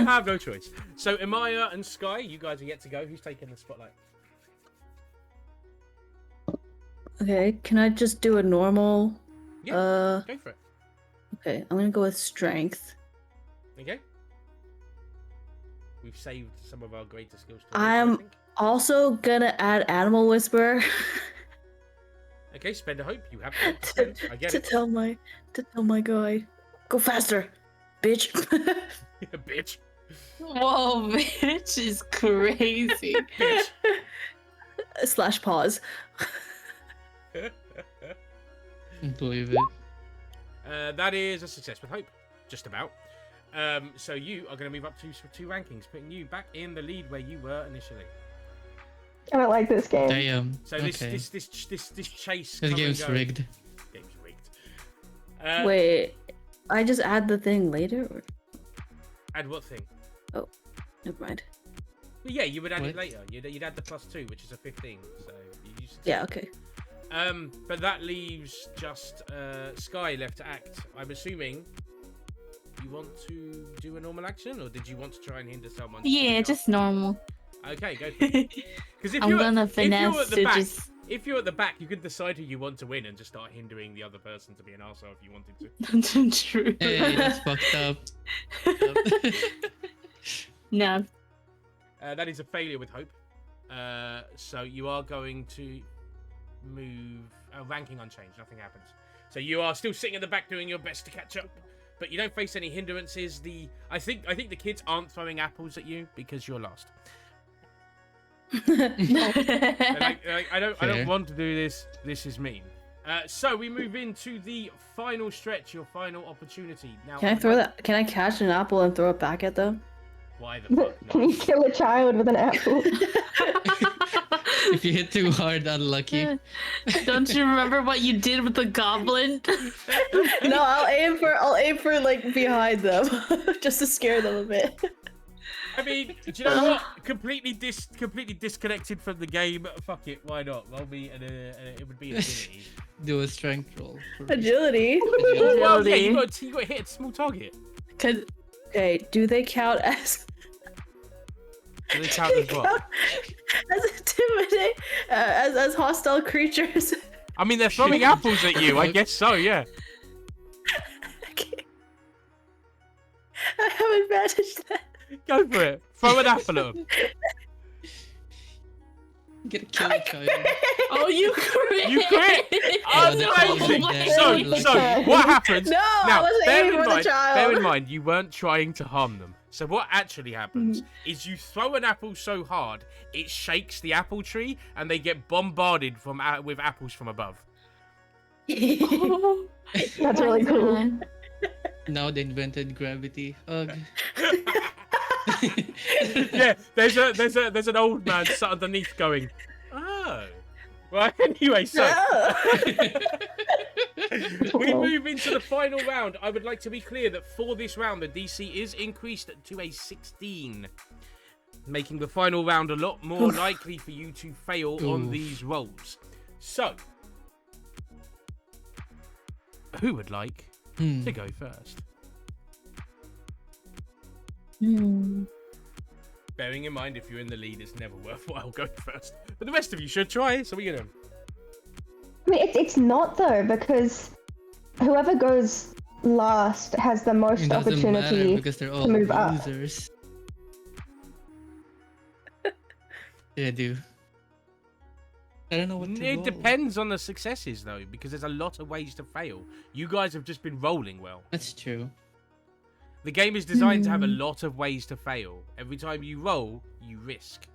Speaker 1: have no choice. So Amaya and Sky, you guys are yet to go. Who's taking the spotlight?
Speaker 4: Okay, can I just do a normal?
Speaker 1: Yeah, go for it.
Speaker 4: Okay, I'm gonna go with strength.
Speaker 1: Okay. We've saved some of our greater skills.
Speaker 4: I'm-
Speaker 1: I think.
Speaker 4: Also gonna add animal whisper
Speaker 1: Okay, spend a hope. You have to. I get
Speaker 4: to
Speaker 1: it.
Speaker 4: tell my guy, go faster, bitch.
Speaker 1: Bitch.
Speaker 5: Whoa, bitch is crazy.
Speaker 1: Bitch.
Speaker 4: Slash pause.
Speaker 2: Believe it.
Speaker 1: That is a success with hope. Just about. So you are going to move up 2 rankings, putting you back in the lead where you were initially.
Speaker 3: I don't like this game.
Speaker 2: Damn.
Speaker 1: So
Speaker 2: Okay.
Speaker 1: this chase.
Speaker 2: This
Speaker 1: come and
Speaker 2: game's
Speaker 1: go-
Speaker 2: rigged.
Speaker 1: Game's rigged.
Speaker 4: Wait, I just add the thing later? Or...
Speaker 1: Add what thing?
Speaker 4: Never mind.
Speaker 1: Well, yeah, you would add it
Speaker 2: What?
Speaker 1: later. You'd add the +2, which is a 15. So you succeed.
Speaker 4: Yeah, okay.
Speaker 1: But that leaves just Sky left to act. I'm assuming you want to do a normal action, or did you want to try and hinder someone?
Speaker 5: Yeah, just normal.
Speaker 1: Okay, go for it. Because if
Speaker 5: I'm
Speaker 1: you're
Speaker 5: gonna
Speaker 1: if you're
Speaker 5: finesse
Speaker 1: at the
Speaker 5: to
Speaker 1: back,
Speaker 5: just.
Speaker 1: if you're at the back, you can decide who you want to win and just start hindering the other person to be an arsehole if you wanted to.
Speaker 5: True.
Speaker 2: Hey, that's fucked up.
Speaker 5: No.
Speaker 1: That is a failure with hope. So you are going to move ranking unchanged. Nothing happens. So you are still sitting at the back doing your best to catch up. but you don't face any hindrances. I think the kids aren't throwing apples at you because you're lost. They're like, I don't want to do this. This is mean. So we move into the final stretch, your final opportunity. Now,
Speaker 4: Can I throw that? Can I catch an apple and throw it back at them?
Speaker 1: Why the fuck
Speaker 3: Can you
Speaker 1: not?
Speaker 3: kill a child with an apple?
Speaker 2: If you hit too hard, unlucky.
Speaker 5: Don't you remember what you did with the goblin?
Speaker 4: No, I'll aim for like behind them, just to scare them a bit.
Speaker 1: I mean, do you know what? Completely disconnected from the game. Fuck it, why not? Roll me, and it would be agility.
Speaker 2: Do a strength roll. For me.
Speaker 4: Agility.
Speaker 1: Oh, well, yeah,
Speaker 5: Agility.
Speaker 1: you got to hit a small target.
Speaker 4: Okay, do they count as?
Speaker 1: Do they count as what?
Speaker 4: As intimidate, as hostile creatures.
Speaker 1: I mean, they're throwing apples at you. I guess so. Yeah.
Speaker 4: Okay. I have advantage then.
Speaker 1: Go for it. Throw an apple at them.
Speaker 2: Get a kill a child.
Speaker 5: Oh, you crit!
Speaker 1: You crit!
Speaker 2: Oh, that's
Speaker 1: Amazing.
Speaker 2: amazing.
Speaker 1: So what happens?
Speaker 4: No, I
Speaker 1: Now,
Speaker 4: wasn't aiming for the child.
Speaker 1: bear in mind, you weren't trying to harm them. So what actually happens is you throw an apple so hard, it shakes the apple tree, and they get bombarded with apples from above.
Speaker 5: Oh,
Speaker 3: That's really cool.
Speaker 5: God.
Speaker 2: Now they invented gravity. Ugh.
Speaker 1: Yeah, there's an old man sat underneath going, oh. Right, anyway, so we move into the final round. I would like to be clear that for this round, the DC is increased to a 16, making the final round a lot more likely for you to fail on these rolls. So, who would like to go first? Bearing in mind, if you're in the lead, it's never worthwhile going first. But the rest of you should try, so we're gonna...
Speaker 3: I mean, it's not though, because whoever goes last has the most
Speaker 2: It doesn't matter
Speaker 3: opportunity
Speaker 2: because they're all
Speaker 3: to move up.
Speaker 2: losers. Yeah, I do. I don't know what to
Speaker 1: It
Speaker 2: roll.
Speaker 1: depends on the successes, though, because there's a lot of ways to fail. You guys have just been rolling well.
Speaker 2: That's true.
Speaker 1: The game is designed to have a lot of ways to fail. Every time you roll, you risk.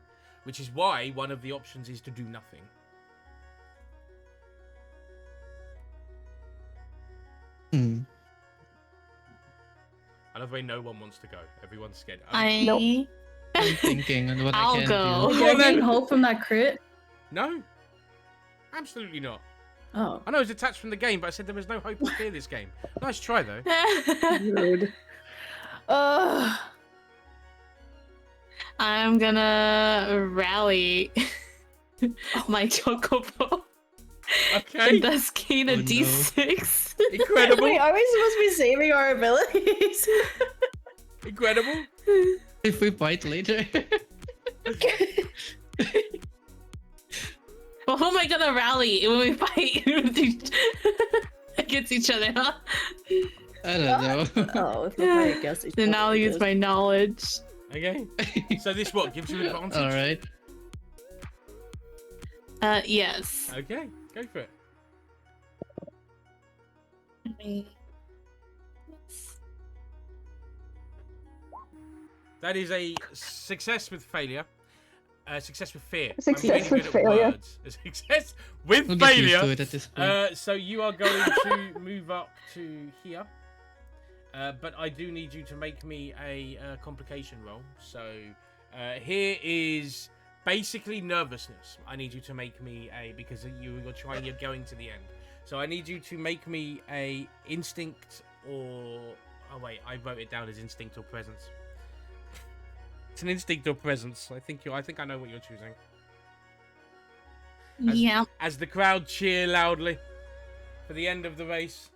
Speaker 1: Which is why one of the options is to do nothing. I love the way no one wants to go. Everyone's scared.
Speaker 3: Nope.
Speaker 2: I'm thinking on what I
Speaker 5: I'll
Speaker 2: can
Speaker 5: go.
Speaker 2: do.
Speaker 4: You're getting hope from that crit?
Speaker 1: No. Absolutely not.
Speaker 4: Oh.
Speaker 1: I know it's attached from the game, but I said there was no hope to clear this game. Nice try, though.
Speaker 4: Rude.
Speaker 5: I'm gonna rally my Chocobo.
Speaker 1: Okay.
Speaker 5: And thus gain a
Speaker 2: Oh, no.
Speaker 5: D6.
Speaker 1: Incredible.
Speaker 4: Wait, are we supposed to be saving our abilities?
Speaker 1: Incredible.
Speaker 2: If we fight later.
Speaker 5: Well, who am I gonna rally when we fight against each other, huh?
Speaker 2: I don't know.
Speaker 4: Oh, if we're playing against each
Speaker 5: Then I'll
Speaker 4: other,
Speaker 5: use my knowledge.
Speaker 1: Okay. So this what gives you advantage?
Speaker 2: All right.
Speaker 5: Yes.
Speaker 1: Okay. Go for it. That is a success with failure. Success with fear.
Speaker 3: Success
Speaker 1: I'm really
Speaker 3: with
Speaker 1: good at
Speaker 3: failure.
Speaker 1: words. A success with
Speaker 2: We'll get used to
Speaker 1: failure.
Speaker 2: it at this point.
Speaker 1: So you are going to move up to here. But I do need you to make me a complication roll. So here is basically nervousness. I need you to make me because you're going to the end. So I need you to make me a instinct or... Oh wait, I wrote it down as instinct or presence. It's an instinct or presence. I think I know what you're choosing.
Speaker 5: Yeah.
Speaker 1: As the crowd cheer loudly for the end of the race.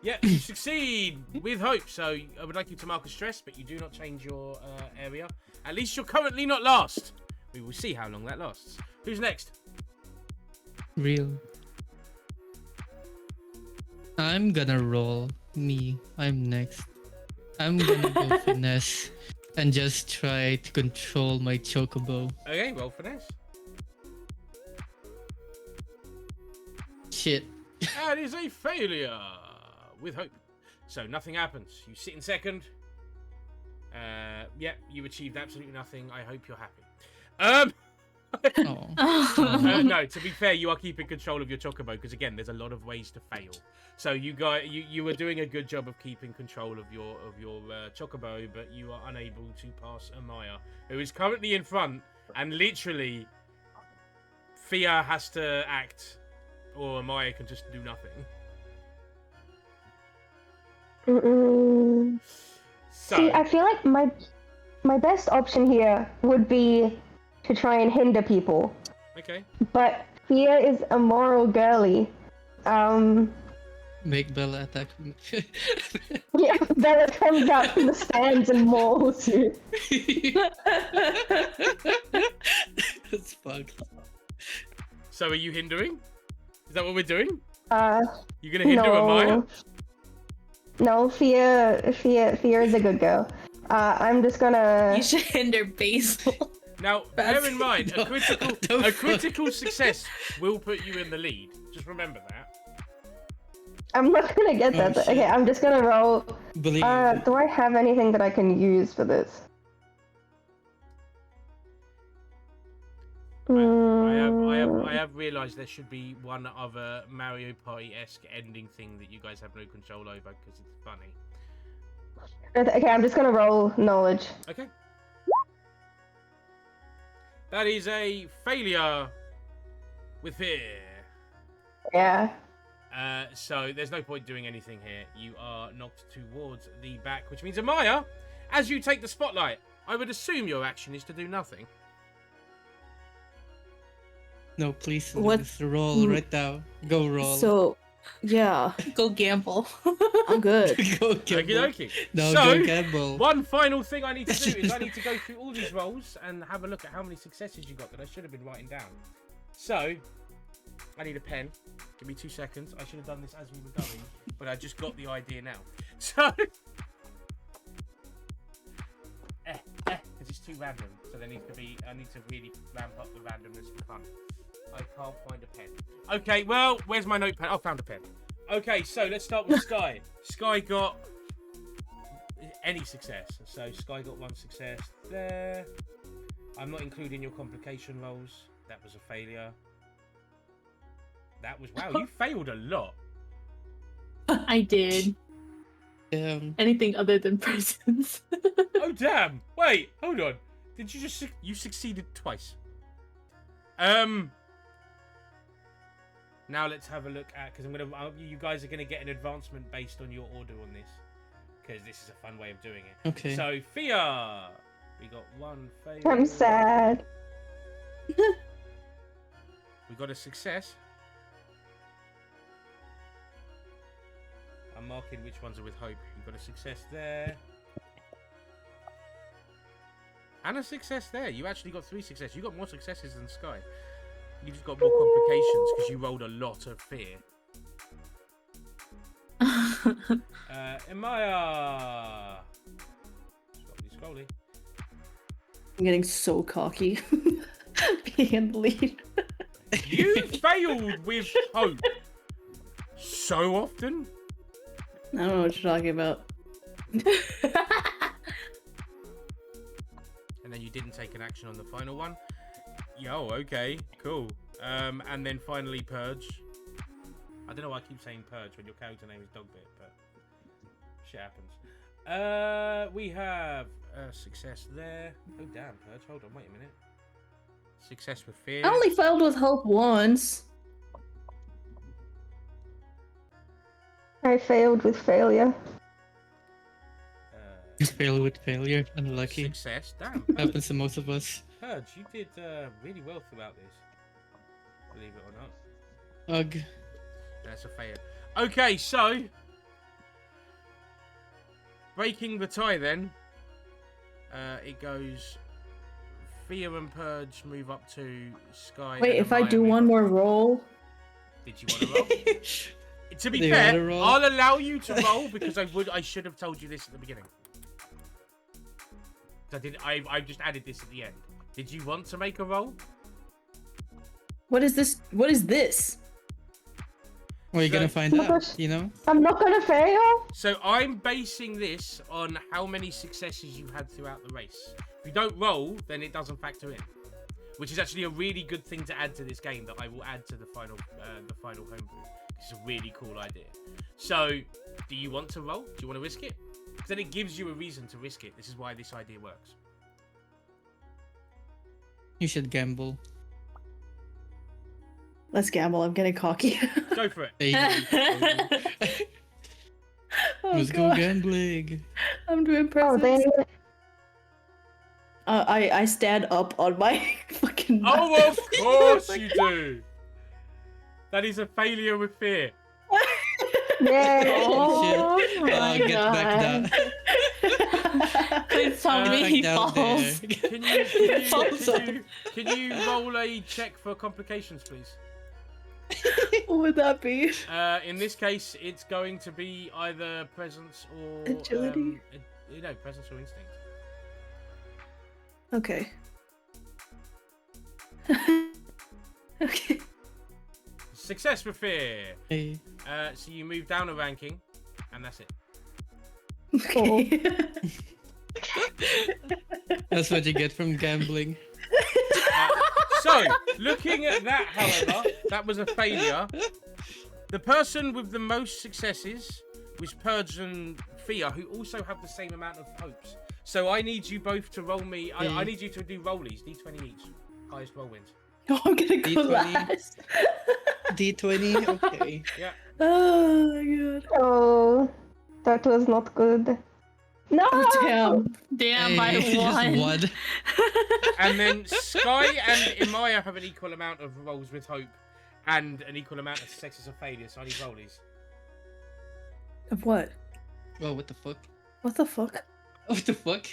Speaker 1: Yeah, you succeed with hope. So I would like you to mark a stress, but you do not change your area. At least you're currently not last. We will see how long that lasts. Who's next?
Speaker 2: Real. I'm gonna roll. Me. I'm next. I'm gonna go finesse and just try to control my Chocobo.
Speaker 1: Okay, roll finesse.
Speaker 2: Shit.
Speaker 1: That is a failure with hope. So nothing happens. You sit in second. Yeah, you achieved absolutely nothing. I hope you're happy.
Speaker 2: Oh.
Speaker 1: No, to be fair, you are keeping control of your Chocobo because again, there's a lot of ways to fail. So you were doing a good job of keeping control of your Chocobo, but you are unable to pass Amaya, who is currently in front, and literally, Fia has to act, or Amaya can just do nothing. So,
Speaker 3: See, I feel like my best option here would be to try and hinder people.
Speaker 1: okay.
Speaker 3: But Fia is a moral girly.
Speaker 2: Make Bella attack me.
Speaker 3: Yeah, Bella comes out from the stands and mauls you.
Speaker 2: That's fucked.
Speaker 1: So are you hindering? Is that what we're doing? You gonna hinder
Speaker 3: No.
Speaker 1: Amaya?
Speaker 3: No, Fia is a good girl. I'm just gonna.
Speaker 5: You should hinder Basil.
Speaker 1: Now, bear in mind, a
Speaker 2: What the
Speaker 1: critical success will put you in the lead. Just remember that.
Speaker 3: I'm not gonna get that.
Speaker 2: shit.
Speaker 3: Okay, I'm just gonna roll.
Speaker 2: Believe
Speaker 3: Do I have anything that I can use for this?
Speaker 1: I have realised there should be one other Mario Party-esque ending thing that you guys have no control over because it's funny.
Speaker 3: Okay, I'm just gonna roll knowledge.
Speaker 1: Okay. That is a failure with fear.
Speaker 3: Yeah.
Speaker 1: So there's no point doing anything here. You are knocked towards the back, which means Amaya, as you take the spotlight, I would assume your action is to do nothing.
Speaker 2: No, please.
Speaker 4: What-
Speaker 2: Just roll right now. Go roll.
Speaker 4: So, yeah,
Speaker 5: Go gamble.
Speaker 4: I'm good.
Speaker 2: Go
Speaker 1: Okie
Speaker 2: gamble.
Speaker 1: dokie.
Speaker 2: No,
Speaker 1: So,
Speaker 2: go gamble.
Speaker 1: one final thing I need to do is I need to go through all these rolls and have a look at how many successes you got that I should have been writing down. So, I need a pen. Give me 2 seconds. I should have done this as we were going, but I just got the idea now. So, because it's too random. So there needs to be. I need to really ramp up the randomness for fun. I can't find a pen. Okay, well, where's my notepad? I found a pen. Okay, so let's start with Sky. Sky got any success. So Sky got 1 success there. I'm not including your complication rolls. That was a failure. That was, wow, you failed a lot.
Speaker 5: I did. Anything other than presents.
Speaker 1: Oh, damn. Wait, hold on. Did you just, you succeeded twice. Now let's have a look at, because you guys are going to get an advancement based on your order on this. Because this is a fun way of doing it.
Speaker 2: Okay.
Speaker 1: So, Fia! We got 1 failure.
Speaker 3: I'm sad.
Speaker 1: We got a success. I'm marking which ones are with hope. You got a success there. And a success there. You actually got 3 successes. You got more successes than Sky. You just got more complications because you rolled a lot of fear. Amaya! Scrolly.
Speaker 4: I'm getting so cocky. Being in the lead.
Speaker 1: You failed with hope so often.
Speaker 4: I don't know what you're talking about.
Speaker 1: And then you didn't take an action on the final one. Yo, okay, cool. And then finally Purge. I don't know why I keep saying Purge when your character name is Dogbit, but shit happens. We have a success there. Oh damn, Purge, hold on, wait a minute. Success with fear.
Speaker 4: I only failed with hope once.
Speaker 3: I failed with failure.
Speaker 2: Fail with failure. Unlucky.
Speaker 1: Success, damn.
Speaker 2: Happens to most of us.
Speaker 1: Purge, you did really well throughout this. Believe it or not.
Speaker 2: Ugh.
Speaker 1: That's a failure. Okay, so breaking the tie then. It goes Fear and Purge move up to Sky.
Speaker 4: Wait,
Speaker 1: and
Speaker 4: if I
Speaker 1: Amaya
Speaker 4: do
Speaker 1: move
Speaker 4: one
Speaker 1: up.
Speaker 4: more roll,
Speaker 1: Did you want to roll? To be
Speaker 2: Do you
Speaker 1: fair,
Speaker 2: wanna roll?
Speaker 1: I'll allow you to roll because I should have told you this at the beginning. I just added this at the end. Did you want to make a roll?
Speaker 4: what is this? What is this?
Speaker 2: We're gonna
Speaker 1: So-
Speaker 2: find
Speaker 3: Oh my
Speaker 2: out,
Speaker 3: gosh.
Speaker 2: you know?
Speaker 3: I'm not gonna fail.
Speaker 1: So I'm basing this on how many successes you had throughout the race. If you don't roll, then it doesn't factor in, which is actually a really good thing to add to this game that I will add to the final homebrew. It's a really cool idea. So, do you want to roll? Do you want to risk it? Because then it gives you a reason to risk it. This is why this idea works.
Speaker 2: You should gamble.
Speaker 4: Let's gamble. I'm getting cocky.
Speaker 1: Go for it.
Speaker 2: Hey,
Speaker 4: Oh,
Speaker 2: let's go
Speaker 4: God.
Speaker 2: gambling.
Speaker 4: I'm doing
Speaker 3: Oh,
Speaker 4: presents.
Speaker 3: then
Speaker 4: I stand up on my fucking.
Speaker 1: Oh, of course you do. That is a failure with fear.
Speaker 3: yeah.
Speaker 4: Oh my
Speaker 2: Get
Speaker 4: God.
Speaker 2: back down.
Speaker 5: Please tell me
Speaker 2: Back
Speaker 5: he
Speaker 2: down
Speaker 5: falls.
Speaker 2: there.
Speaker 1: Can you roll a check for complications, please?
Speaker 4: What would that be?
Speaker 1: In this case, it's going to be either presence or
Speaker 4: Agility?
Speaker 1: Presence or instinct.
Speaker 4: Okay. Okay.
Speaker 1: Success for fear.
Speaker 2: Hey.
Speaker 1: So you move down a ranking, and that's it.
Speaker 4: Okay.
Speaker 2: That's what you get from gambling.
Speaker 1: So, looking at that, however, that was a failure. The person with the most successes was Purge and Fia, who also have the same amount of hopes. So I need you both to roll me. I need you to do rollies, d20 each. Highest roll wins.
Speaker 4: Oh, I'm gonna go
Speaker 2: D20.
Speaker 4: last.
Speaker 2: D20? Okay.
Speaker 1: Yeah.
Speaker 4: Oh my God.
Speaker 3: Oh, that was not good. No.
Speaker 4: Oh damn.
Speaker 5: Damn, by
Speaker 2: Hey,
Speaker 5: one.
Speaker 2: just one.
Speaker 1: And then Sky and Imaya have an equal amount of rolls with hope and an equal amount of successes or failures. So I need rollies.
Speaker 4: Of what?
Speaker 2: Oh, what the fuck?
Speaker 4: What the fuck?
Speaker 2: What the fuck?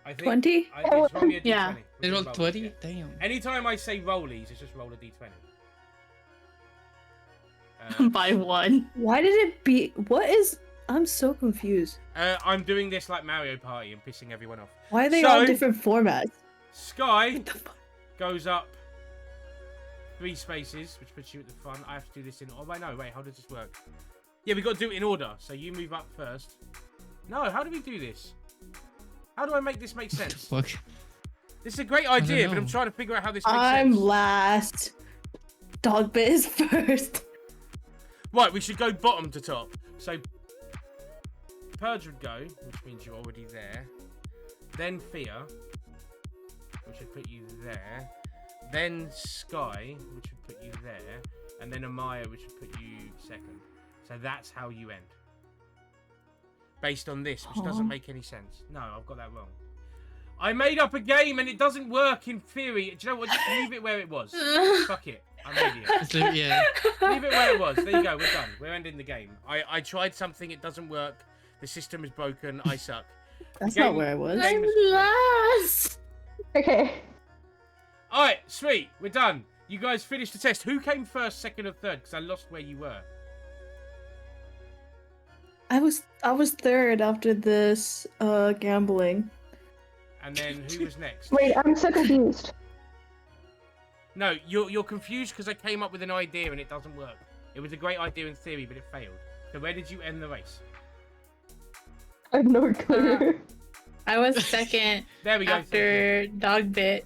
Speaker 1: I think
Speaker 4: 20?
Speaker 1: It's roll me a d20.
Speaker 5: Yeah.
Speaker 2: They
Speaker 1: We'll
Speaker 2: rolled
Speaker 1: do rollies,
Speaker 2: 20?
Speaker 1: yeah.
Speaker 2: Damn.
Speaker 1: Anytime I say rollies, it's just roll a d20.
Speaker 5: By one.
Speaker 4: Why did it be? What is? I'm so confused.
Speaker 1: I'm doing this like Mario Party and pissing everyone off.
Speaker 4: Why are they
Speaker 1: So-
Speaker 4: all different formats?
Speaker 1: Sky
Speaker 4: What the fuck?
Speaker 1: goes up 3 spaces, which puts you at the front. I have to do this in. Oh wait, no, wait. How does this work? Yeah, we got to do it in order. So you move up first. No, how do we do this? How do I make this make
Speaker 2: What the
Speaker 1: sense?
Speaker 2: fuck?
Speaker 1: This is a great
Speaker 2: don't
Speaker 1: idea, but I'm
Speaker 2: know.
Speaker 1: trying to figure out how this makes
Speaker 4: I'm
Speaker 1: sense.
Speaker 4: last. Dogbit is first.
Speaker 1: Right, we should go bottom to top. So Purge would go, which means you're already there. Then Fia, which would put you there. Then Sky, which would put you there. And then Amaya, which would put you second. So that's how you end. Based on this, which doesn't make any sense. No, I've got that wrong. I made up a game and it doesn't work in theory. Do you know what? Just leave it where it was. Fuck it. I'm an idiot.
Speaker 2: So, yeah.
Speaker 1: Leave it where it was. There you go. We're done. We're ending the game. I tried something. It doesn't work. The system is broken. I suck.
Speaker 4: That's
Speaker 1: Game-
Speaker 4: not where I was.
Speaker 1: game-
Speaker 5: I'm last.
Speaker 3: Okay.
Speaker 1: All right, sweet. We're done. You guys finished the test. Who came first, second, or third? Because I lost where you were.
Speaker 4: I was third after this gambling.
Speaker 1: And then who was next?
Speaker 3: Wait, I'm so confused.
Speaker 1: No, you're confused because I came up with an idea and it doesn't work. It was a great idea in theory, but it failed. So where did you end the race?
Speaker 3: I have no clue.
Speaker 5: I was second
Speaker 1: There we go.
Speaker 5: after Dogbit.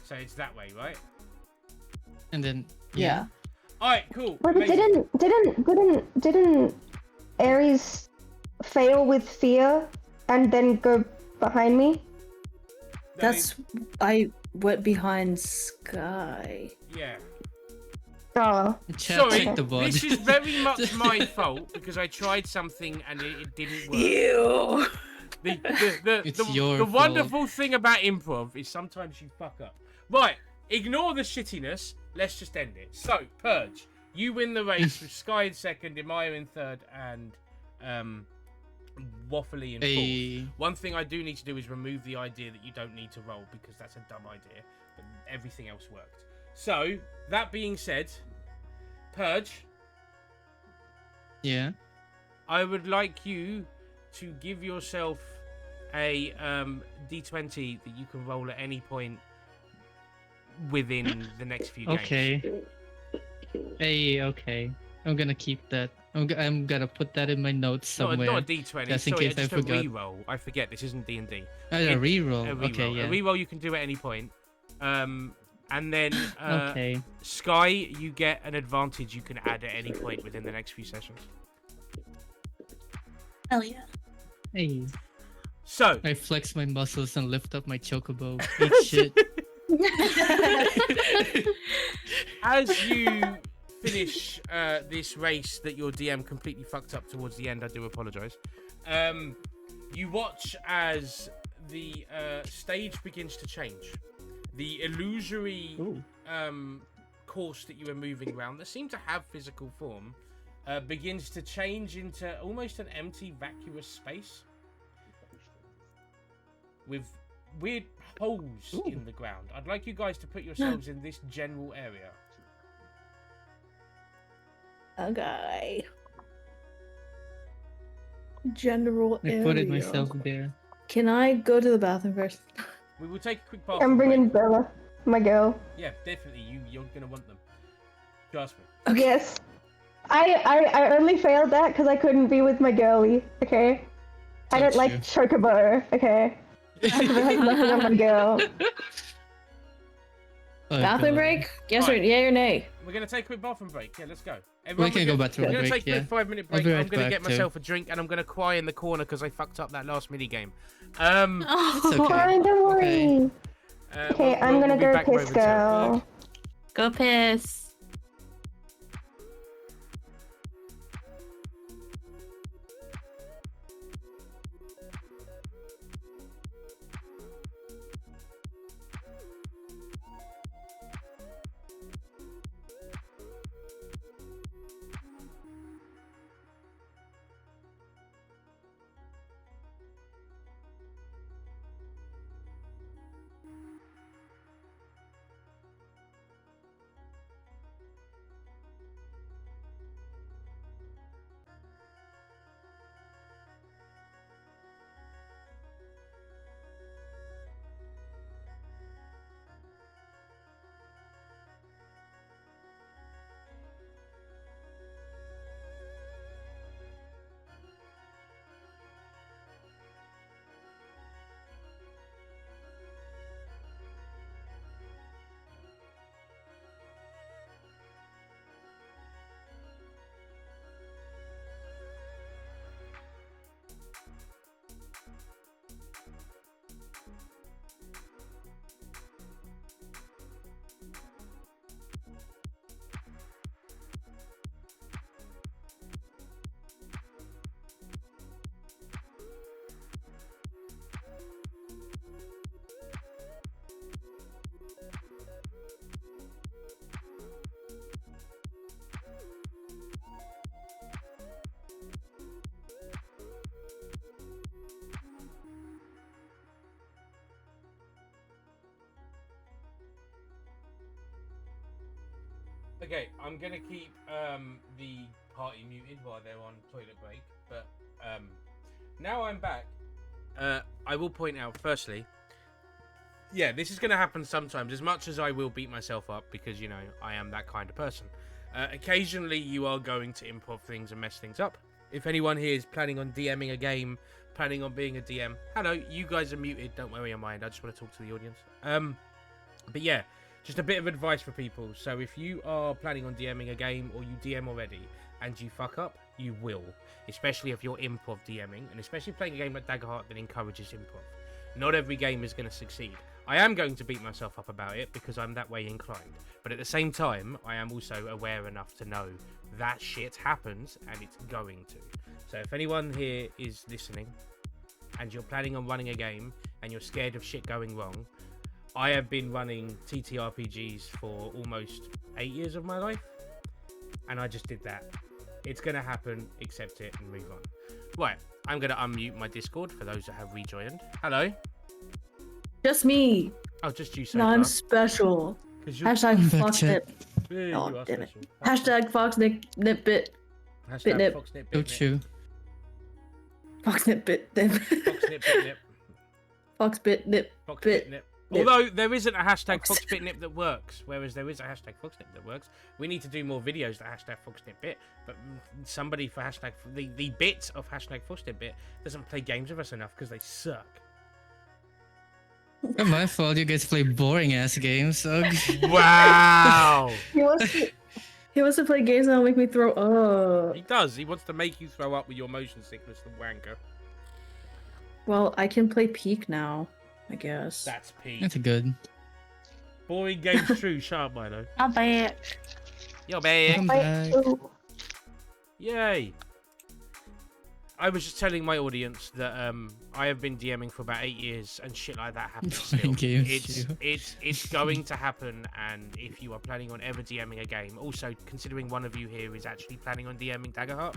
Speaker 1: So it's that way, right?
Speaker 2: And then,
Speaker 4: Yeah.
Speaker 1: All right, cool.
Speaker 3: But
Speaker 1: Amazing.
Speaker 3: didn't Ares fail with fear and then go behind me?
Speaker 1: No,
Speaker 4: That's I went behind Sky.
Speaker 1: yeah.
Speaker 3: Oh.
Speaker 2: Chat,
Speaker 1: Sorry,
Speaker 2: check the bot.
Speaker 1: this is very much my fault because I tried something and it didn't work.
Speaker 4: Ew.
Speaker 2: It's your
Speaker 1: the
Speaker 2: fault.
Speaker 1: wonderful thing about improv is sometimes you fuck up. Right, ignore the shittiness. Let's just end it. So, Purge, you win the race with Sky in second, Imaya in third, and Waffiliy in fourth.
Speaker 2: Hey.
Speaker 1: One thing I do need to do is remove the idea that you don't need to roll because that's a dumb idea, but everything else worked. So, that being said, Purge,
Speaker 2: Yeah.
Speaker 1: I would like you to give yourself a d20 that you can roll at any point within the next few games.
Speaker 2: Okay. Hey, okay. I'm gonna keep that. I'm gonna put that in my notes
Speaker 1: Not
Speaker 2: somewhere.
Speaker 1: a D20.
Speaker 2: just in
Speaker 1: Sorry,
Speaker 2: case I
Speaker 1: just a
Speaker 2: forgot.
Speaker 1: reroll. I forget. This isn't D&D.
Speaker 2: Oh, a
Speaker 1: It-
Speaker 2: reroll.
Speaker 1: A reroll.
Speaker 2: Okay, yeah.
Speaker 1: A reroll you can do at any point. And then
Speaker 2: Okay.
Speaker 1: Sky, you get an advantage you can add at any point within the next few sessions.
Speaker 5: Hell yeah.
Speaker 2: Hey,
Speaker 1: So,
Speaker 2: I flex my muscles and lift up my chocobo. Eat shit.
Speaker 1: as you finish this race that your DM completely fucked up towards the end, I do apologize. You watch as the stage begins to change. The illusory
Speaker 2: Ooh.
Speaker 1: course that you were moving around that seemed to have physical form begins to change into almost an empty, vacuous space with weird holes in the ground. I'd like you guys to put yourselves in this general area.
Speaker 4: Okay. General
Speaker 2: I
Speaker 4: area.
Speaker 2: put it myself there.
Speaker 4: Can I go to the bathroom first?
Speaker 1: We will take a quick bath.
Speaker 3: I'm bringing Bella, my girl.
Speaker 1: Yeah, definitely. You're gonna want them. Trust me.
Speaker 3: Yes. I only failed that because I couldn't be with my girlie. Okay. I don't like Chocobo. Okay. Chocobo has nothing on my girl.
Speaker 2: Oh,
Speaker 4: Bathroom
Speaker 2: God.
Speaker 4: break? Yes
Speaker 1: Right.
Speaker 4: or yay or nay?
Speaker 1: We're gonna take a quick bathroom break. Yeah, let's go.
Speaker 2: We can go bathroom
Speaker 1: We're gonna
Speaker 2: break,
Speaker 1: take a
Speaker 2: yeah.
Speaker 1: quick 5-minute
Speaker 2: I'll
Speaker 1: break.
Speaker 2: be
Speaker 1: I'm
Speaker 2: right
Speaker 1: gonna
Speaker 2: back,
Speaker 1: get
Speaker 2: too.
Speaker 1: myself a drink and I'm gonna cry in the corner because I fucked up that last mini game.
Speaker 5: Oh,
Speaker 2: It's okay.
Speaker 3: Fine, don't worry.
Speaker 2: Okay.
Speaker 3: Okay, I'm gonna
Speaker 1: be
Speaker 3: go
Speaker 1: back
Speaker 3: piss,
Speaker 1: momentarily.
Speaker 3: girl.
Speaker 5: go piss.
Speaker 1: Okay, I'm gonna keep the party muted while they're on toilet break, but now I'm back. I will point out firstly, yeah, this is gonna happen sometimes. As much as I will beat myself up because you know I am that kind of person. Occasionally, you are going to improv things and mess things up. If anyone here is planning on DMing a game, planning on being a DM, hello, you guys are muted. Don't worry your mind. I just want to talk to the audience. But yeah. Just a bit of advice for people. So if you are planning on DMing a game or you DM already and you fuck up, you will. Especially if you're improv DMing and especially playing a game like Daggerheart that encourages improv. Not every game is going to succeed. I am going to beat myself up about it because I'm that way inclined. But at the same time, I am also aware enough to know that shit happens and it's going to. So if anyone here is listening and you're planning on running a game and you're scared of shit going wrong, I have been running TTRPGs for almost 8 years of my life, and I just did that. It's going to happen, accept it, and move on. Right, I'm going to unmute my Discord for those that have rejoined. Hello.
Speaker 4: Just me.
Speaker 1: Oh, just you so
Speaker 4: No, I'm
Speaker 1: far.
Speaker 4: special.
Speaker 1: 'Cause you're...
Speaker 4: Hashtag
Speaker 2: Back
Speaker 4: FoxNip.
Speaker 1: Yeah, you
Speaker 4: Oh,
Speaker 1: are
Speaker 4: damn it.
Speaker 1: special.
Speaker 4: Hashtag FoxNip.
Speaker 1: Hashtag
Speaker 4: Bitnip.
Speaker 1: FoxNip,
Speaker 2: So
Speaker 1: Bitnip.
Speaker 2: true.
Speaker 4: FoxNip bit nip.
Speaker 1: FoxNip, Bitnip.
Speaker 4: Fox bit nip.
Speaker 1: Fox
Speaker 4: Bit.
Speaker 1: Bitnip. Although there isn't a hashtag FoxBitNip that works, whereas there is a hashtag FoxNip that works. We need to do more videos that hashtag FoxNipBit, but somebody for hashtag the bit of hashtag FoxNipBit doesn't play games with us enough because they suck.
Speaker 2: Not my fault. You guys play boring ass games. So...
Speaker 1: Wow!
Speaker 4: He wants to play games that'll make me throw up.
Speaker 1: He does. He wants to make you throw up with your motion sickness, the wanker.
Speaker 4: Well, I can play Peak now, I guess.
Speaker 1: That's Pete.
Speaker 2: That's good.
Speaker 1: Boring games true. Shut up, Milo.
Speaker 5: I'll buy it.
Speaker 1: You're back.
Speaker 2: Come back.
Speaker 1: Yay! I was just telling my audience that I have been DMing for about 8 years and shit like that happens still.
Speaker 2: Boring games too.
Speaker 1: It's going to happen, and if you are planning on ever DMing a game, also considering one of you here is actually planning on DMing Daggerheart,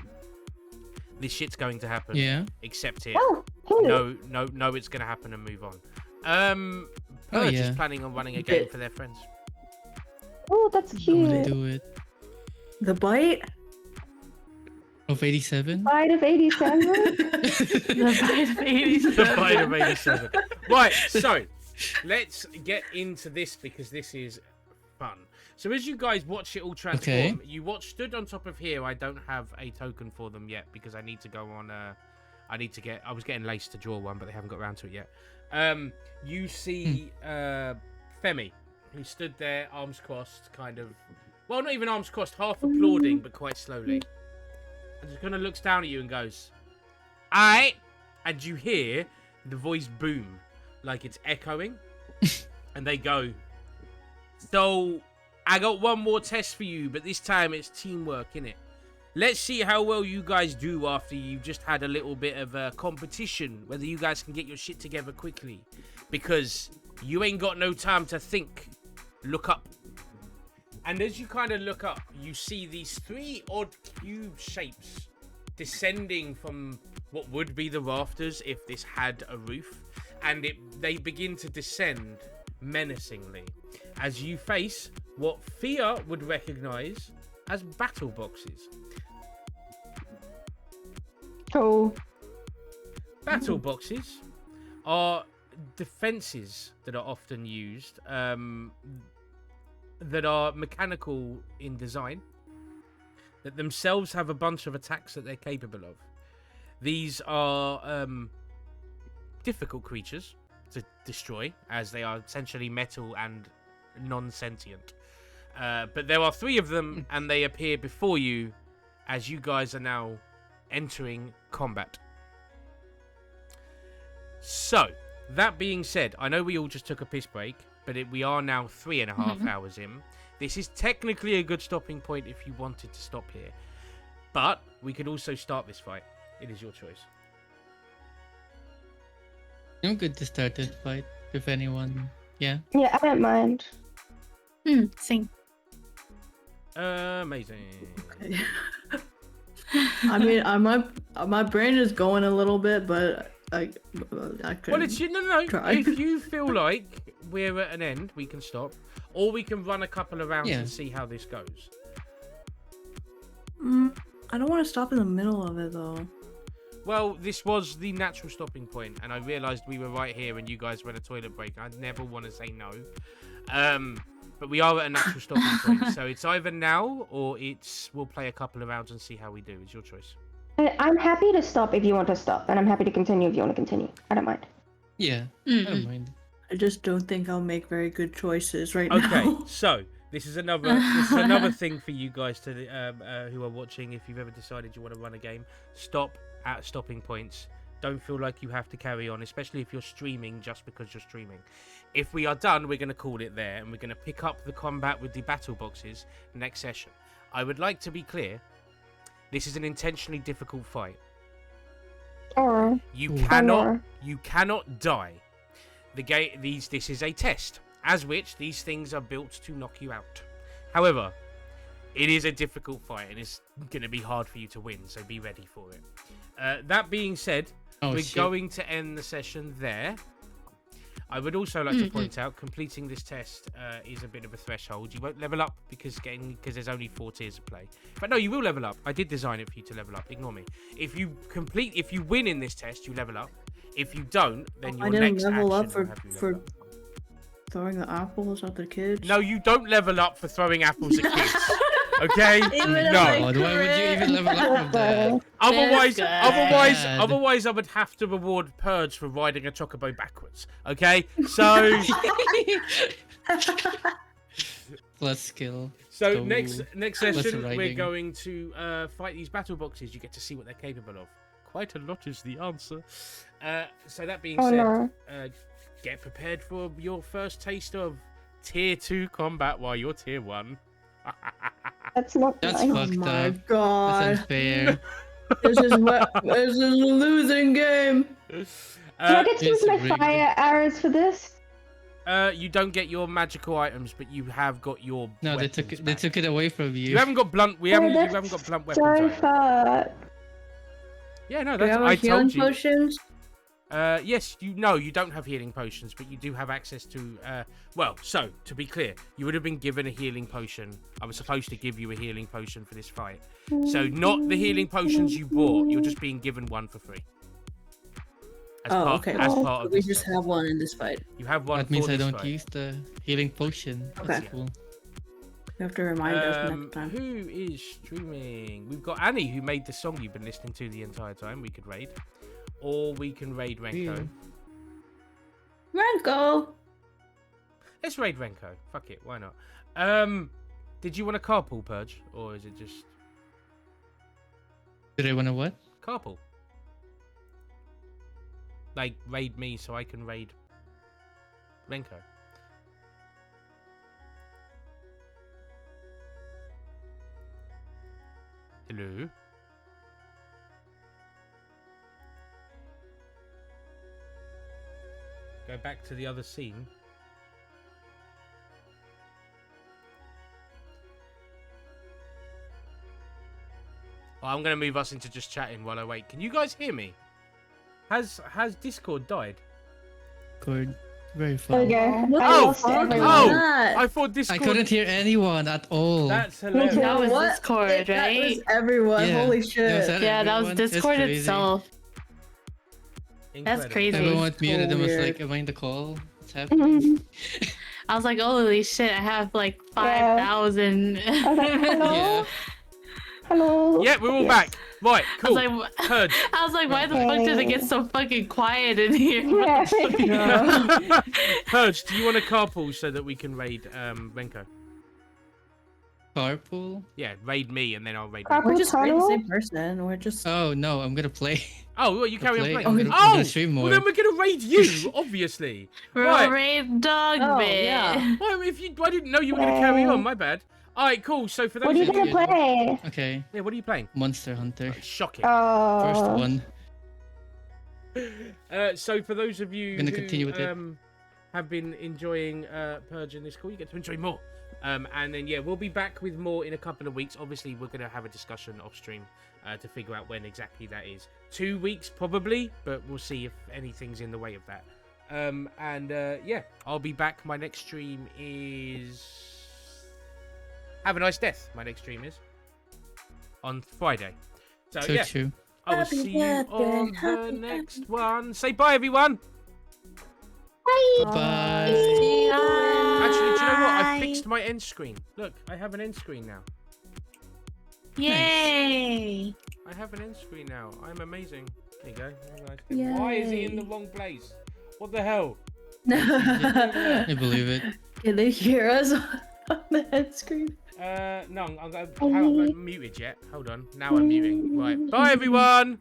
Speaker 1: this shit's going to happen.
Speaker 2: Yeah.
Speaker 1: Accept it.
Speaker 3: Oh, cool.
Speaker 1: No, it's going to happen and move on.
Speaker 2: Oh,
Speaker 1: Purge
Speaker 2: yeah.
Speaker 1: is planning on running a game for their friends.
Speaker 3: Oh, that's
Speaker 2: I'm
Speaker 3: cute.
Speaker 2: gonna do it.
Speaker 4: The bite?
Speaker 2: Of 87?
Speaker 3: Bite of 87?
Speaker 5: The bite of 87.
Speaker 1: The bite of 87. Right, so let's get into this because this is fun. So as you guys watch it all transform, you stood on top of here. I don't have a token for them yet because I need to go on. I was getting laced to draw one, but they haven't got around to it yet. You see Femi, who stood there, arms crossed, kind of. Well, not even arms crossed, half applauding, but quite slowly. And just kind of looks down at you and goes, "Aight," and you hear the voice boom, like it's echoing, and they go, "So, I got one more test for you, but this time it's teamwork, innit? Let's see how well you guys do after you've just had a little bit of a competition, whether you guys can get your shit together quickly, because you ain't got no time to think. Look up." And as you kind of look up, you see these 3 odd cube shapes descending from what would be the rafters if this had a roof. And they begin to descend menacingly as you face what Fia would recognize as battle boxes.
Speaker 3: Oh.
Speaker 1: Battle boxes are defenses that are often used that are mechanical in design, that themselves have a bunch of attacks that they're capable of. These are difficult creatures to destroy, as they are essentially metal and non-sentient. But there are 3 of them, and they appear before you as you guys are now entering combat. So, that being said, I know we all just took a piss break, but we are now 3.5 hours in. This is technically a good stopping point if you wanted to stop here. But we could also start this fight. It is your choice.
Speaker 2: I'm good to start that fight, if anyone. Yeah.
Speaker 3: Yeah, I don't mind.
Speaker 5: Sing.
Speaker 1: Amazing.
Speaker 4: I mean, my brain is going a little bit, but I could.
Speaker 1: Well, it's no.
Speaker 4: try.
Speaker 1: If you feel like we're at an end, we can stop, or we can run a couple of rounds and see how this goes.
Speaker 4: I don't want to stop in the middle of it though.
Speaker 1: Well, this was the natural stopping point, and I realised we were right here, and you guys were at a toilet break. I never want to say no, but we are at a natural stopping point, so it's either now or we'll play a couple of rounds and see how we do. It's your choice.
Speaker 3: I'm happy to stop if you want to stop, and I'm happy to continue if you want to continue. I don't mind.
Speaker 2: Yeah, I don't mind.
Speaker 4: I just don't think I'll make very good choices right
Speaker 1: Okay,
Speaker 4: now.
Speaker 1: so this is another thing for you guys to who are watching. If you've ever decided you want to run a game, stop at stopping points. Don't feel like you have to carry on, especially if you're streaming just because you're streaming. If we are done, we're going to call it there, and we're going to pick up the combat with the battle boxes next session. I would like to be clear. This is an intentionally difficult fight. You cannot die. This is a test, as which these things are built to knock you out. However, it is a difficult fight, and it's going to be hard for you to win, so be ready for it. That being said, we're going to end the session there. I would also like to point out, completing this test is a bit of a threshold. You won't level up because there's only 4 tiers of play. But no, you will level up. I did design it for you to level up. Ignore me. If you win in this test, you level up. If you don't, then your next action will have you level up.
Speaker 4: throwing the apples at the kids.
Speaker 1: No, you don't level up for throwing apples at kids. Okay?
Speaker 4: Even if
Speaker 1: No.
Speaker 4: I
Speaker 2: God, why would you even level up from that?
Speaker 1: Otherwise,
Speaker 5: good.
Speaker 1: otherwise, I would have to reward Purge for riding a chocobo backwards. Okay, so
Speaker 2: Plus skill.
Speaker 1: so
Speaker 2: So,
Speaker 1: next
Speaker 2: less
Speaker 1: session we're
Speaker 2: riding.
Speaker 1: going to fight these battle boxes. You get to see what they're capable of. Quite a lot is the answer. So that being
Speaker 3: Oh
Speaker 1: said,
Speaker 3: no.
Speaker 1: get prepared for your first taste of tier 2 combat while you're tier 1.
Speaker 3: That's not
Speaker 2: That's
Speaker 3: nice.
Speaker 4: Oh
Speaker 2: fucked
Speaker 4: my
Speaker 2: up. That's
Speaker 4: god.
Speaker 2: unfair.
Speaker 4: This is a losing game.
Speaker 3: Do I get to use
Speaker 2: it's
Speaker 3: my
Speaker 2: rigged.
Speaker 3: fire arrows for this?
Speaker 1: You don't get your magical items, but you have got your
Speaker 2: No, they
Speaker 1: weapons
Speaker 2: took
Speaker 1: back.
Speaker 2: it away from you.
Speaker 1: You haven't got blunt. You haven't got blunt weapons.
Speaker 3: So
Speaker 1: either.
Speaker 3: far.
Speaker 1: Yeah, no,
Speaker 4: Do you
Speaker 1: that's
Speaker 4: have
Speaker 1: I
Speaker 4: healing
Speaker 1: told you.
Speaker 4: potions?
Speaker 1: Yes, you don't have healing potions, but you do have access to. Well, so to be clear, you would have been given a healing potion. I was supposed to give you a healing potion for this fight. So not the healing potions you bought. You're just being given one for free. As
Speaker 4: Oh,
Speaker 1: part,
Speaker 4: okay.
Speaker 1: As
Speaker 3: Oh.
Speaker 1: part of
Speaker 4: We
Speaker 1: this
Speaker 4: just
Speaker 1: fight.
Speaker 4: have one in this fight.
Speaker 1: You have one.
Speaker 2: That means
Speaker 1: for
Speaker 2: I
Speaker 1: this
Speaker 2: don't
Speaker 1: fight.
Speaker 2: use the healing potion. That's
Speaker 4: Okay.
Speaker 2: cool.
Speaker 4: You have to remind us next time.
Speaker 1: Who is streaming? We've got Annie, who made the song you've been listening to the entire time. We could raid, or we can raid Renko.
Speaker 2: Yeah.
Speaker 4: Renko!
Speaker 1: Let's raid Renko. Fuck it, why not? Did you want a carpool, Purge, or is it just
Speaker 2: Did I want to what?
Speaker 1: carpool? Like raid me so I can raid Renko. Hello. Go back to the other scene. Well, I'm gonna move us into just chatting while I wait. Can you guys hear me? Has Discord died?
Speaker 2: Cord. Very fun.
Speaker 3: Okay.
Speaker 4: What
Speaker 3: I
Speaker 1: the
Speaker 3: lost
Speaker 1: fuck?
Speaker 3: everyone.
Speaker 1: Oh!
Speaker 4: that?
Speaker 1: I thought
Speaker 2: I
Speaker 1: Discord.
Speaker 2: couldn't hear anyone at all.
Speaker 1: That's hilarious.
Speaker 3: too.
Speaker 5: That was
Speaker 4: What?
Speaker 5: Discord,
Speaker 4: That
Speaker 5: right?
Speaker 4: was everyone.
Speaker 2: Yeah.
Speaker 4: Holy
Speaker 2: It was
Speaker 4: shit.
Speaker 2: at
Speaker 5: Yeah, that was
Speaker 2: everyone. That's
Speaker 5: Discord
Speaker 2: crazy.
Speaker 5: itself.
Speaker 1: Incredible.
Speaker 5: crazy.
Speaker 2: Everyone
Speaker 4: So
Speaker 2: muted and was
Speaker 4: weird.
Speaker 2: like, am I in the call? What's happening?
Speaker 5: I was like, holy shit, I have like 5,000.
Speaker 3: I was like, hello?
Speaker 2: Yeah.
Speaker 3: Hello?
Speaker 1: Yeah, we're all
Speaker 3: Yes.
Speaker 1: back. Right,
Speaker 5: I
Speaker 1: cool.
Speaker 5: was like,
Speaker 1: Purge.
Speaker 5: I was like, why the fuck did it get so fucking quiet in here? What the
Speaker 3: Yeah.
Speaker 5: fuck?
Speaker 1: Purge, do you want a carpool so that we can raid Renko?
Speaker 2: Carpool?
Speaker 1: Yeah, raid me and then I'll raid
Speaker 3: Carpool?
Speaker 1: Renko.
Speaker 4: We're just the
Speaker 3: Tunnel?
Speaker 4: same person. We're just.
Speaker 2: Oh no, I'm gonna play.
Speaker 1: Oh, well, you carry on
Speaker 2: play.
Speaker 1: playing.
Speaker 2: I'm gonna- I'm
Speaker 1: Oh,
Speaker 2: gonna stream
Speaker 1: well
Speaker 2: more.
Speaker 1: then we're gonna raid you, obviously.
Speaker 5: We're
Speaker 1: Right.
Speaker 5: all raid dog
Speaker 4: Oh,
Speaker 5: bit.
Speaker 4: yeah.
Speaker 1: Well, I didn't know you were gonna carry on. My bad. All right, cool. So for those
Speaker 3: What are you
Speaker 1: of
Speaker 3: gonna play?
Speaker 2: Okay,
Speaker 1: yeah, what are you playing?
Speaker 2: Monster Hunter.
Speaker 1: Shocking.
Speaker 2: First
Speaker 3: Oh.
Speaker 2: one.
Speaker 1: So for those of you
Speaker 2: Gonna
Speaker 1: who
Speaker 2: continue with it.
Speaker 1: have been enjoying Purge in this call, you get to enjoy more. And then yeah, we'll be back with more in a couple of weeks. Obviously, we're gonna have a discussion off stream to figure out when exactly that is. 2 weeks probably, but we'll see if anything's in the way of that. Yeah, I'll be back. My next stream is Have a Nice Death. My next stream is on Friday. So
Speaker 2: So
Speaker 1: yeah,
Speaker 2: true.
Speaker 1: I will
Speaker 4: Happy
Speaker 1: see you
Speaker 4: birthday,
Speaker 1: on the
Speaker 4: happy
Speaker 1: next one. Say bye, everyone.
Speaker 2: Bye.
Speaker 1: Actually, do you know what? I
Speaker 5: Bye.
Speaker 1: fixed my end screen. Look, I have an end screen now.
Speaker 5: Yay!
Speaker 1: I have an end screen now. I'm amazing. There you go. Why is it in the wrong place? What the hell?
Speaker 2: I believe it.
Speaker 4: Can they hear us on the head screen?
Speaker 1: No, I'm muted yet. Hold on. Now I'm muting. Right. Bye, everyone.